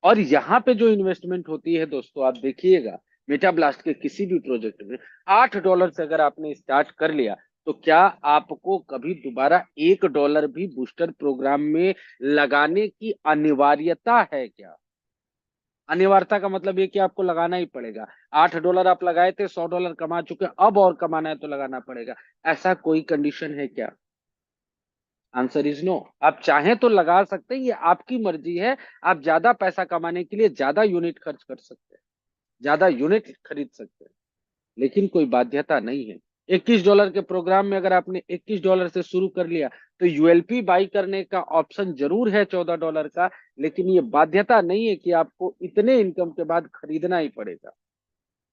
और यहाँ पे जो इन्वेस्टमेंट होती है दोस्तों, आप देखिएगा, मेटा ब्लास्ट के किसी भी प्रोजेक्ट में $8 से अगर आपने स्टार्ट कर लिया, तो क्या आपको कभी दोबारा $1 भी बूस्टर प्रोग्राम में लगाने की अनिवार्यता है क्या? अनिवार्यता का मतलब ये कि आपको लगाना ही पड़ेगा। $8 आप लगाए थे, $100 कमा चुके, अब और कमाना है तो लगाना पड़ेगा। ऐसा कोई कंडीशन है क्या? Answer is no. आप चाहें तो लगा सकते हैं, ये आपकी मर्जी है। आप ज्यादा पैसा कमाने के लिए ज्यादा यूनिट खर्च कर सकते हैं, ज्यादा यूनिट खरीद सकते हैं, लेकिन कोई बाध्यता नहीं है। $21 के प्रोग्राम में अगर आपने $21 से शुरू कर लिया, तो यूएलपी बाई करने का ऑप्शन जरूर है $14 का, लेकिन ये बाध्यता नहीं है कि आपको इतने इनकम के बाद खरीदना ही पड़ेगा।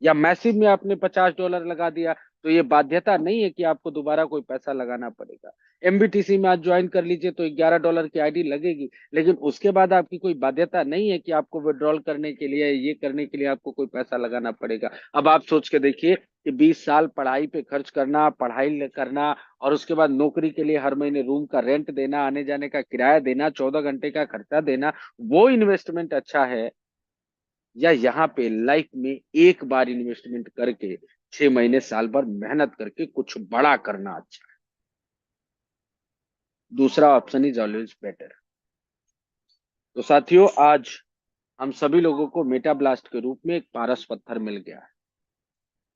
या मैसिव में आपने $50 लगा दिया, तो ये बाध्यता नहीं है कि आपको दोबारा कोई पैसा लगाना पड़ेगा। एमबीटीसी में आज ज्वाइन कर लीजिए तो $11 की आईडी लगेगी, लेकिन उसके बाद आपकी कोई बाध्यता नहीं है कि आपको विड्रॉल करने के लिए, ये करने के लिए आपको कोई पैसा लगाना पड़ेगा। अब आप सोच के देखिए कि 20 साल पढ़ाई पे खर्च करना, पढ़ाई करना, और उसके बाद नौकरी के लिए हर महीने रूम का रेंट देना, आने जाने का किराया देना, 14 घंटे का खर्चा देना, वो इन्वेस्टमेंट अच्छा है, या यहाँ पे लाइफ में एक बार इन्वेस्टमेंट करके 6 महीने साल भर मेहनत करके कुछ बड़ा करना अच्छा है? दूसरा ऑप्शन इज ऑलवेज बेटर। तो साथियों, आज हम सभी लोगों को मेटा ब्लास्ट के रूप में एक पारस पत्थर मिल गया है।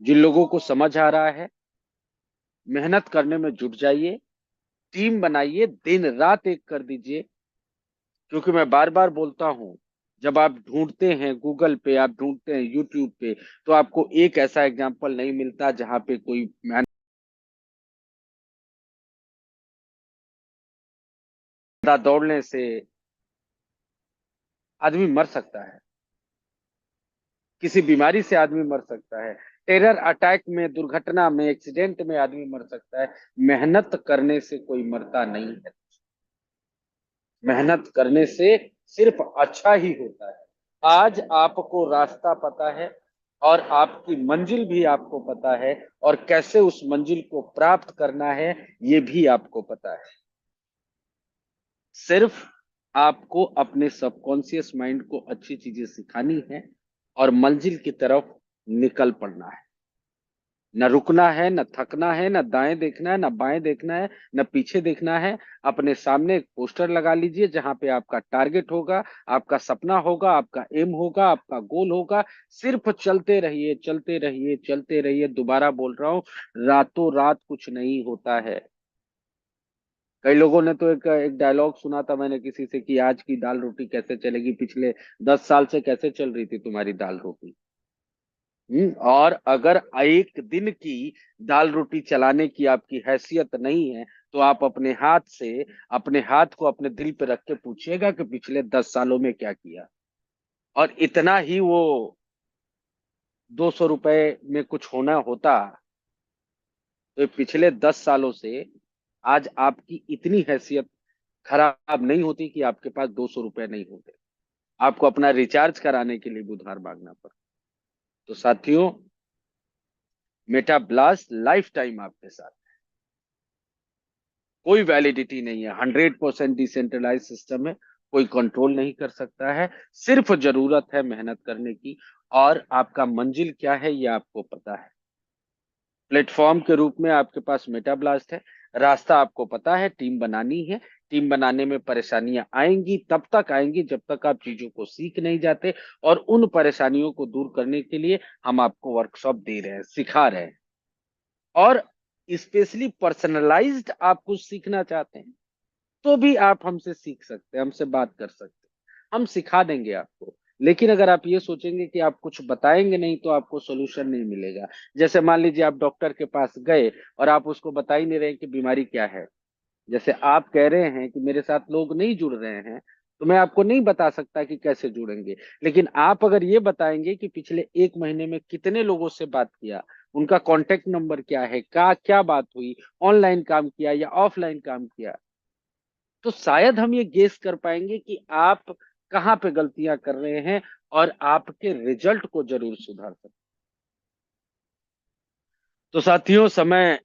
जिन लोगों को समझ आ रहा है, मेहनत करने में जुट जाइए, टीम बनाइए, दिन रात एक कर दीजिए। क्योंकि मैं बार बार बोलता हूं, जब आप ढूंढते हैं गूगल पे, आप ढूंढते हैं यूट्यूब पे, तो आपको एक ऐसा एग्जाम्पल नहीं मिलता जहां पे कोई दौड़ने से आदमी मर सकता है, किसी बीमारी से आदमी मर सकता है, टेरर अटैक में, दुर्घटना में, एक्सीडेंट में आदमी मर सकता है। मेहनत करने से कोई मरता नहीं है। मेहनत करने से सिर्फ अच्छा ही होता है। आज आपको रास्ता पता है, और आपकी मंजिल भी आपको पता है, और कैसे उस मंजिल को प्राप्त करना है ये भी आपको पता है। सिर्फ आपको अपने सबकॉन्शियस माइंड को अच्छी चीजें सिखानी है और मंजिल की तरफ निकल पड़ना है। न रुकना है, न थकना है, न दाएं देखना है, न बाएं देखना है, न पीछे देखना है। अपने सामने एक पोस्टर लगा लीजिए जहां पे आपका टारगेट होगा, आपका सपना होगा, आपका एम होगा, आपका गोल होगा। सिर्फ चलते रहिए, चलते रहिए, चलते रहिए। दोबारा बोल रहा हूं, रातों रात कुछ नहीं होता है। कई लोगों ने तो एक एक डायलॉग सुना था मैंने किसी से कि आज की दाल रोटी कैसे चलेगी, पिछले 10 साल से कैसे चल रही थी तुम्हारी दाल रोटी। और अगर एक दिन की दाल रोटी चलाने की आपकी हैसियत नहीं है, तो आप अपने हाथ को अपने दिल पे रख के पूछिएगा कि पिछले 10 सालों में क्या किया। और इतना ही वो 200 रुपए में कुछ होना होता, तो पिछले 10 सालों से आज आपकी इतनी हैसियत खराब नहीं होती कि आपके पास 200 रुपए नहीं होते, आपको अपना रिचार्ज कराने के लिए भी उधार मांगना पड़ता। तो साथियों, मेटा ब्लास्ट लाइफ टाइम आपके साथ, कोई वैलिडिटी नहीं है, 100% डिसेंट्रलाइज सिस्टम है, कोई कंट्रोल नहीं कर सकता है। सिर्फ जरूरत है मेहनत करने की, और आपका मंजिल क्या है ये आपको पता है। प्लेटफॉर्म के रूप में आपके पास मेटा ब्लास्ट है, रास्ता आपको पता है, टीम बनानी है। टीम बनाने में परेशानियां आएंगी, तब तक आएंगी जब तक आप चीजों को सीख नहीं जाते। और उन परेशानियों को दूर करने के लिए हम आपको वर्कशॉप दे रहे हैं, सिखा रहे हैं। और स्पेशली पर्सनलाइज्ड आप कुछ सीखना चाहते हैं तो भी आप हमसे सीख सकते हैं, हमसे बात कर सकते हैं, हम सिखा देंगे आपको। लेकिन अगर आप ये सोचेंगे कि आप कुछ बताएंगे नहीं तो आपको सोल्यूशन नहीं मिलेगा। जैसे मान लीजिए आप डॉक्टर के पास गए और आप उसको बता ही नहीं रहे कि बीमारी क्या है। जैसे आप कह रहे हैं कि मेरे साथ लोग नहीं जुड़ रहे हैं, तो मैं आपको नहीं बता सकता कि कैसे जुड़ेंगे। लेकिन आप अगर ये बताएंगे कि पिछले 1 महीने में कितने लोगों से बात किया, उनका कॉन्टेक्ट नंबर क्या है, का क्या बात हुई, ऑनलाइन काम किया या ऑफलाइन काम किया, तो शायद हम ये गेस कर पाएंगे कि आप कहाँ पे गलतियां कर रहे हैं और आपके रिजल्ट को जरूर सुधार सकते। तो साथियों, समय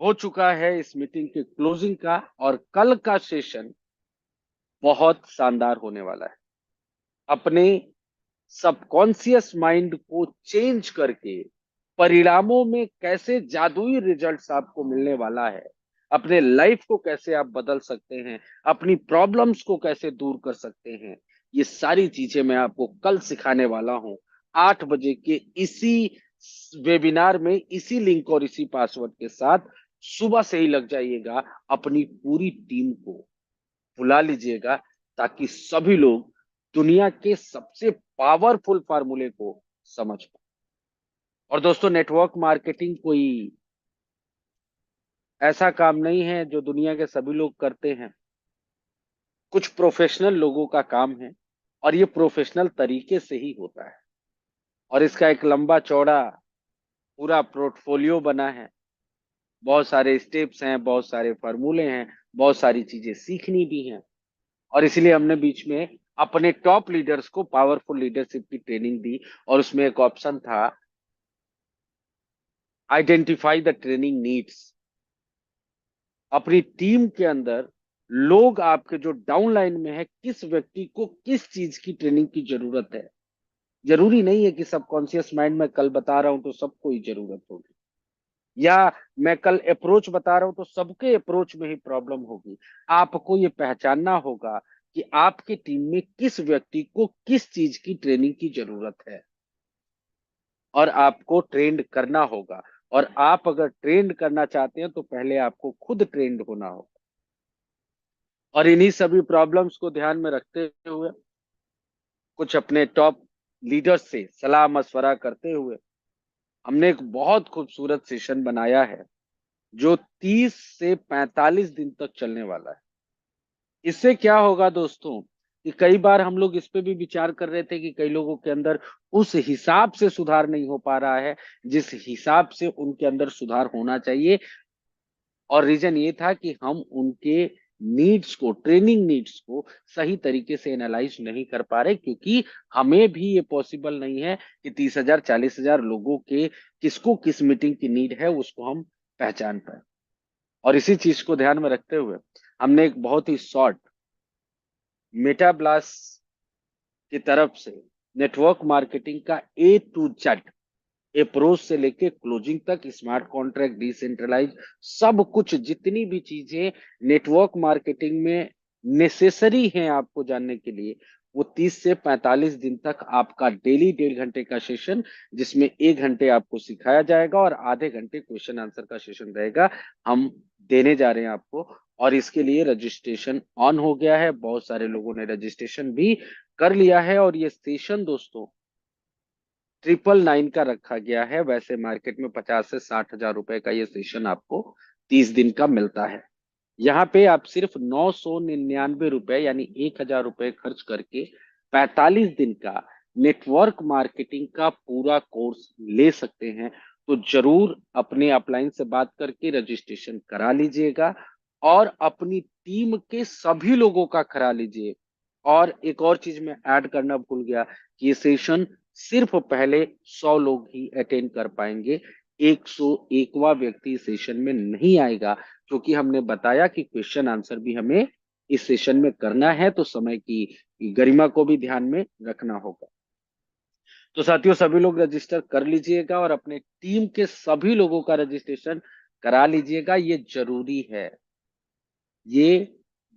हो चुका है इस मीटिंग के क्लोजिंग का, और कल का सेशन बहुत शानदार होने वाला है। अपने सबकॉन्शियस माइंड को चेंज करके परिणामों में कैसे जादुई रिजल्ट्स आपको मिलने वाला है, अपने लाइफ को कैसे आप बदल सकते हैं, अपनी प्रॉब्लम्स को कैसे दूर कर सकते हैं, ये सारी चीजें मैं आपको कल सिखाने वाला हूं। 8 बजे के इसी वेबिनार में, इसी लिंक और इसी पासवर्ड के साथ सुबह से ही लग जाइएगा। अपनी पूरी टीम को बुला लीजिएगा ताकि सभी लोग दुनिया के सबसे पावरफुल फार्मूले को समझ पाए। और दोस्तों, नेटवर्क मार्केटिंग कोई ऐसा काम नहीं है जो दुनिया के सभी लोग करते हैं। कुछ प्रोफेशनल लोगों का काम है, और ये प्रोफेशनल तरीके से ही होता है। और इसका एक लंबा चौड़ा पूरा पोर्टफोलियो बना है, बहुत सारे स्टेप्स हैं, बहुत सारे फार्मूले हैं, बहुत सारी चीजें सीखनी भी हैं। और इसलिए हमने बीच में अपने टॉप लीडर्स को पावरफुल लीडरशिप की ट्रेनिंग दी, और उसमें एक ऑप्शन था, आइडेंटिफाई द ट्रेनिंग नीड्स। अपनी टीम के अंदर लोग आपके जो डाउन लाइन में है, किस व्यक्ति को किस चीज की ट्रेनिंग की जरूरत है। जरूरी नहीं है कि सबकॉन्शियस माइंड में कल बता रहा हूं तो सबको ही जरूरत होगी, या मैं कल अप्रोच बता रहा हूं तो सबके अप्रोच में ही प्रॉब्लम होगी। आपको ये पहचानना होगा कि आपकी टीम में किस व्यक्ति को किस चीज की ट्रेनिंग की जरूरत है, और आपको ट्रेंड करना होगा। और आप अगर ट्रेंड करना चाहते हैं तो पहले आपको खुद ट्रेंड होना होगा। और इन्हीं सभी प्रॉब्लम्स को ध्यान में रखते हुए, कुछ अपने टॉप लीडर्स से सलाह मशवरा करते हुए, हमने एक बहुत खूबसूरत सेशन बनाया है जो 30 से 45 दिन तक चलने वाला है। इससे क्या होगा दोस्तों, कि कई बार हम लोग इस पे भी विचार कर रहे थे कि कई लोगों के अंदर उस हिसाब से सुधार नहीं हो पा रहा है जिस हिसाब से उनके अंदर सुधार होना चाहिए। और रीजन ये था कि हम उनके नीड्स को, ट्रेनिंग नीड्स को सही तरीके से एनालाइज नहीं कर पा रहे, क्योंकि हमें भी ये पॉसिबल नहीं है कि 30,000 40,000 लोगों के किसको किस मीटिंग की नीड है उसको हम पहचान पाए। और इसी चीज को ध्यान में रखते हुए हमने एक बहुत ही शॉर्ट मेटा ब्लास्ट की तरफ से नेटवर्क मार्केटिंग का ए टू जेड अप्रोच से लेके क्लोजिंग तक, स्मार्ट कॉन्ट्रैक्ट, डिसेंट्रलाइज, सब कुछ जितनी भी चीजें नेटवर्क मार्केटिंग में नेसेसरी हैं आपको जानने के लिए, वो 30 से 45 दिन तक आपका डेली 1.5 घंटे का सेशन, जिसमें 1 घंटे आपको सिखाया जाएगा और आधे घंटे क्वेश्चन आंसर का सेशन रहेगा, हम देने जा रहे हैं आपको। और इसके लिए रजिस्ट्रेशन ऑन हो गया है, बहुत सारे लोगों ने रजिस्ट्रेशन भी कर लिया है। और ये सेशन दोस्तों 999 का रखा गया है। वैसे मार्केट में 50 से 60 हजार रुपए का ये सेशन आपको 30 दिन का मिलता है। यहाँ पे आप सिर्फ 999 रुपए यानी 1 हजार रुपए खर्च करके 45 दिन का नेटवर्क मार्केटिंग का पूरा कोर्स ले सकते हैं। तो जरूर अपने अपलाइन से बात करके रजिस्ट्रेशन करा लीजिएगा और अपनी टीम के सभी लोगों का करा लीजिए। और एक और चीज मैं ऐड करना भूल गया कि ये सेशन सिर्फ पहले 100 लोग ही अटेंड कर पाएंगे। 101वां व्यक्ति सेशन में नहीं आएगा, क्योंकि हमने बताया कि क्वेश्चन आंसर भी हमें इस सेशन में करना है, तो समय की गरिमा को भी ध्यान में रखना होगा। तो साथियों, सभी लोग रजिस्टर कर लीजिएगा और अपने टीम के सभी लोगों का रजिस्ट्रेशन करा लीजिएगा। ये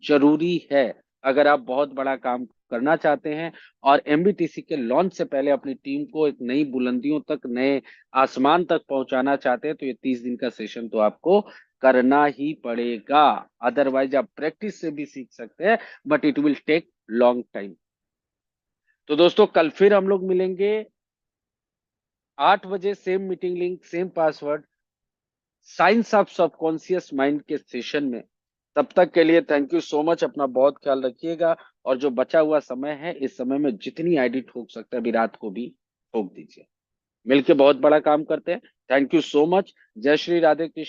जरूरी है अगर आप बहुत बड़ा काम करना चाहते हैं और एमबीटीसी के लॉन्च से पहले अपनी टीम को एक नई बुलंदियों तक, नए आसमान तक पहुंचाना चाहते हैं, तो ये 30 दिन का सेशन तो आपको करना ही पड़ेगा। अदरवाइज आप प्रैक्टिस से भी सीख सकते हैं, but it will take long time. तो दोस्तों, कल फिर हम लोग मिलेंगे 8 बजे, same meeting link, same password, science of subconscious mind के सेशन में। तब तक के लिए थैंक यू सो मच, अपना बहुत ख्याल रखिएगा। और जो बचा हुआ समय है, इस समय में जितनी आईडी ठोक सकता है अभी रात को भी ठोक दीजिए। मिलके बहुत बड़ा काम करते हैं। Thank you so much. जय श्री राधे कृष्ण।